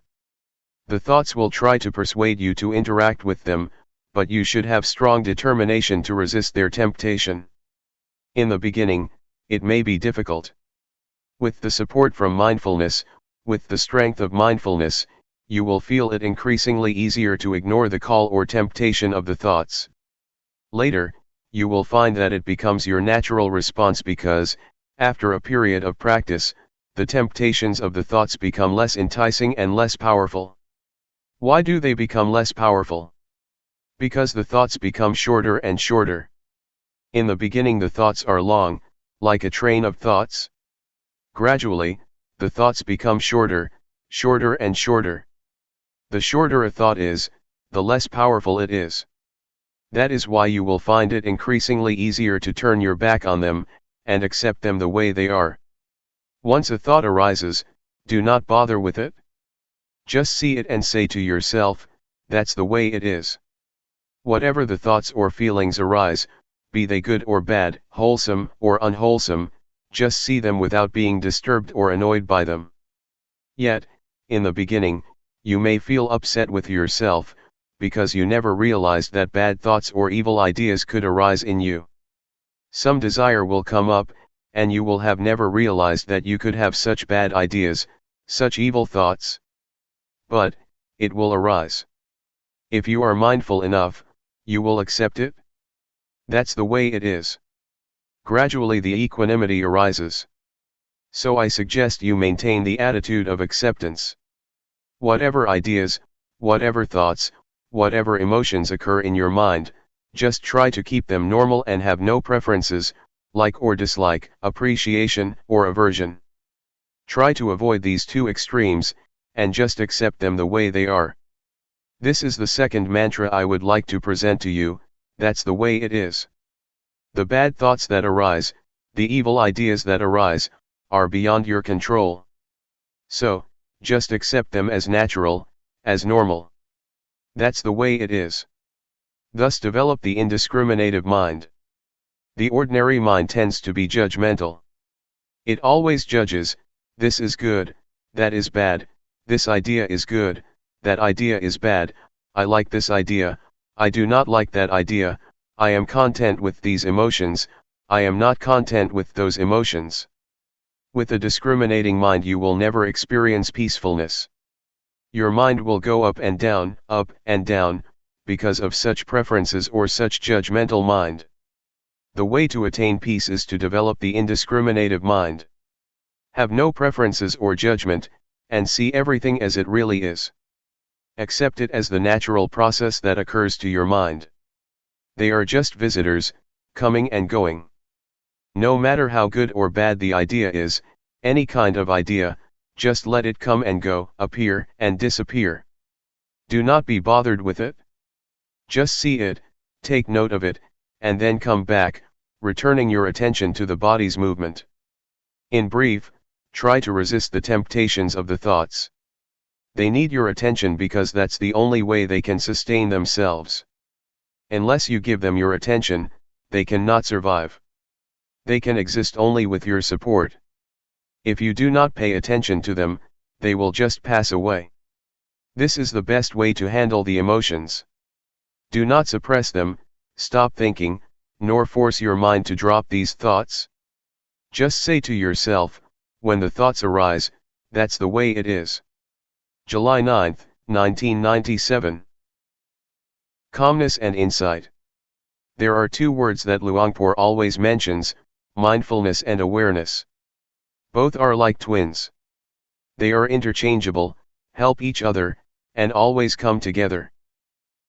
The thoughts will try to persuade you to interact with them, but you should have strong determination to resist their temptation. In the beginning, it may be difficult. With the support from mindfulness, with the strength of mindfulness, you will feel it increasingly easier to ignore the call or temptation of the thoughts. Later, you will find that it becomes your natural response because, after a period of practice, the temptations of the thoughts become less enticing and less powerful. Why do they become less powerful? Because the thoughts become shorter and shorter. In the beginning the thoughts are long, like a train of thoughts. Gradually, the thoughts become shorter, shorter and shorter. The shorter a thought is, the less powerful it is. That is why you will find it increasingly easier to turn your back on them, and accept them the way they are. Once a thought arises, do not bother with it. Just see it and say to yourself, that's the way it is. Whatever the thoughts or feelings arise, be they good or bad, wholesome or unwholesome, just see them without being disturbed or annoyed by them. Yet, in the beginning, you may feel upset with yourself, because you never realized that bad thoughts or evil ideas could arise in you. Some desire will come up, and you will have never realized that you could have such bad ideas, such evil thoughts. But, it will arise. If you are mindful enough, you will accept it. That's the way it is. Gradually the equanimity arises. So I suggest you maintain the attitude of acceptance. Whatever ideas, whatever thoughts, whatever emotions occur in your mind, just try to keep them normal and have no preferences, like or dislike, appreciation or aversion. Try to avoid these two extremes, and just accept them the way they are. This is the second mantra I would like to present to you, that's the way it is. The bad thoughts that arise, the evil ideas that arise, are beyond your control. So, just accept them as natural, as normal. That's the way it is. Thus develop the indiscriminative mind. The ordinary mind tends to be judgmental. It always judges, this is good, that is bad, this idea is good, that idea is bad, I like this idea, I do not like that idea, I am content with these emotions, I am not content with those emotions. With a discriminating mind you will never experience peacefulness. Your mind will go up and down, because of such preferences or such judgmental mind. The way to attain peace is to develop the indiscriminative mind. Have no preferences or judgment, and see everything as it really is. Accept it as the natural process that occurs to your mind. They are just visitors, coming and going. No matter how good or bad the idea is, any kind of idea, just let it come and go, appear and disappear. Do not be bothered with it. Just see it, take note of it, and then come back, returning your attention to the body's movement. In brief, try to resist the temptations of the thoughts. They need your attention because that's the only way they can sustain themselves. Unless you give them your attention, they cannot survive. They can exist only with your support. If you do not pay attention to them, they will just pass away. This is the best way to handle the emotions. Do not suppress them, stop thinking, nor force your mind to drop these thoughts. Just say to yourself, when the thoughts arise, that's the way it is. July 9, 1997. Calmness and insight. There are two words that Luangpor always mentions, mindfulness and awareness. Both are like twins. They are interchangeable, help each other, and always come together.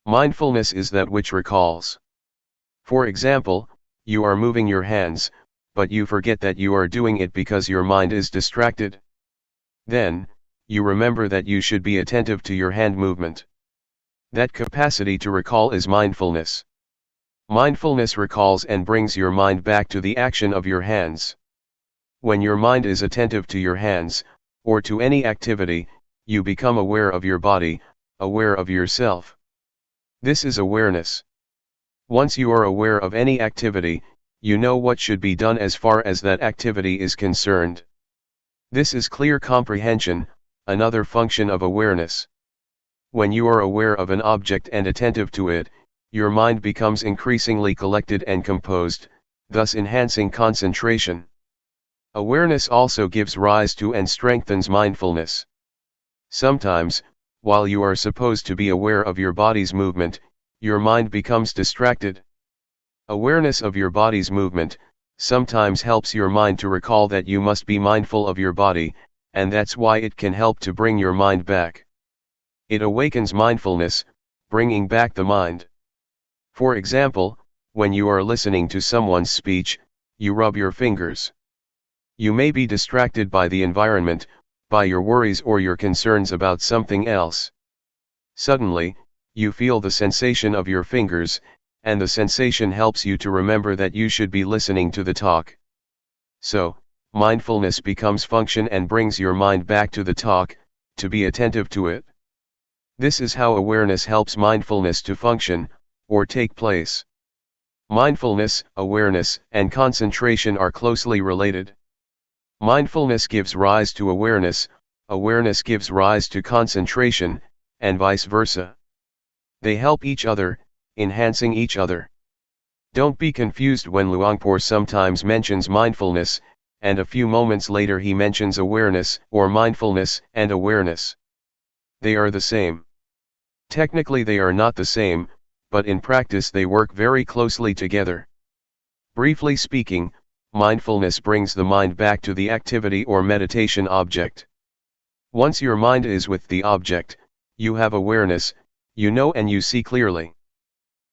Mindfulness is that which recalls. For example, you are moving your hands, but you forget that you are doing it because your mind is distracted. Then, you remember that you should be attentive to your hand movement. That capacity to recall is mindfulness. Mindfulness recalls and brings your mind back to the action of your hands. When your mind is attentive to your hands, or to any activity, you become aware of your body, aware of yourself. This is awareness. Once you are aware of any activity, you know what should be done as far as that activity is concerned. This is clear comprehension, another function of awareness. When you are aware of an object and attentive to it, your mind becomes increasingly collected and composed, thus enhancing concentration. Awareness also gives rise to and strengthens mindfulness. Sometimes, while you are supposed to be aware of your body's movement, your mind becomes distracted. Awareness of your body's movement sometimes helps your mind to recall that you must be mindful of your body, and that's why it can help to bring your mind back. It awakens mindfulness, bringing back the mind. For example, when you are listening to someone's speech, you rub your fingers. You may be distracted by the environment, by your worries or your concerns about something else. Suddenly, you feel the sensation of your fingers, and the sensation helps you to remember that you should be listening to the talk. So, mindfulness becomes function and brings your mind back to the talk, to be attentive to it. This is how awareness helps mindfulness to function, or take place. Mindfulness, awareness, and concentration are closely related. Mindfulness gives rise to awareness, awareness gives rise to concentration, and vice versa. They help each other, enhancing each other. Don't be confused when Luangpor sometimes mentions mindfulness, and a few moments later he mentions awareness or mindfulness and awareness. They are the same. Technically they are not the same, but in practice they work very closely together. Briefly speaking, mindfulness brings the mind back to the activity or meditation object. Once your mind is with the object, you have awareness, you know and you see clearly.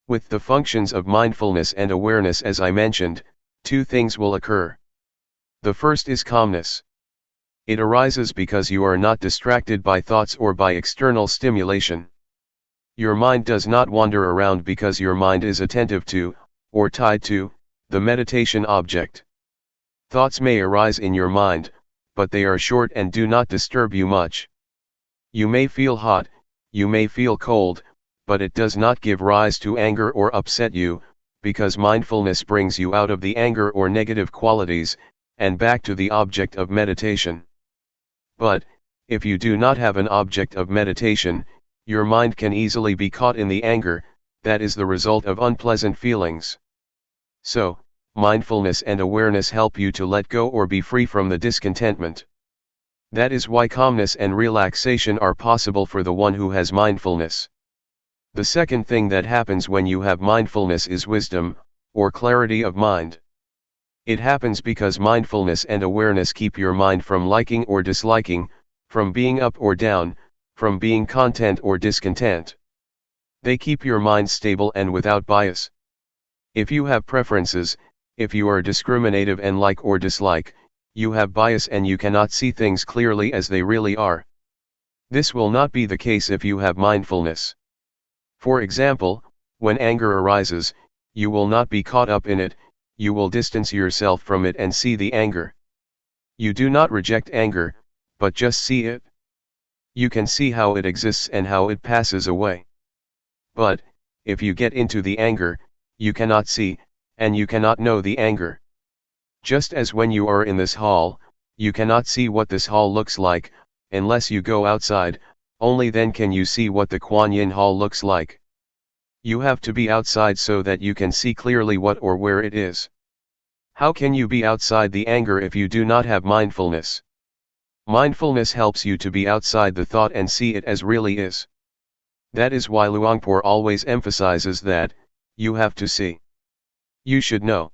With the functions of mindfulness and awareness as I mentioned, two things will occur. The first is calmness. It arises because you are not distracted by thoughts or by external stimulation. Your mind does not wander around because your mind is attentive to, or tied to, the meditation object. Thoughts may arise in your mind, but they are short and do not disturb you much. You may feel hot, you may feel cold, but it does not give rise to anger or upset you, because mindfulness brings you out of the anger or negative qualities, and back to the object of meditation. But, if you do not have an object of meditation, your mind can easily be caught in the anger, that is the result of unpleasant feelings. So, mindfulness and awareness help you to let go or be free from the discontentment. That is why calmness and relaxation are possible for the one who has mindfulness. The second thing that happens when you have mindfulness is wisdom, or clarity of mind. It happens because mindfulness and awareness keep your mind from liking or disliking, from being up or down, from being content or discontent. They keep your mind stable and without bias. If you have preferences, if you are discriminative and like or dislike, you have bias and you cannot see things clearly as they really are. This will not be the case if you have mindfulness. For example, when anger arises, you will not be caught up in it, you will distance yourself from it and see the anger. You do not reject anger, but just see it. You can see how it exists and how it passes away. But, if you get into the anger, you cannot see, and you cannot know the anger. Just as when you are in this hall, you cannot see what this hall looks like, unless you go outside, only then can you see what the Kuan Yin hall looks like. You have to be outside so that you can see clearly what or where it is. How can you be outside the anger if you do not have mindfulness? Mindfulness helps you to be outside the thought and see it as really is. That is why Luangpor always emphasizes that, you have to see. You should know.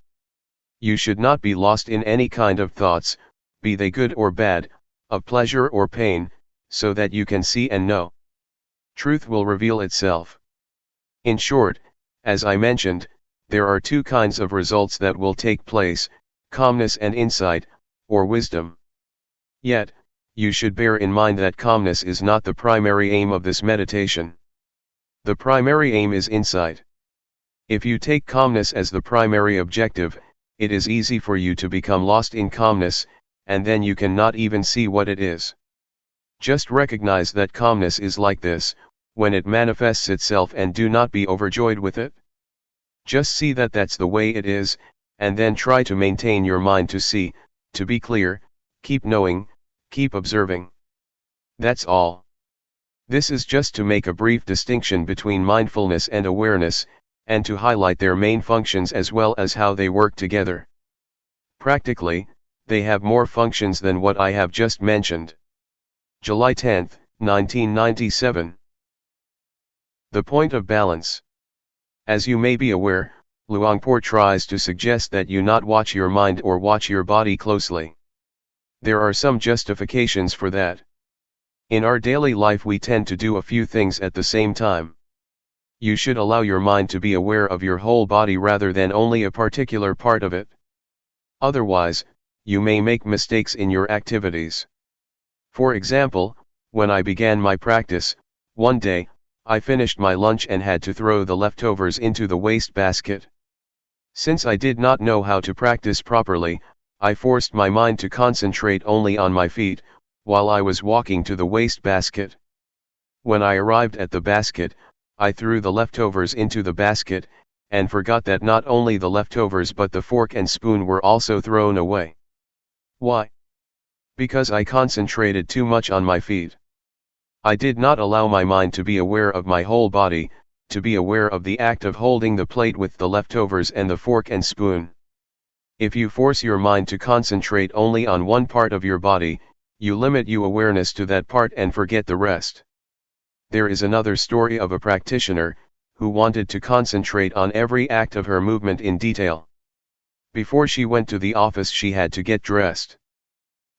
You should not be lost in any kind of thoughts, be they good or bad, of pleasure or pain, so that you can see and know. Truth will reveal itself. In short, as I mentioned, there are two kinds of results that will take place, calmness and insight, or wisdom. Yet, you should bear in mind that calmness is not the primary aim of this meditation. The primary aim is insight. If you take calmness as the primary objective, it is easy for you to become lost in calmness, and then you cannot even see what it is. Just recognize that calmness is like this, when it manifests itself, and do not be overjoyed with it. Just see that that's the way it is, and then try to maintain your mind to see, to be clear, keep knowing, keep observing. That's all. This is just to make a brief distinction between mindfulness and awareness, and to highlight their main functions as well as how they work together. Practically, they have more functions than what I have just mentioned. July 10, 1997. The point of balance. As you may be aware, Luangpor tries to suggest that you not watch your mind or watch your body closely. There are some justifications for that. In our daily life we tend to do a few things at the same time. You should allow your mind to be aware of your whole body rather than only a particular part of it. Otherwise, you may make mistakes in your activities. For example, when I began my practice, one day, I finished my lunch and had to throw the leftovers into the waste basket. Since I did not know how to practice properly, I forced my mind to concentrate only on my feet, while I was walking to the waste basket. When I arrived at the basket, I threw the leftovers into the basket, and forgot that not only the leftovers but the fork and spoon were also thrown away. Why? Because I concentrated too much on my feet. I did not allow my mind to be aware of my whole body, to be aware of the act of holding the plate with the leftovers and the fork and spoon. If you force your mind to concentrate only on one part of your body, you limit your awareness to that part and forget the rest. There is another story of a practitioner, who wanted to concentrate on every act of her movement in detail. Before she went to the office she had to get dressed.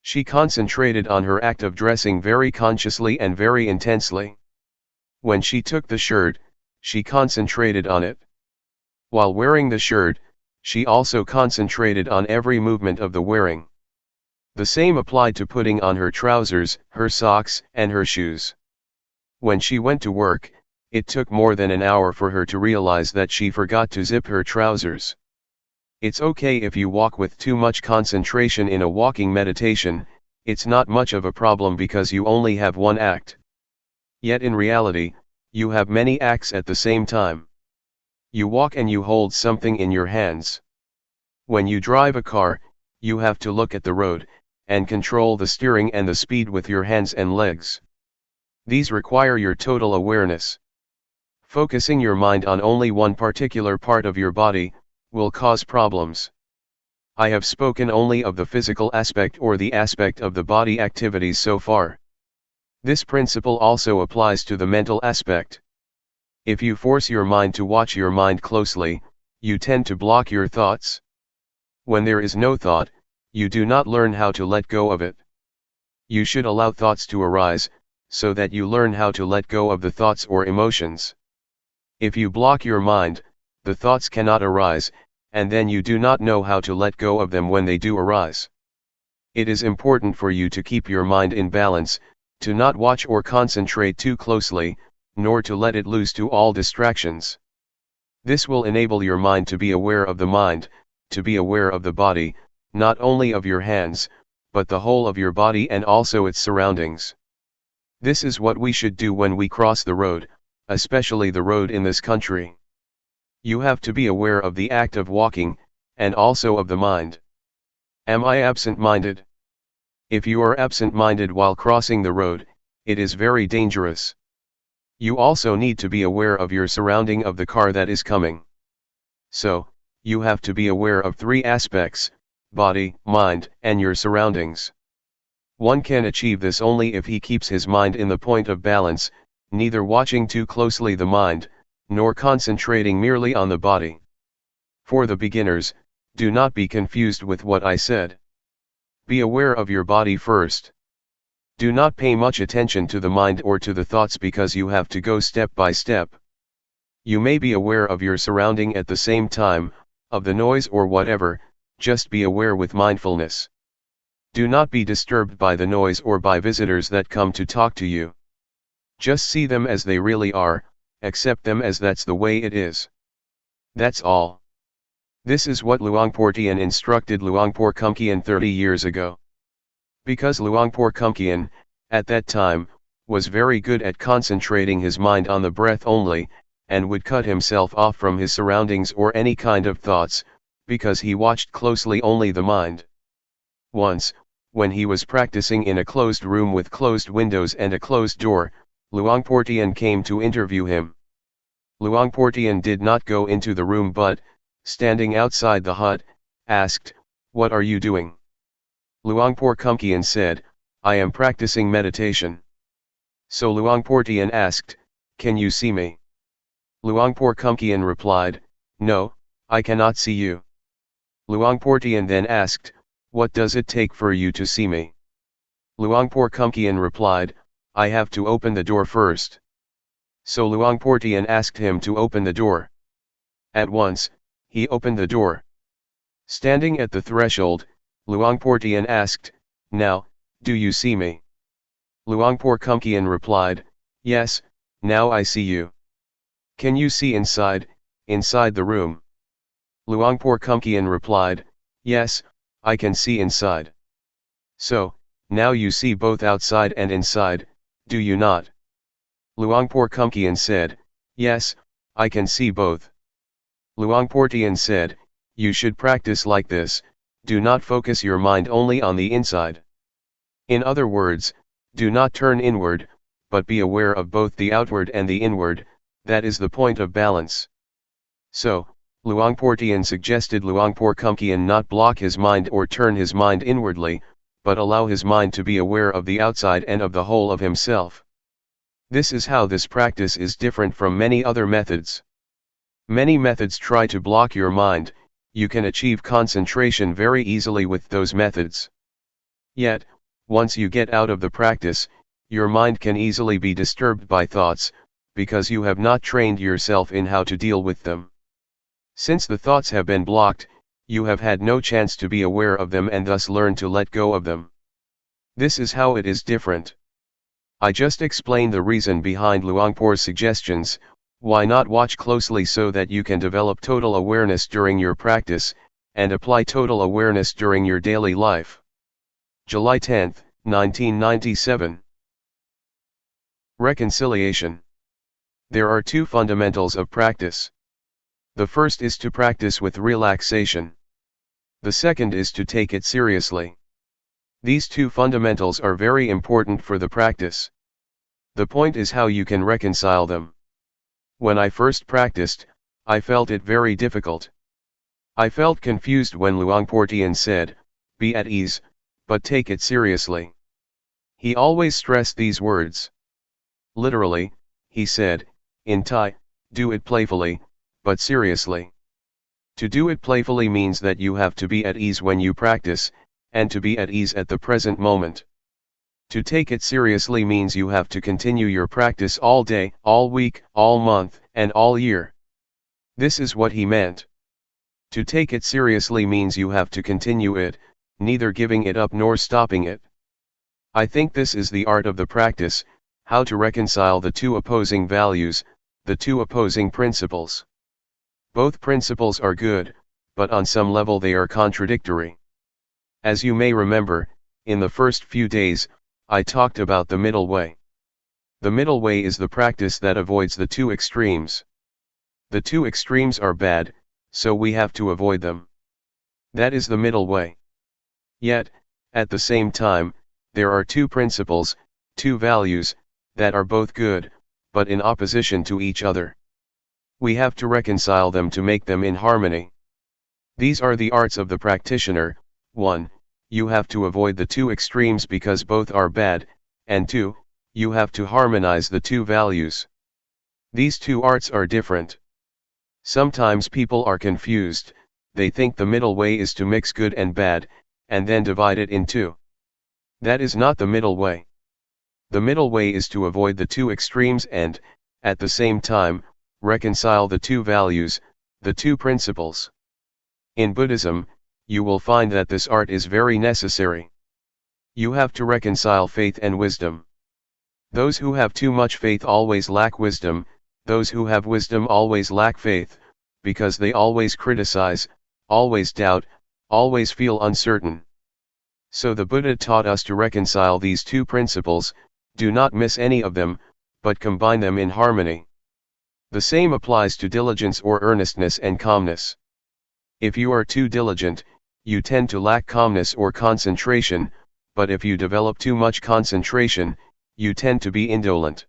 She concentrated on her act of dressing very consciously and very intensely. When she took the shirt, she concentrated on it. While wearing the shirt, she also concentrated on every movement of the wearing. The same applied to putting on her trousers, her socks, and her shoes. When she went to work, it took more than an hour for her to realize that she forgot to zip her trousers. It's okay if you walk with too much concentration in a walking meditation, it's not much of a problem because you only have one act. Yet in reality, you have many acts at the same time. You walk and you hold something in your hands. When you drive a car, you have to look at the road, and control the steering and the speed with your hands and legs. These require your total awareness. Focusing your mind on only one particular part of your body will cause problems. I have spoken only of the physical aspect or the aspect of the body activities so far. This principle also applies to the mental aspect. If you force your mind to watch your mind closely, you tend to block your thoughts. When there is no thought, you do not learn how to let go of it. You should allow thoughts to arise, so that you learn how to let go of the thoughts or emotions. If you block your mind, the thoughts cannot arise, and then you do not know how to let go of them when they do arise. It is important for you to keep your mind in balance, to not watch or concentrate too closely, nor to let it loose to all distractions. This will enable your mind to be aware of the mind, to be aware of the body, not only of your hands, but the whole of your body and also its surroundings. This is what we should do when we cross the road, especially the road in this country. You have to be aware of the act of walking, and also of the mind. Am I absent-minded? If you are absent-minded while crossing the road, it is very dangerous. You also need to be aware of your surrounding of the car that is coming. So, you have to be aware of three aspects: body, mind, and your surroundings. One can achieve this only if he keeps his mind in the point of balance, neither watching too closely the mind, nor concentrating merely on the body. For the beginners, do not be confused with what I said. Be aware of your body first. Do not pay much attention to the mind or to the thoughts because you have to go step by step. You may be aware of your surrounding at the same time, of the noise or whatever, just be aware with mindfulness. Do not be disturbed by the noise or by visitors that come to talk to you. Just see them as they really are, accept them as that's the way it is. That's all. This is what Luangpor Teean instructed Luangpor Teean 30 years ago. Because Luangpor Teean, at that time, was very good at concentrating his mind on the breath only, and would cut himself off from his surroundings or any kind of thoughts, because he watched closely only the mind. Once, when he was practicing in a closed room with closed windows and a closed door, Luangpor Teean came to interview him. Luangpor Teean did not go into the room but, standing outside the hut, asked, "What are you doing?" Luangpor Teean said, "I am practicing meditation." So Luangpor Teean asked, "Can you see me?" Luangpor Teean replied, "No, I cannot see you." Luangpor Teean then asked, "What does it take for you to see me?" Luangpor Teean replied, "I have to open the door first." So Luangpor Teean asked him to open the door. At once, he opened the door. Standing at the threshold, Luangpor Teean asked, "Now, do you see me?" Luangpor Teean replied, "Yes, now I see you." "Can you see inside the room?" Luangpor Teean replied, "Yes, I can see inside." "So, now you see both outside and inside, do you not?" Luangpor Teean said, "Yes, I can see both." Luangpor Teean said, "You should practice like this, do not focus your mind only on the inside. In other words, do not turn inward, but be aware of both the outward and the inward, that is the point of balance." So, Luangpor Teean suggested Luangpor Teean not block his mind or turn his mind inwardly, but allow his mind to be aware of the outside and of the whole of himself. This is how this practice is different from many other methods. Many methods try to block your mind. You can achieve concentration very easily with those methods. Yet, once you get out of the practice, your mind can easily be disturbed by thoughts, because you have not trained yourself in how to deal with them. Since the thoughts have been blocked, you have had no chance to be aware of them and thus learn to let go of them. This is how it is different. I just explained the reason behind Luangpor's suggestions. Why not watch closely so that you can develop total awareness during your practice, and apply total awareness during your daily life. July 10, 1997. Reconciliation. There are two fundamentals of practice. The first is to practice with relaxation. The second is to take it seriously. These two fundamentals are very important for the practice. The point is how you can reconcile them. When I first practiced, I felt it very difficult. I felt confused when Luangpor Teean said, "Be at ease, but take it seriously." He always stressed these words. Literally, he said, in Thai, "Do it playfully, but seriously." To do it playfully means that you have to be at ease when you practice, and to be at ease at the present moment. To take it seriously means you have to continue your practice all day, all week, all month, and all year. This is what he meant. To take it seriously means you have to continue it, neither giving it up nor stopping it. I think this is the art of the practice, how to reconcile the two opposing values, the two opposing principles. Both principles are good, but on some level they are contradictory. As you may remember, in the first few days, I talked about the middle way. The middle way is the practice that avoids the two extremes. The two extremes are bad, so we have to avoid them. That is the middle way. Yet, at the same time, there are two principles, two values, that are both good, but in opposition to each other. We have to reconcile them to make them in harmony. These are the arts of the practitioner. 1. You have to avoid the two extremes because both are bad, and 2. You have to harmonize the two values. These two arts are different. Sometimes people are confused, they think the middle way is to mix good and bad, and then divide it in two. That is not the middle way. The middle way is to avoid the two extremes and, at the same time, reconcile the two values, the two principles. In Buddhism, you will find that this art is very necessary. You have to reconcile faith and wisdom. Those who have too much faith always lack wisdom, those who have wisdom always lack faith, because they always criticize, always doubt, always feel uncertain. So the Buddha taught us to reconcile these two principles, do not miss any of them, but combine them in harmony. The same applies to diligence or earnestness and calmness. If you are too diligent, you tend to lack calmness or concentration, but if you develop too much concentration, you tend to be indolent.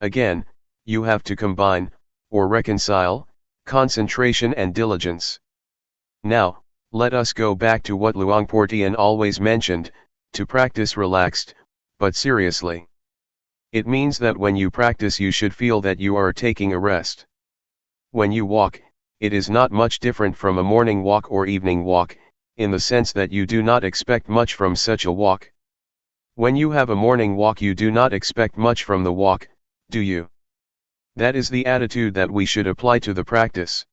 Again, you have to combine, or reconcile, concentration and diligence. Now, let us go back to what Luangpor Teean always mentioned, to practice relaxed, but seriously. It means that when you practice you should feel that you are taking a rest. When you walk, it is not much different from a morning walk or evening walk, in the sense that you do not expect much from such a walk. When you have a morning walk you do not expect much from the walk, do you? That is the attitude that we should apply to the practice.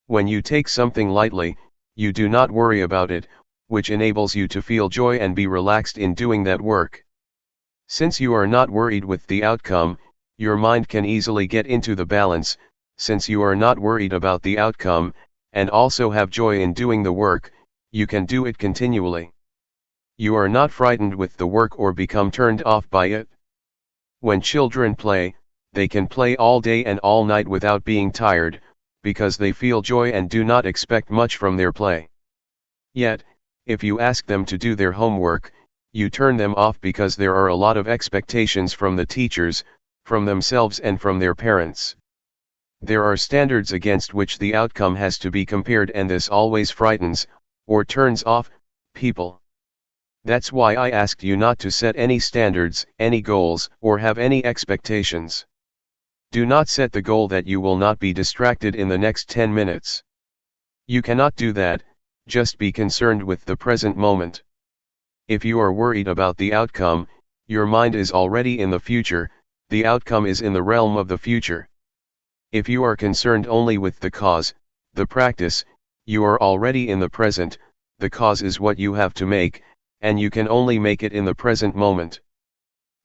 When you take something lightly, you do not worry about it, which enables you to feel joy and be relaxed in doing that work. Since you are not worried with the outcome, your mind can easily get into the balance, since you are not worried about the outcome, and also have joy in doing the work, you can do it continually. You are not frightened with the work or become turned off by it. When children play, they can play all day and all night without being tired, because they feel joy and do not expect much from their play. Yet, if you ask them to do their homework, you turn them off because there are a lot of expectations from the teachers, from themselves and from their parents. There are standards against which the outcome has to be compared, and this always frightens, or turns off, people. That's why I asked you not to set any standards, any goals, or have any expectations. Do not set the goal that you will not be distracted in the next 10 minutes. You cannot do that, just be concerned with the present moment. If you are worried about the outcome, your mind is already in the future, the outcome is in the realm of the future. If you are concerned only with the cause, the practice, you are already in the present, the cause is what you have to make, and you can only make it in the present moment.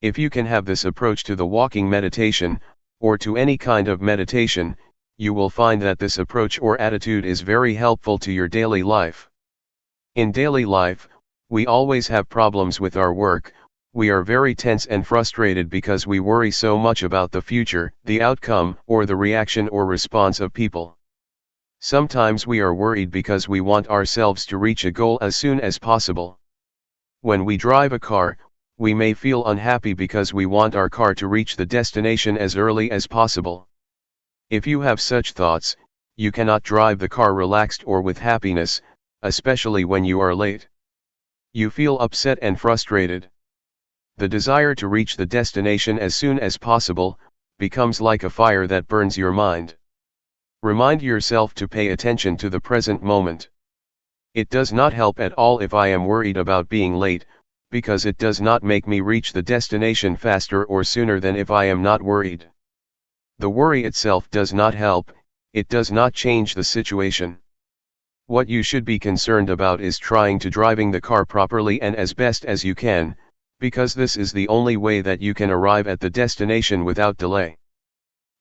If you can have this approach to the walking meditation, or to any kind of meditation, you will find that this approach or attitude is very helpful to your daily life. In daily life, we always have problems with our work, we are very tense and frustrated because we worry so much about the future, the outcome, or the reaction or response of people. Sometimes we are worried because we want ourselves to reach a goal as soon as possible. When we drive a car, we may feel unhappy because we want our car to reach the destination as early as possible. If you have such thoughts, you cannot drive the car relaxed or with happiness, especially when you are late. You feel upset and frustrated. The desire to reach the destination as soon as possible becomes like a fire that burns your mind. Remind yourself to pay attention to the present moment. It does not help at all if I am worried about being late, because it does not make me reach the destination faster or sooner than if I am not worried. The worry itself does not help, it does not change the situation. What you should be concerned about is trying to driving the car properly and as best as you can, because this is the only way that you can arrive at the destination without delay.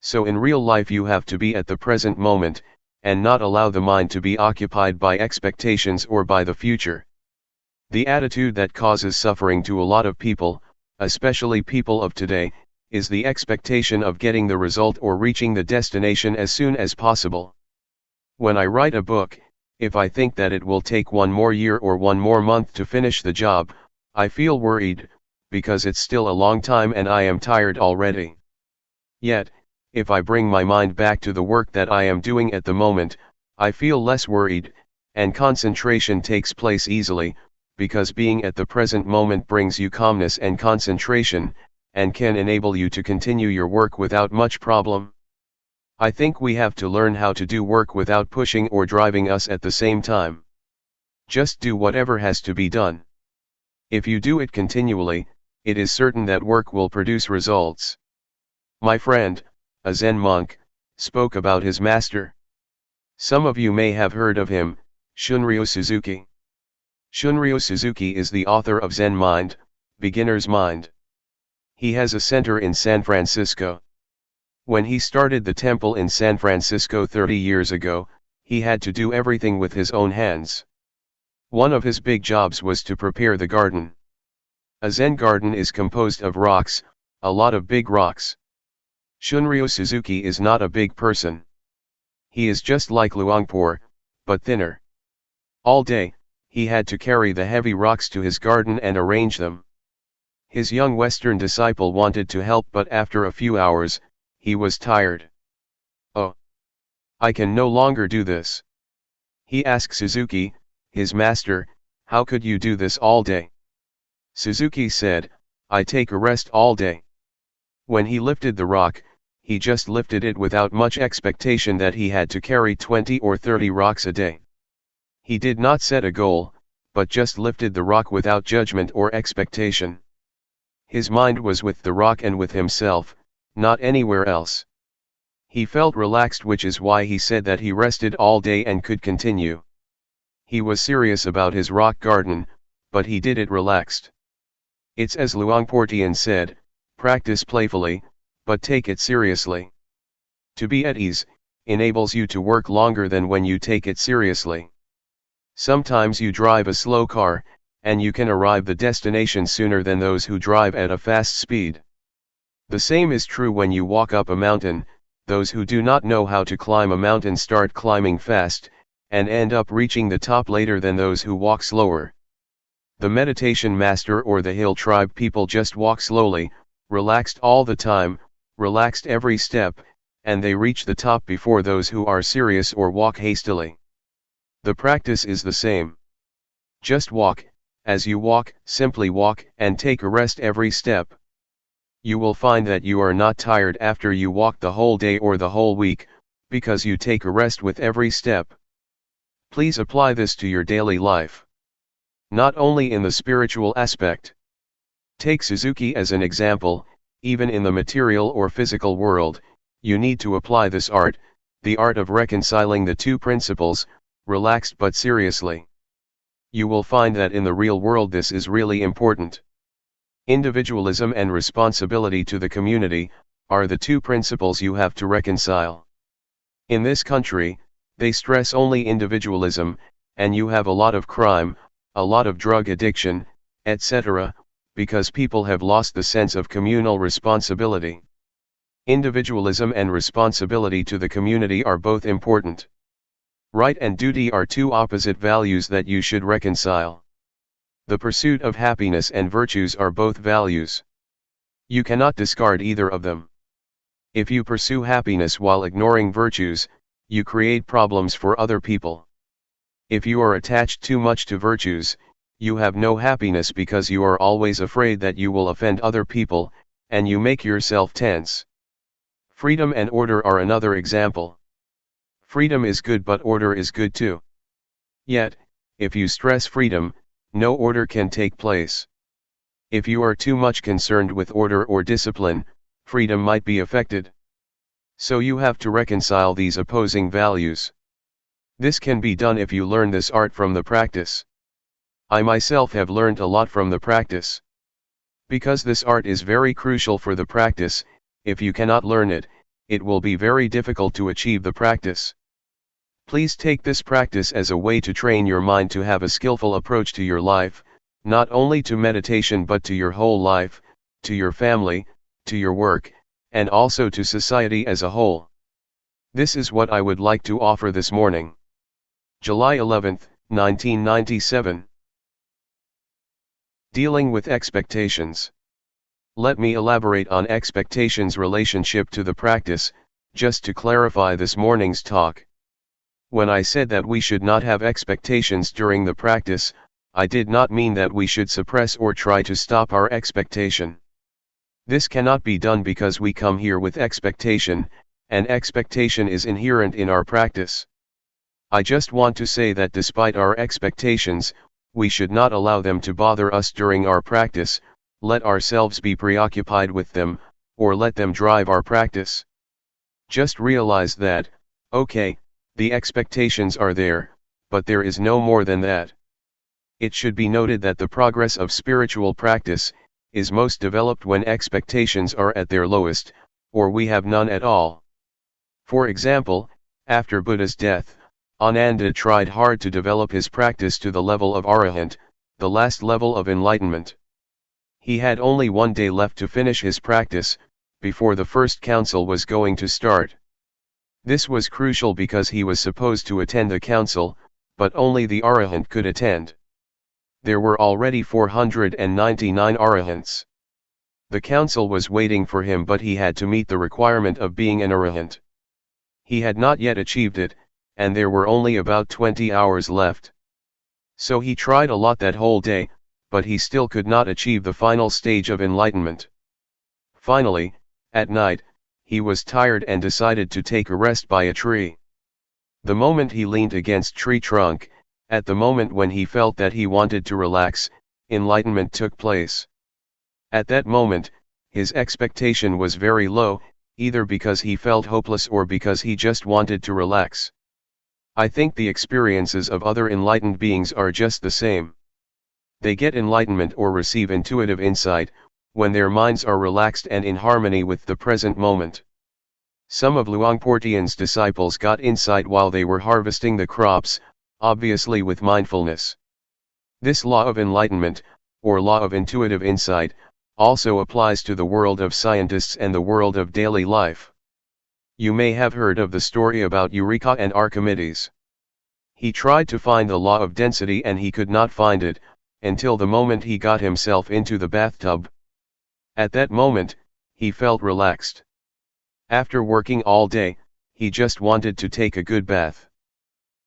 So in real life you have to be at the present moment, and not allow the mind to be occupied by expectations or by the future. The attitude that causes suffering to a lot of people, especially people of today, is the expectation of getting the result or reaching the destination as soon as possible. When I write a book, if I think that it will take 1 more year or 1 more month to finish the job, I feel worried, because it's still a long time and I am tired already. Yet, if I bring my mind back to the work that I am doing at the moment, I feel less worried, and concentration takes place easily, because being at the present moment brings you calmness and concentration, and can enable you to continue your work without much problem. I think we have to learn how to do work without pushing or driving us at the same time. Just do whatever has to be done. If you do it continually, it is certain that work will produce results. My friend, a Zen monk, spoke about his master. Some of you may have heard of him, Shunryu Suzuki. Shunryu Suzuki is the author of Zen Mind, Beginner's Mind. He has a center in San Francisco. When he started the temple in San Francisco 30 years ago, he had to do everything with his own hands. One of his big jobs was to prepare the garden. A Zen garden is composed of rocks, a lot of big rocks. Shunryu Suzuki is not a big person. He is just like Luangpor, but thinner. All day, he had to carry the heavy rocks to his garden and arrange them. His young Western disciple wanted to help, but after a few hours, he was tired. "Oh, I can no longer do this." He asked Suzuki, his master, "How could you do this all day?" Suzuki said, "I take a rest all day." When he lifted the rock, he just lifted it without much expectation that he had to carry 20 or 30 rocks a day. He did not set a goal, but just lifted the rock without judgment or expectation. His mind was with the rock and with himself, not anywhere else. He felt relaxed, which is why he said that he rested all day and could continue. He was serious about his rock garden, but he did it relaxed. It's as Luangpor Teean said, practice playfully, but take it seriously. To be at ease, enables you to work longer than when you take it seriously. Sometimes you drive a slow car, and you can arrive the destination sooner than those who drive at a fast speed. The same is true when you walk up a mountain. Those who do not know how to climb a mountain start climbing fast, and end up reaching the top later than those who walk slower. The meditation master or the hill tribe people just walk slowly, relaxed all the time, relaxed every step, and they reach the top before those who are serious or walk hastily. The practice is the same. Just walk, as you walk, simply walk, and take a rest every step. You will find that you are not tired after you walk the whole day or the whole week, because you take a rest with every step. Please apply this to your daily life. Not only in the spiritual aspect. Take Suzuki as an example. Even in the material or physical world, you need to apply this art, the art of reconciling the two principles, relaxed but seriously. You will find that in the real world this is really important. Individualism and responsibility to the community are the two principles you have to reconcile. In this country, they stress only individualism, and you have a lot of crime, a lot of drug addiction, etc., because people have lost the sense of communal responsibility. Individualism and responsibility to the community are both important. Right and duty are two opposite values that you should reconcile. The pursuit of happiness and virtues are both values. You cannot discard either of them. If you pursue happiness while ignoring virtues, you create problems for other people. If you are attached too much to virtues, you have no happiness because you are always afraid that you will offend other people, and you make yourself tense. Freedom and order are another example. Freedom is good, but order is good too. Yet, if you stress freedom, no order can take place. If you are too much concerned with order or discipline, freedom might be affected. So you have to reconcile these opposing values. This can be done if you learn this art from the practice. I myself have learned a lot from the practice. Because this art is very crucial for the practice, if you cannot learn it, it will be very difficult to achieve the practice. Please take this practice as a way to train your mind to have a skillful approach to your life, not only to meditation but to your whole life, to your family, to your work, and also to society as a whole. This is what I would like to offer this morning. July 11, 1997. Dealing with expectations. Let me elaborate on expectations' relationship to the practice, just to clarify this morning's talk. When I said that we should not have expectations during the practice, I did not mean that we should suppress or try to stop our expectation. This cannot be done because we come here with expectation, and expectation is inherent in our practice. I just want to say that despite our expectations, we should not allow them to bother us during our practice, let ourselves be preoccupied with them, or let them drive our practice. Just realize that, okay, the expectations are there, but there is no more than that. It should be noted that the progress of spiritual practice is most developed when expectations are at their lowest, or we have none at all. For example, after Buddha's death, Ananda tried hard to develop his practice to the level of Arahant, the last level of enlightenment. He had only one day left to finish his practice, before the first council was going to start. This was crucial because he was supposed to attend the council, but only the Arahant could attend. There were already 499 Arahants. The council was waiting for him, but he had to meet the requirement of being an Arahant. He had not yet achieved it, and there were only about 20 hours left. So he tried a lot that whole day, but he still could not achieve the final stage of enlightenment. Finally, at night, he was tired and decided to take a rest by a tree. The moment he leaned against tree trunk, at the moment when he felt that he wanted to relax, enlightenment took place. At that moment, his expectation was very low, either because he felt hopeless or because he just wanted to relax. I think the experiences of other enlightened beings are just the same. They get enlightenment or receive intuitive insight, when their minds are relaxed and in harmony with the present moment. Some of Luangpor Teean's disciples got insight while they were harvesting the crops, obviously with mindfulness. This law of enlightenment, or law of intuitive insight, also applies to the world of scientists and the world of daily life. You may have heard of the story about Eureka and Archimedes. He tried to find the law of density and he could not find it, until the moment he got himself into the bathtub. At that moment, he felt relaxed. After working all day, he just wanted to take a good bath.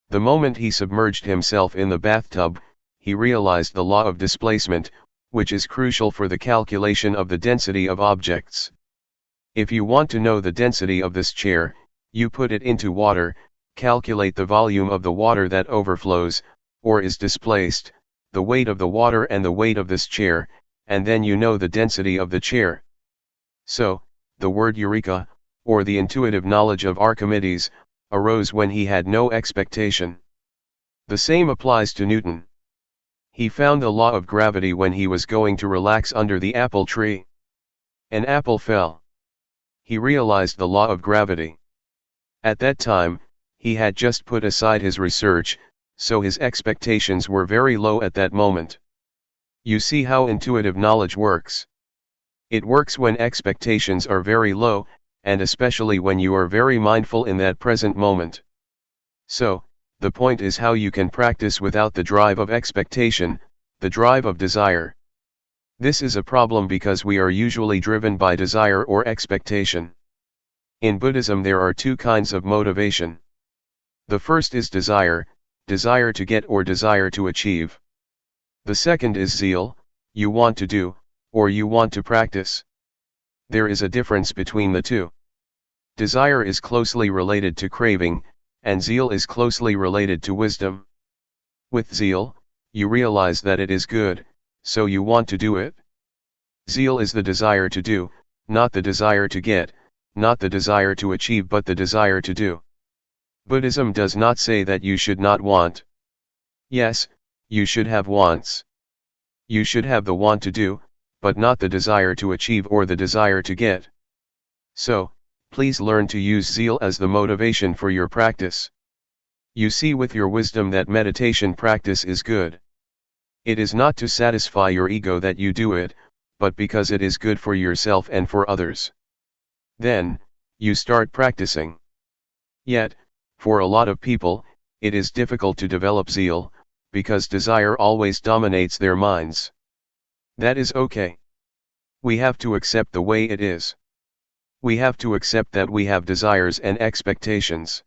The moment he submerged himself in the bathtub, he realized the law of displacement, which is crucial for the calculation of the density of objects. If you want to know the density of this chair, you put it into water, calculate the volume of the water that overflows, or is displaced, the weight of the water and the weight of this chair, and then you know the density of the chair. So, the word Eureka, or the intuitive knowledge of Archimedes, arose when he had no expectation. The same applies to Newton. He found the law of gravity when he was going to relax under the apple tree. An apple fell. He realized the law of gravity. At that time, he had just put aside his research, so his expectations were very low at that moment. You see how intuitive knowledge works. It works when expectations are very low, and especially when you are very mindful in that present moment. So, the point is how you can practice without the drive of expectation, the drive of desire. This is a problem because we are usually driven by desire or expectation. In Buddhism there are two kinds of motivation. The first is desire to get or desire to achieve. The second is zeal, you want to do, or you want to practice. There is a difference between the two. Desire is closely related to craving, and zeal is closely related to wisdom. With zeal, you realize that it is good, so you want to do it. Zeal is the desire to do, not the desire to get, not the desire to achieve but the desire to do. Buddhism does not say that you should not want. Yes, you should have wants. You should have the want to do, but not the desire to achieve or the desire to get. So, please learn to use zeal as the motivation for your practice. You see with your wisdom that meditation practice is good. It is not to satisfy your ego that you do it, but because it is good for yourself and for others. Then, you start practicing. Yet, for a lot of people, it is difficult to develop zeal, because desire always dominates their minds. That is okay. We have to accept the way it is. We have to accept that we have desires and expectations.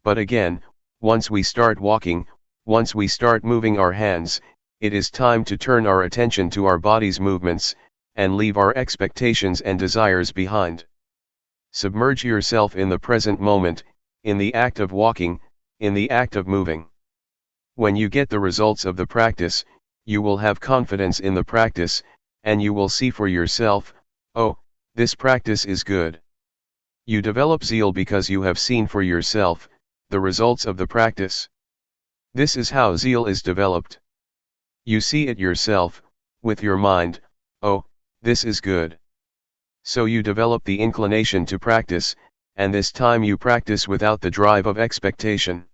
But again, once we start walking, once we start moving our hands, it is time to turn our attention to our body's movements, and leave our expectations and desires behind. Submerge yourself in the present moment, in the act of walking, in the act of moving. When you get the results of the practice, you will have confidence in the practice, and you will see for yourself, oh, this practice is good. You develop zeal because you have seen for yourself the results of the practice. This is how zeal is developed. You see it yourself, with your mind, oh, this is good. So you develop the inclination to practice, and this time you practice without the drive of expectation.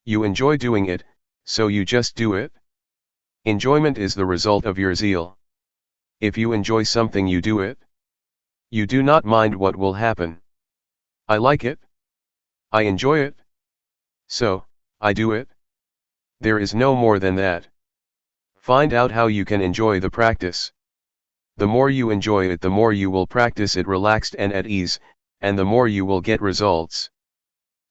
You enjoy doing it, so you just do it. Enjoyment is the result of your zeal. If you enjoy something, you do it. You do not mind what will happen. I like it. I enjoy it. So, I do it. There is no more than that. Find out how you can enjoy the practice. The more you enjoy it, the more you will practice it relaxed and at ease, and the more you will get results.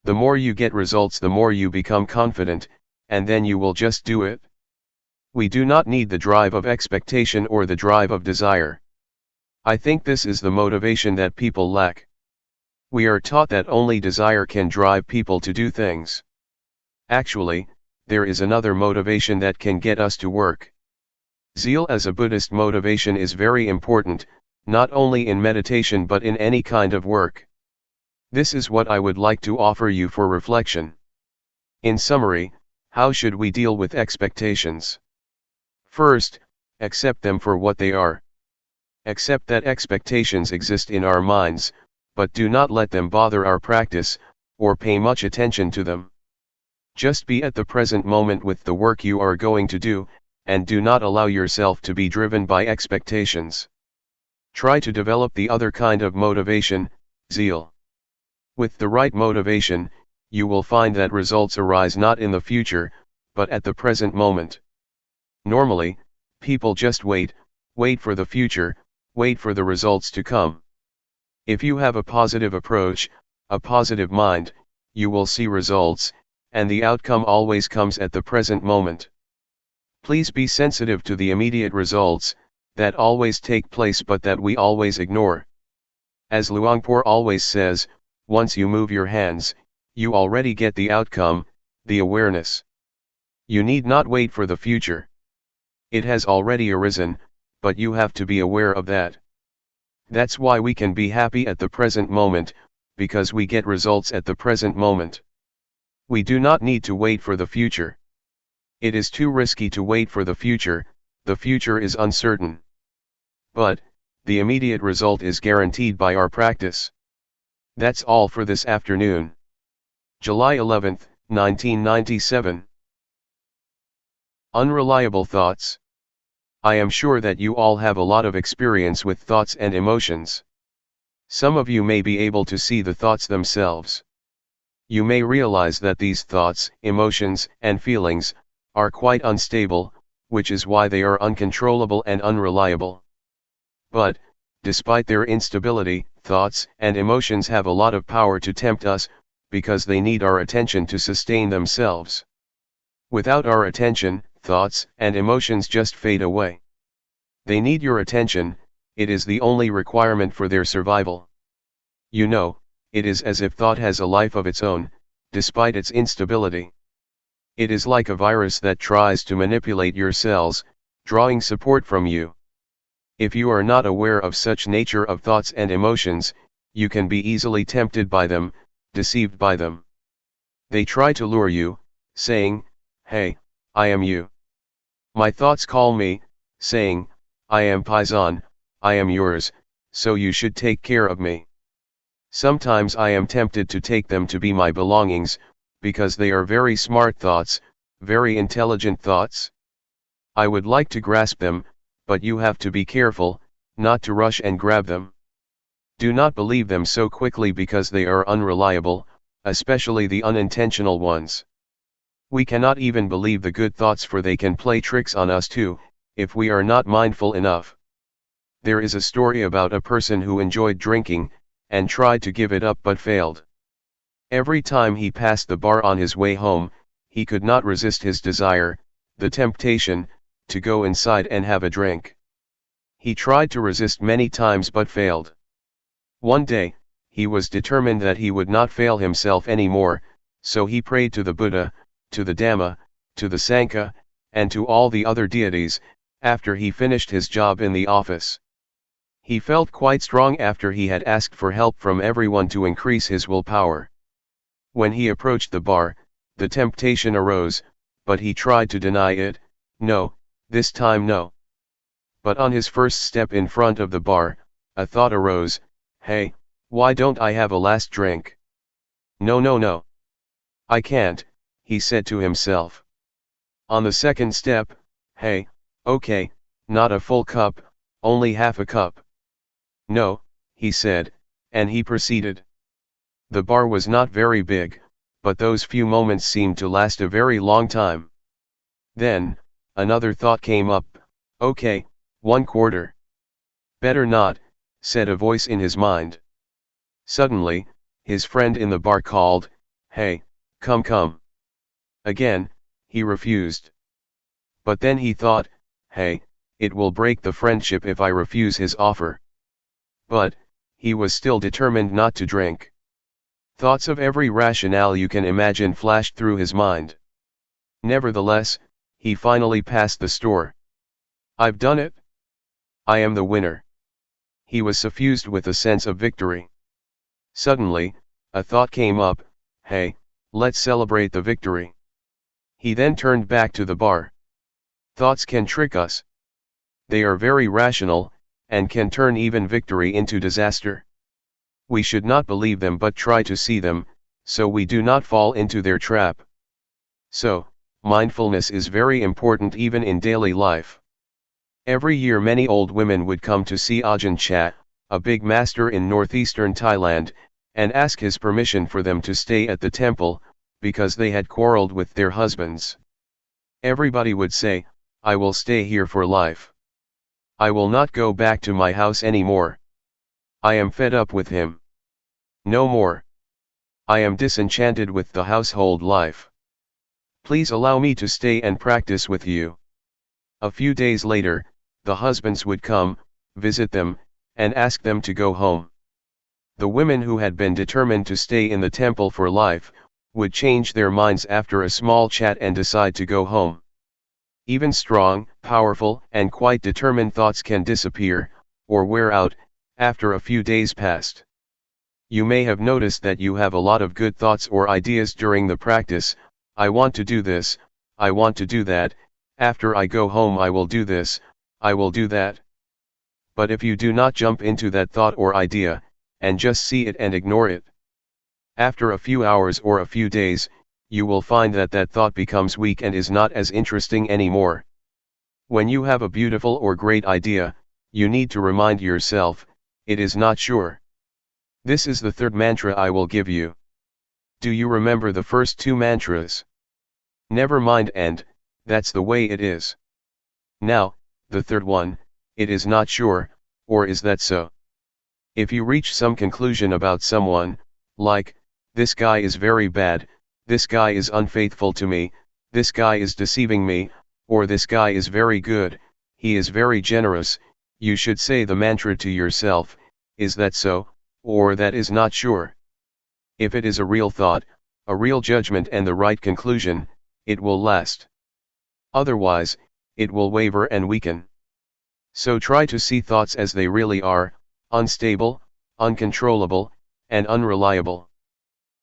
The more you get results, the more you become confident, and then you will just do it. We do not need the drive of expectation or the drive of desire. I think this is the motivation that people lack. We are taught that only desire can drive people to do things. Actually, there is another motivation that can get us to work. Zeal as a Buddhist motivation is very important, not only in meditation but in any kind of work. This is what I would like to offer you for reflection. In summary, how should we deal with expectations? First, accept them for what they are. Accept that expectations exist in our minds, but do not let them bother our practice, or pay much attention to them. Just be at the present moment with the work you are going to do, and do not allow yourself to be driven by expectations. Try to develop the other kind of motivation, zeal. With the right motivation, you will find that results arise not in the future, but at the present moment. Normally, people just wait for the future, wait for the results to come. If you have a positive approach, a positive mind, you will see results, and the outcome always comes at the present moment. Please be sensitive to the immediate results, that always take place but that we always ignore. As Luangpor always says, once you move your hands, you already get the outcome, the awareness. You need not wait for the future. It has already arisen, but you have to be aware of that. That's why we can be happy at the present moment, because we get results at the present moment. We do not need to wait for the future. It is too risky to wait for the future is uncertain. But, the immediate result is guaranteed by our practice. That's all for this afternoon. July 11, 1997. Unreliable thoughts. I am sure that you all have a lot of experience with thoughts and emotions. Some of you may be able to see the thoughts themselves. You may realize that these thoughts, emotions, and feelings are quite unstable, which is why they are uncontrollable and unreliable. But, despite their instability, thoughts and emotions have a lot of power to tempt us, because they need our attention to sustain themselves. Without our attention, thoughts and emotions just fade away. They need your attention, it is the only requirement for their survival. You know, it is as if thought has a life of its own, despite its instability. It is like a virus that tries to manipulate your cells, drawing support from you. If you are not aware of such nature of thoughts and emotions, you can be easily tempted by them, deceived by them. They try to lure you, saying, "Hey, I am you." My thoughts call me, saying, "I am Paisan, I am yours, so you should take care of me." Sometimes I am tempted to take them to be my belongings, because they are very smart thoughts, very intelligent thoughts. I would like to grasp them, but you have to be careful, not to rush and grab them. Do not believe them so quickly because they are unreliable, especially the unintentional ones. We cannot even believe the good thoughts, for they can play tricks on us too, if we are not mindful enough. There is a story about a person who enjoyed drinking, and tried to give it up but failed. Every time he passed the bar on his way home, he could not resist his desire, the temptation, to go inside and have a drink. He tried to resist many times but failed. One day, he was determined that he would not fail himself any more, so he prayed to the Buddha, to the Dhamma, to the Sangha, and to all the other deities, after he finished his job in the office. He felt quite strong after he had asked for help from everyone to increase his willpower. When he approached the bar, the temptation arose, but he tried to deny it. No, this time no. But on his first step in front of the bar, a thought arose, "Hey, why don't I have a last drink? No, no, no. I can't," he said to himself. On the second step, "Hey, okay, not a full cup, only half a cup." "No," he said, and he proceeded. The bar was not very big, but those few moments seemed to last a very long time. Then, another thought came up, "Okay, 1/4. Better not," said a voice in his mind. Suddenly, his friend in the bar called, "Hey, come come." Again, he refused. But then he thought, "Hey, it will break the friendship if I refuse his offer." But, he was still determined not to drink. Thoughts of every rationale you can imagine flashed through his mind. Nevertheless, he finally passed the store. "I've done it. I am the winner." He was suffused with a sense of victory. Suddenly, a thought came up, "Hey, let's celebrate the victory." He then turned back to the bar. Thoughts can trick us. They are very rational, and can turn even victory into disaster. We should not believe them but try to see them, so we do not fall into their trap. So, mindfulness is very important even in daily life. Every year many old women would come to see Ajahn Chah, a big master in northeastern Thailand, and ask his permission for them to stay at the temple, because they had quarreled with their husbands. Everybody would say, "I will stay here for life. I will not go back to my house anymore. I am fed up with him. No more. I am disenchanted with the household life. Please allow me to stay and practice with you." A few days later, the husbands would come, visit them, and ask them to go home. The women who had been determined to stay in the temple for life, would change their minds after a small chat and decide to go home. Even strong, powerful, and quite determined thoughts can disappear, or wear out, after a few days passed. You may have noticed that you have a lot of good thoughts or ideas during the practice. "I want to do this, I want to do that, after I go home I will do this, I will do that." But if you do not jump into that thought or idea, and just see it and ignore it, after a few hours or a few days, you will find that that thought becomes weak and is not as interesting anymore. When you have a beautiful or great idea, you need to remind yourself, "It is not sure." This is the third mantra I will give you. Do you remember the first two mantras? Never mind and, that's the way it is. Now, the third one, it is not sure, or is that so? If you reach some conclusion about someone, like, this guy is very bad, this guy is unfaithful to me, this guy is deceiving me, or this guy is very good, he is very generous, you should say the mantra to yourself, "Is that so, or that is not sure?" If it is a real thought, a real judgment and the right conclusion, it will last. Otherwise, it will waver and weaken. So try to see thoughts as they really are, unstable, uncontrollable, and unreliable.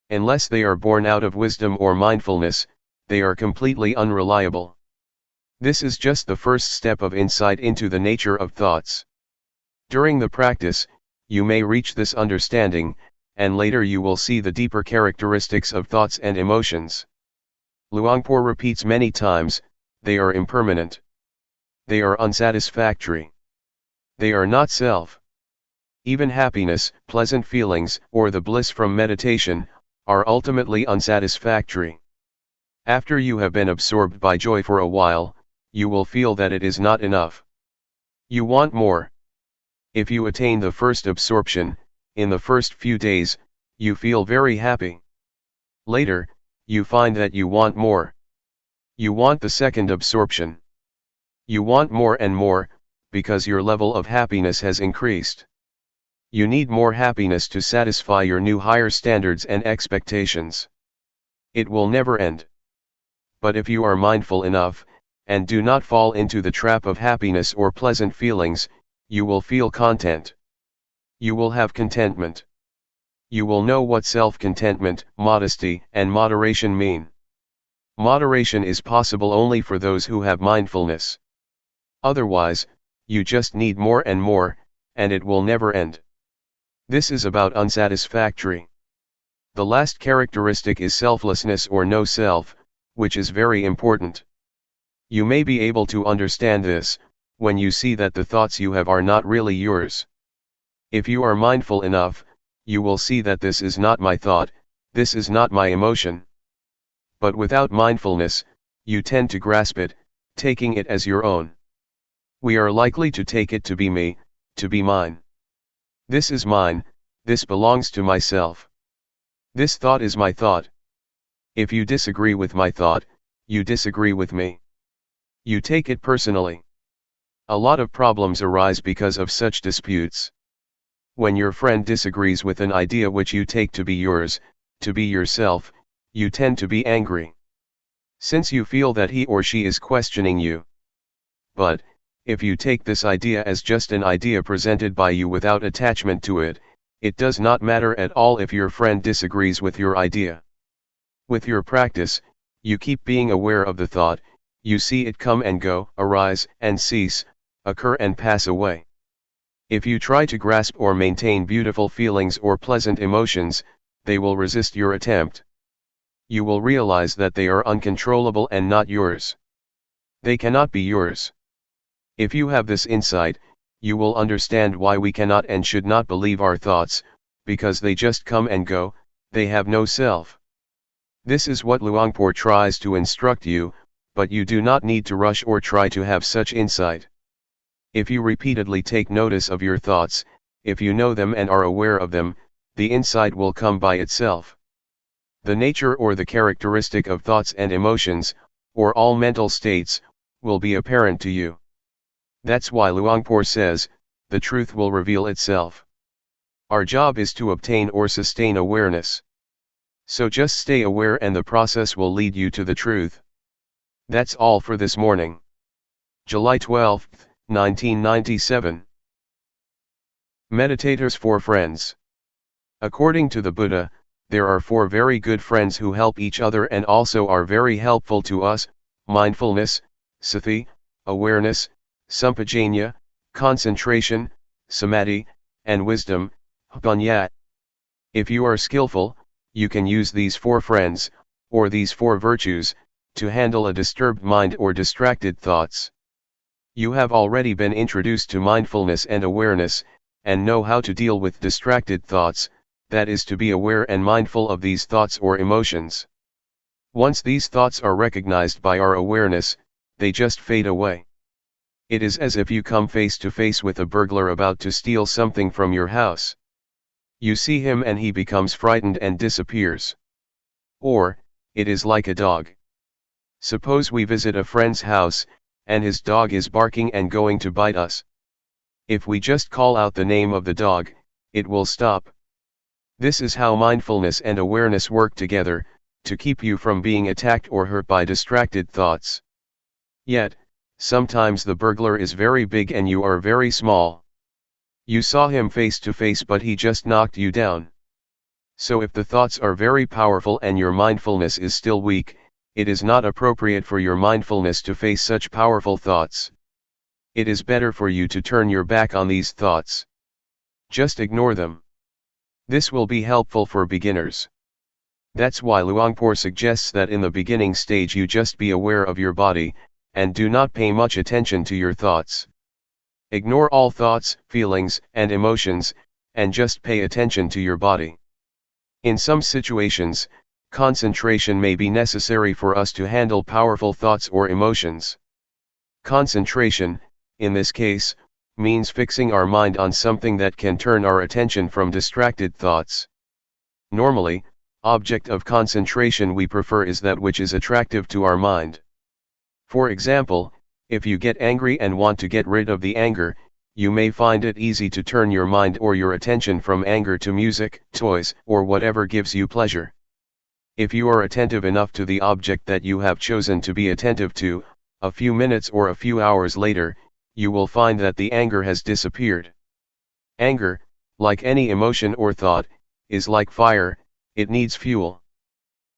Unless they are born out of wisdom or mindfulness, they are completely unreliable. This is just the first step of insight into the nature of thoughts. During the practice, you may reach this understanding, and later you will see the deeper characteristics of thoughts and emotions. Luangpor repeats many times, they are impermanent. They are unsatisfactory. They are not self. Even happiness, pleasant feelings, or the bliss from meditation, are ultimately unsatisfactory. After you have been absorbed by joy for a while, you will feel that it is not enough. You want more. If you attain the first absorption, in the first few days, you feel very happy. Later, you find that you want more. You want the second absorption. You want more and more, because your level of happiness has increased. You need more happiness to satisfy your new higher standards and expectations. It will never end. But if you are mindful enough, and do not fall into the trap of happiness or pleasant feelings, you will feel content. You will have contentment. You will know what self-contentment, modesty, and moderation mean. Moderation is possible only for those who have mindfulness. Otherwise, you just need more, and it will never end. This is about unsatisfactory. The last characteristic is selflessness or no self, which is very important. You may be able to understand this, when you see that the thoughts you have are not really yours. If you are mindful enough, you will see that this is not my thought, this is not my emotion. But without mindfulness, you tend to grasp it, taking it as your own. We are likely to take it to be me, to be mine. This is mine, this belongs to myself. This thought is my thought. If you disagree with my thought, you disagree with me. You take it personally. A lot of problems arise because of such disputes. When your friend disagrees with an idea which you take to be yours, to be yourself, you tend to be angry. Since you feel that he or she is questioning you. But, if you take this idea as just an idea presented by you without attachment to it, it does not matter at all if your friend disagrees with your idea. With your practice, you keep being aware of the thought, you see it come and go, arise and cease, occur and pass away. If you try to grasp or maintain beautiful feelings or pleasant emotions, they will resist your attempt. You will realize that they are uncontrollable and not yours. They cannot be yours. If you have this insight, you will understand why we cannot and should not believe our thoughts, because they just come and go, they have no self. This is what Luangpor tries to instruct you, but you do not need to rush or try to have such insight. If you repeatedly take notice of your thoughts, if you know them and are aware of them, the insight will come by itself. The nature or the characteristic of thoughts and emotions, or all mental states, will be apparent to you. That's why Luangpor says, the truth will reveal itself. Our job is to obtain or sustain awareness. So just stay aware and the process will lead you to the truth. That's all for this morning. July 12, 1997. Meditators for Friends. According to the Buddha, there are 4 very good friends who help each other and also are very helpful to us: mindfulness, sati, awareness, sampajanya, concentration, samadhi, and wisdom, panya. If you are skillful, you can use these 4 friends, or these 4 virtues, to handle a disturbed mind or distracted thoughts. You have already been introduced to mindfulness and awareness, and know how to deal with distracted thoughts, that is to be aware and mindful of these thoughts or emotions. Once these thoughts are recognized by our awareness, they just fade away. It is as if you come face to face with a burglar about to steal something from your house. You see him and he becomes frightened and disappears. Or, it is like a dog. Suppose we visit a friend's house, and his dog is barking and going to bite us. If we just call out the name of the dog, it will stop. This is how mindfulness and awareness work together, to keep you from being attacked or hurt by distracted thoughts. Yet, Sometimes the burglar is very big and you are very small. You saw him face to face but he just knocked you down. So if the thoughts are very powerful and your mindfulness is still weak, it is not appropriate for your mindfulness to face such powerful thoughts. It is better for you to turn your back on these thoughts. Just ignore them. This will be helpful for beginners. That's why Luangpor suggests that in the beginning stage you just be aware of your body, and do not pay much attention to your thoughts. Ignore all thoughts, feelings, and emotions, and just pay attention to your body. In some situations, concentration may be necessary for us to handle powerful thoughts or emotions. Concentration, in this case, means fixing our mind on something that can turn our attention from distracted thoughts. Normally, object of concentration we prefer is that which is attractive to our mind. For example, if you get angry and want to get rid of the anger, you may find it easy to turn your mind or your attention from anger to music, toys, or whatever gives you pleasure. If you are attentive enough to the object that you have chosen to be attentive to, a few minutes or a few hours later, you will find that the anger has disappeared. Anger, like any emotion or thought, is like fire, it needs fuel.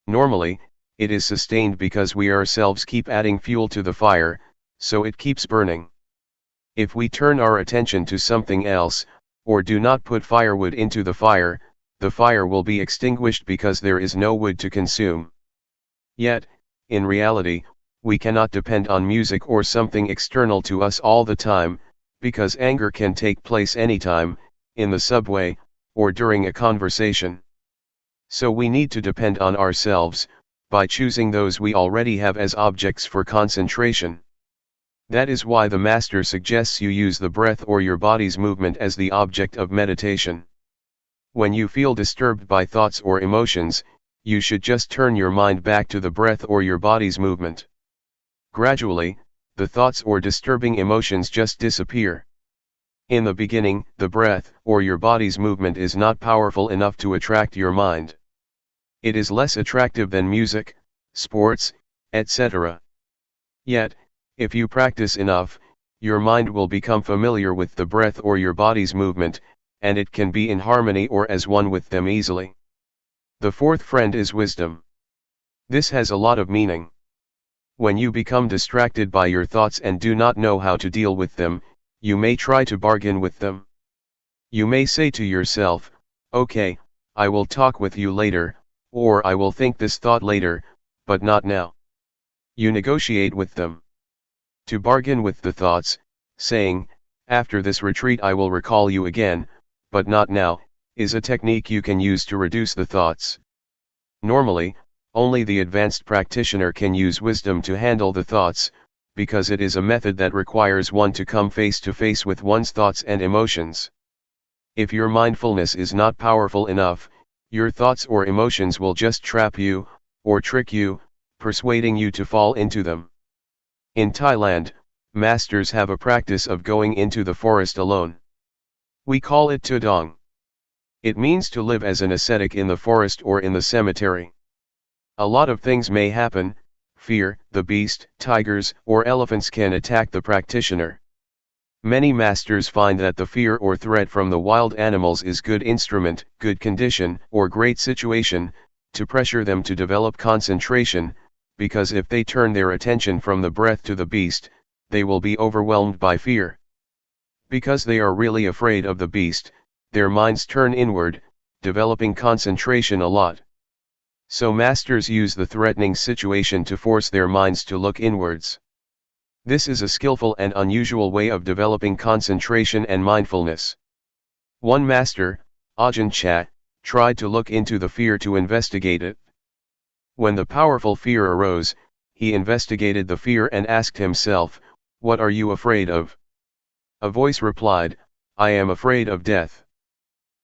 Normally, it is sustained because we ourselves keep adding fuel to the fire, so it keeps burning. If we turn our attention to something else, or do not put firewood into the fire will be extinguished because there is no wood to consume. Yet, in reality, we cannot depend on music or something external to us all the time, because anger can take place anytime, in the subway, or during a conversation. So we need to depend on ourselves, by choosing those we already have as objects for concentration. That is why the master suggests you use the breath or your body's movement as the object of meditation. When you feel disturbed by thoughts or emotions, you should just turn your mind back to the breath or your body's movement. Gradually, the thoughts or disturbing emotions just disappear. In the beginning, the breath or your body's movement is not powerful enough to attract your mind. It is less attractive than music, sports, etc. Yet, if you practice enough, your mind will become familiar with the breath or your body's movement, and it can be in harmony or as one with them easily. The fourth friend is wisdom. This has a lot of meaning. When you become distracted by your thoughts and do not know how to deal with them, you may try to bargain with them. You may say to yourself, "Okay, I will talk with you later," or "I will think this thought later, but not now." You negotiate with them. To bargain with the thoughts, saying, "After this retreat I will recall you again, but not now," is a technique you can use to reduce the thoughts. Normally, only the advanced practitioner can use wisdom to handle the thoughts, because it is a method that requires one to come face to face with one's thoughts and emotions. If your mindfulness is not powerful enough, your thoughts or emotions will just trap you, or trick you, persuading you to fall into them. In Thailand, masters have a practice of going into the forest alone. We call it tudong. It means to live as an ascetic in the forest or in the cemetery. A lot of things may happen: fear, the beast, tigers, or elephants can attack the practitioner. Many masters find that the fear or threat from the wild animals is good instrument, good condition, or great situation, to pressure them to develop concentration, because if they turn their attention from the breath to the beast, they will be overwhelmed by fear. Because they are really afraid of the beast, their minds turn inward, developing concentration a lot. So masters use the threatening situation to force their minds to look inwards. This is a skillful and unusual way of developing concentration and mindfulness. One master, Ajahn Chah, tried to look into the fear to investigate it. When the powerful fear arose, he investigated the fear and asked himself, "What are you afraid of?" A voice replied, "I am afraid of death."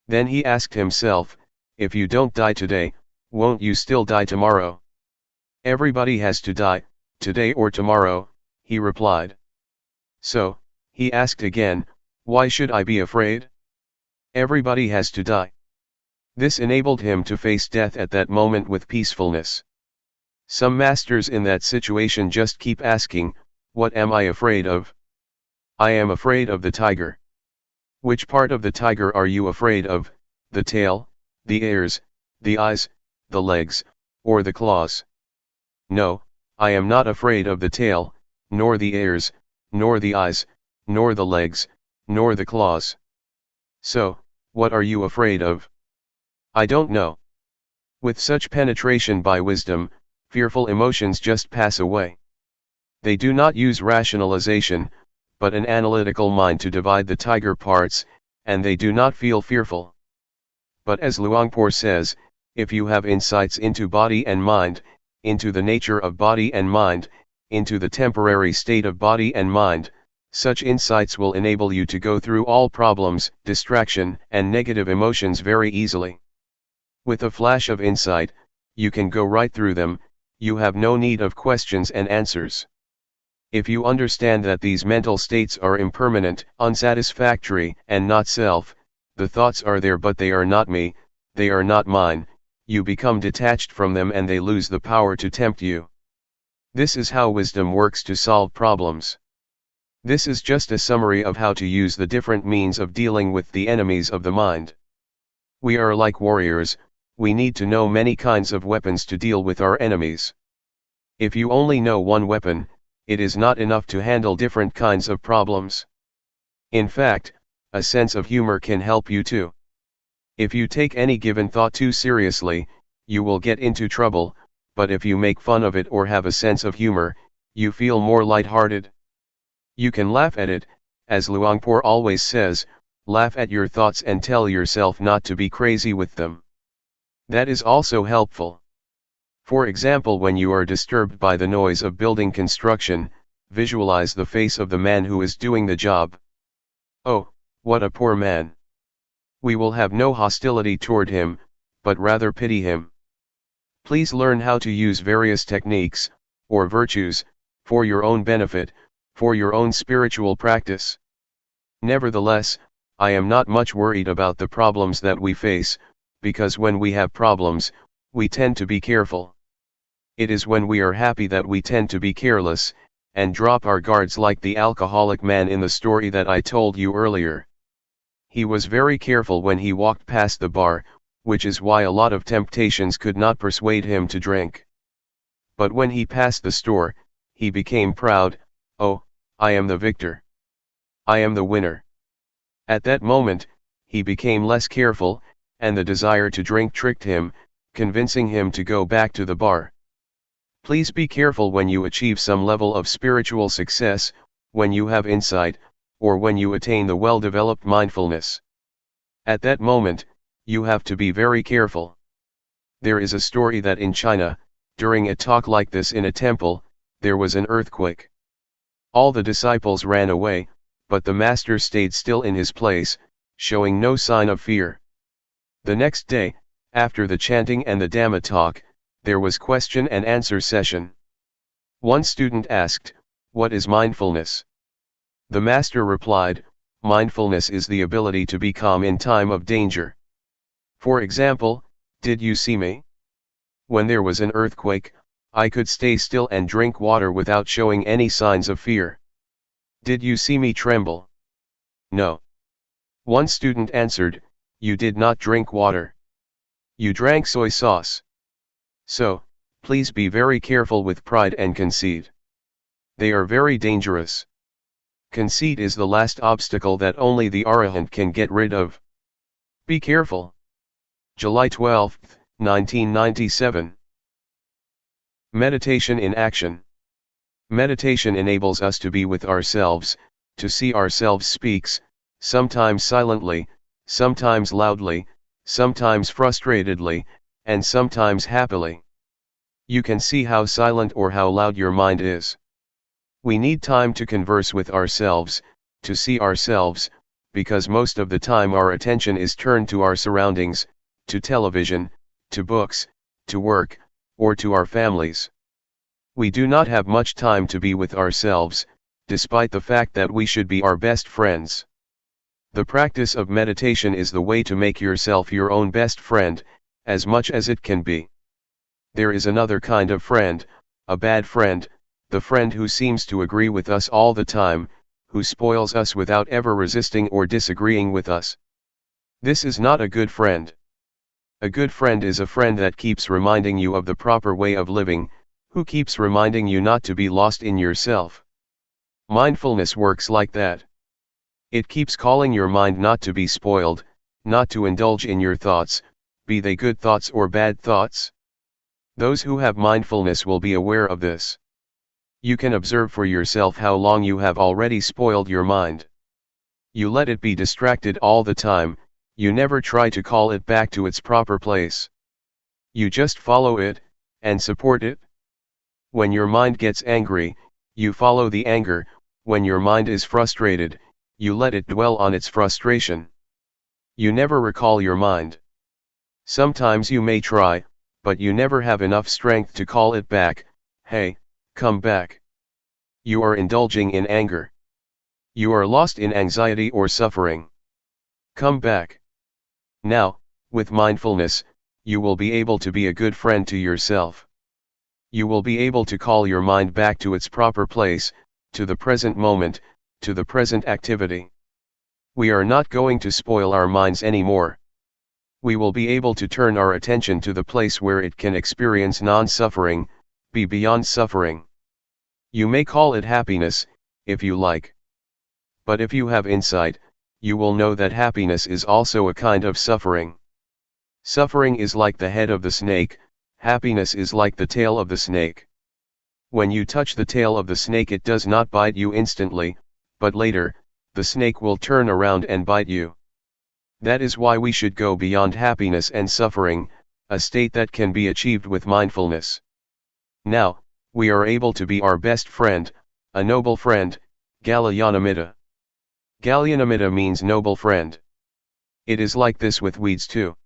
Then he asked himself, "If you don't die today, won't you still die tomorrow?" "Everybody has to die, today or tomorrow," he replied. So, he asked again, "Why should I be afraid? Everybody has to die." This enabled him to face death at that moment with peacefulness. Some masters in that situation just keep asking, What am I afraid of? I am afraid of the tiger. Which part of the tiger are you afraid of, the tail, the ears, the eyes, the legs, or the claws? No, I am not afraid of the tail, nor the ears, nor the eyes, nor the legs, nor the claws. So, what are you afraid of? I don't know. With such penetration by wisdom, fearful emotions just pass away. They do not use rationalization, but an analytical mind to divide the tiger parts, and they do not feel fearful. But as Luangpor says, if you have insights into body and mind, into the nature of body and mind, into the temporary state of body and mind, such insights will enable you to go through all problems, distraction, and negative emotions very easily. With a flash of insight, you can go right through them, you have no need of questions and answers. If you understand that these mental states are impermanent, unsatisfactory, and not self, the thoughts are there but they are not me, they are not mine, you become detached from them and they lose the power to tempt you. This is how wisdom works to solve problems. This is just a summary of how to use the different means of dealing with the enemies of the mind. We are like warriors, we need to know many kinds of weapons to deal with our enemies. If you only know one weapon, it is not enough to handle different kinds of problems. In fact, a sense of humor can help you too. If you take any given thought too seriously, you will get into trouble, but if you make fun of it or have a sense of humor, you feel more light-hearted. You can laugh at it, as Luangpor always says, laugh at your thoughts and tell yourself not to be crazy with them. That is also helpful. For example, when you are disturbed by the noise of building construction, visualize the face of the man who is doing the job. Oh, what a poor man! We will have no hostility toward him, but rather pity him. Please learn how to use various techniques, or virtues, for your own benefit, for your own spiritual practice. Nevertheless, I am not much worried about the problems that we face, because when we have problems, we tend to be careful. It is when we are happy that we tend to be careless, and drop our guards like the alcoholic man in the story that I told you earlier. He was very careful when he walked past the bar, which is why a lot of temptations could not persuade him to drink. But when he passed the store, he became proud. Oh, I am the victor. I am the winner. At that moment, he became less careful, and the desire to drink tricked him, convincing him to go back to the bar. Please be careful when you achieve some level of spiritual success, when you have insight, or when you attain the well-developed mindfulness. At that moment, you have to be very careful. There is a story that in China, during a talk like this in a temple, there was an earthquake. All the disciples ran away, but the master stayed still in his place, showing no sign of fear. The next day, after the chanting and the Dhamma talk, there was question and answer session. One student asked, "What is mindfulness?" The master replied, "Mindfulness is the ability to be calm in time of danger. For example, did you see me? When there was an earthquake, I could stay still and drink water without showing any signs of fear. Did you see me tremble? No." One student answered, "You did not drink water. You drank soy sauce." So, please be very careful with pride and conceit. They are very dangerous. Conceit is the last obstacle that only the Arahant can get rid of. Be careful. July 12, 1997. Meditation in action. Meditation enables us to be with ourselves, to see ourselves speaks, sometimes silently, sometimes loudly, sometimes frustratedly, and sometimes happily. You can see how silent or how loud your mind is. We need time to converse with ourselves, to see ourselves, because most of the time our attention is turned to our surroundings, to television, to books, to work, or to our families. We do not have much time to be with ourselves, despite the fact that we should be our best friends. The practice of meditation is the way to make yourself your own best friend, as much as it can be. There is another kind of friend, a bad friend, the friend who seems to agree with us all the time, who spoils us without ever resisting or disagreeing with us. This is not a good friend. A good friend is a friend that keeps reminding you of the proper way of living, who keeps reminding you not to be lost in yourself. Mindfulness works like that. It keeps calling your mind not to be spoiled, not to indulge in your thoughts, be they good thoughts or bad thoughts. Those who have mindfulness will be aware of this. You can observe for yourself how long you have already spoiled your mind. You let it be distracted all the time, you never try to call it back to its proper place. You just follow it, and support it. When your mind gets angry, you follow the anger. When your mind is frustrated, you let it dwell on its frustration. You never recall your mind. Sometimes you may try, but you never have enough strength to call it back. Hey, come back. You are indulging in anger. You are lost in anxiety or suffering. Come back. Now, with mindfulness, you will be able to be a good friend to yourself. You will be able to call your mind back to its proper place, to the present moment, to the present activity. We are not going to spoil our minds anymore. We will be able to turn our attention to the place where it can experience non-suffering, be beyond suffering. You may call it happiness, if you like. But if you have insight, you will know that happiness is also a kind of suffering. Suffering is like the head of the snake, happiness is like the tail of the snake. When you touch the tail of the snake, it does not bite you instantly, but later, the snake will turn around and bite you. That is why we should go beyond happiness and suffering, a state that can be achieved with mindfulness. Now, we are able to be our best friend, a noble friend, Galyanamitta. Galyanamitta means noble friend. It is like this with weeds too.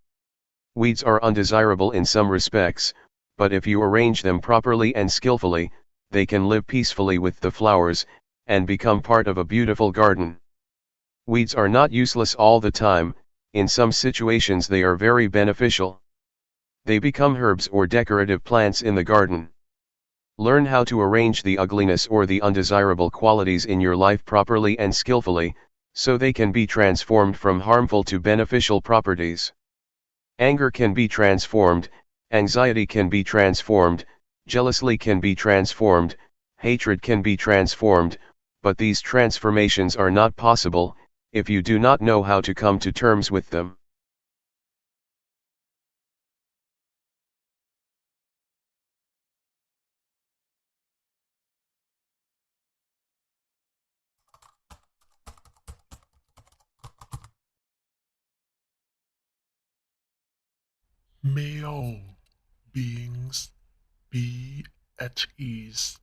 Weeds are undesirable in some respects, but if you arrange them properly and skillfully, they can live peacefully with the flowers, and become part of a beautiful garden. Weeds are not useless all the time, in some situations they are very beneficial. They become herbs or decorative plants in the garden. Learn how to arrange the ugliness or the undesirable qualities in your life properly and skillfully, so they can be transformed from harmful to beneficial properties. Anger can be transformed, anxiety can be transformed, jealousy can be transformed, hatred can be transformed, but these transformations are not possible, if you do not know how to come to terms with them. May all beings be at ease,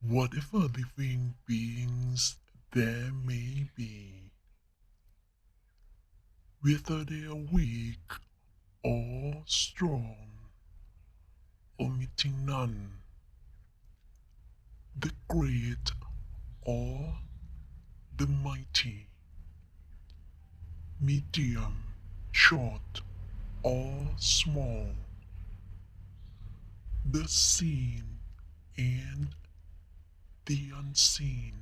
whatever living beings there may be, whether they are weak or strong, omitting none, the great or the mighty, medium, short or small, the seen and the unseen,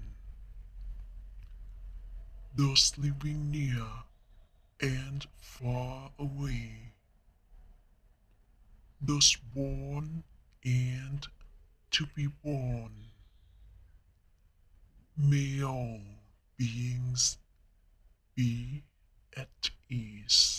those living near and far away, those born and to be born. May all beings be at ease.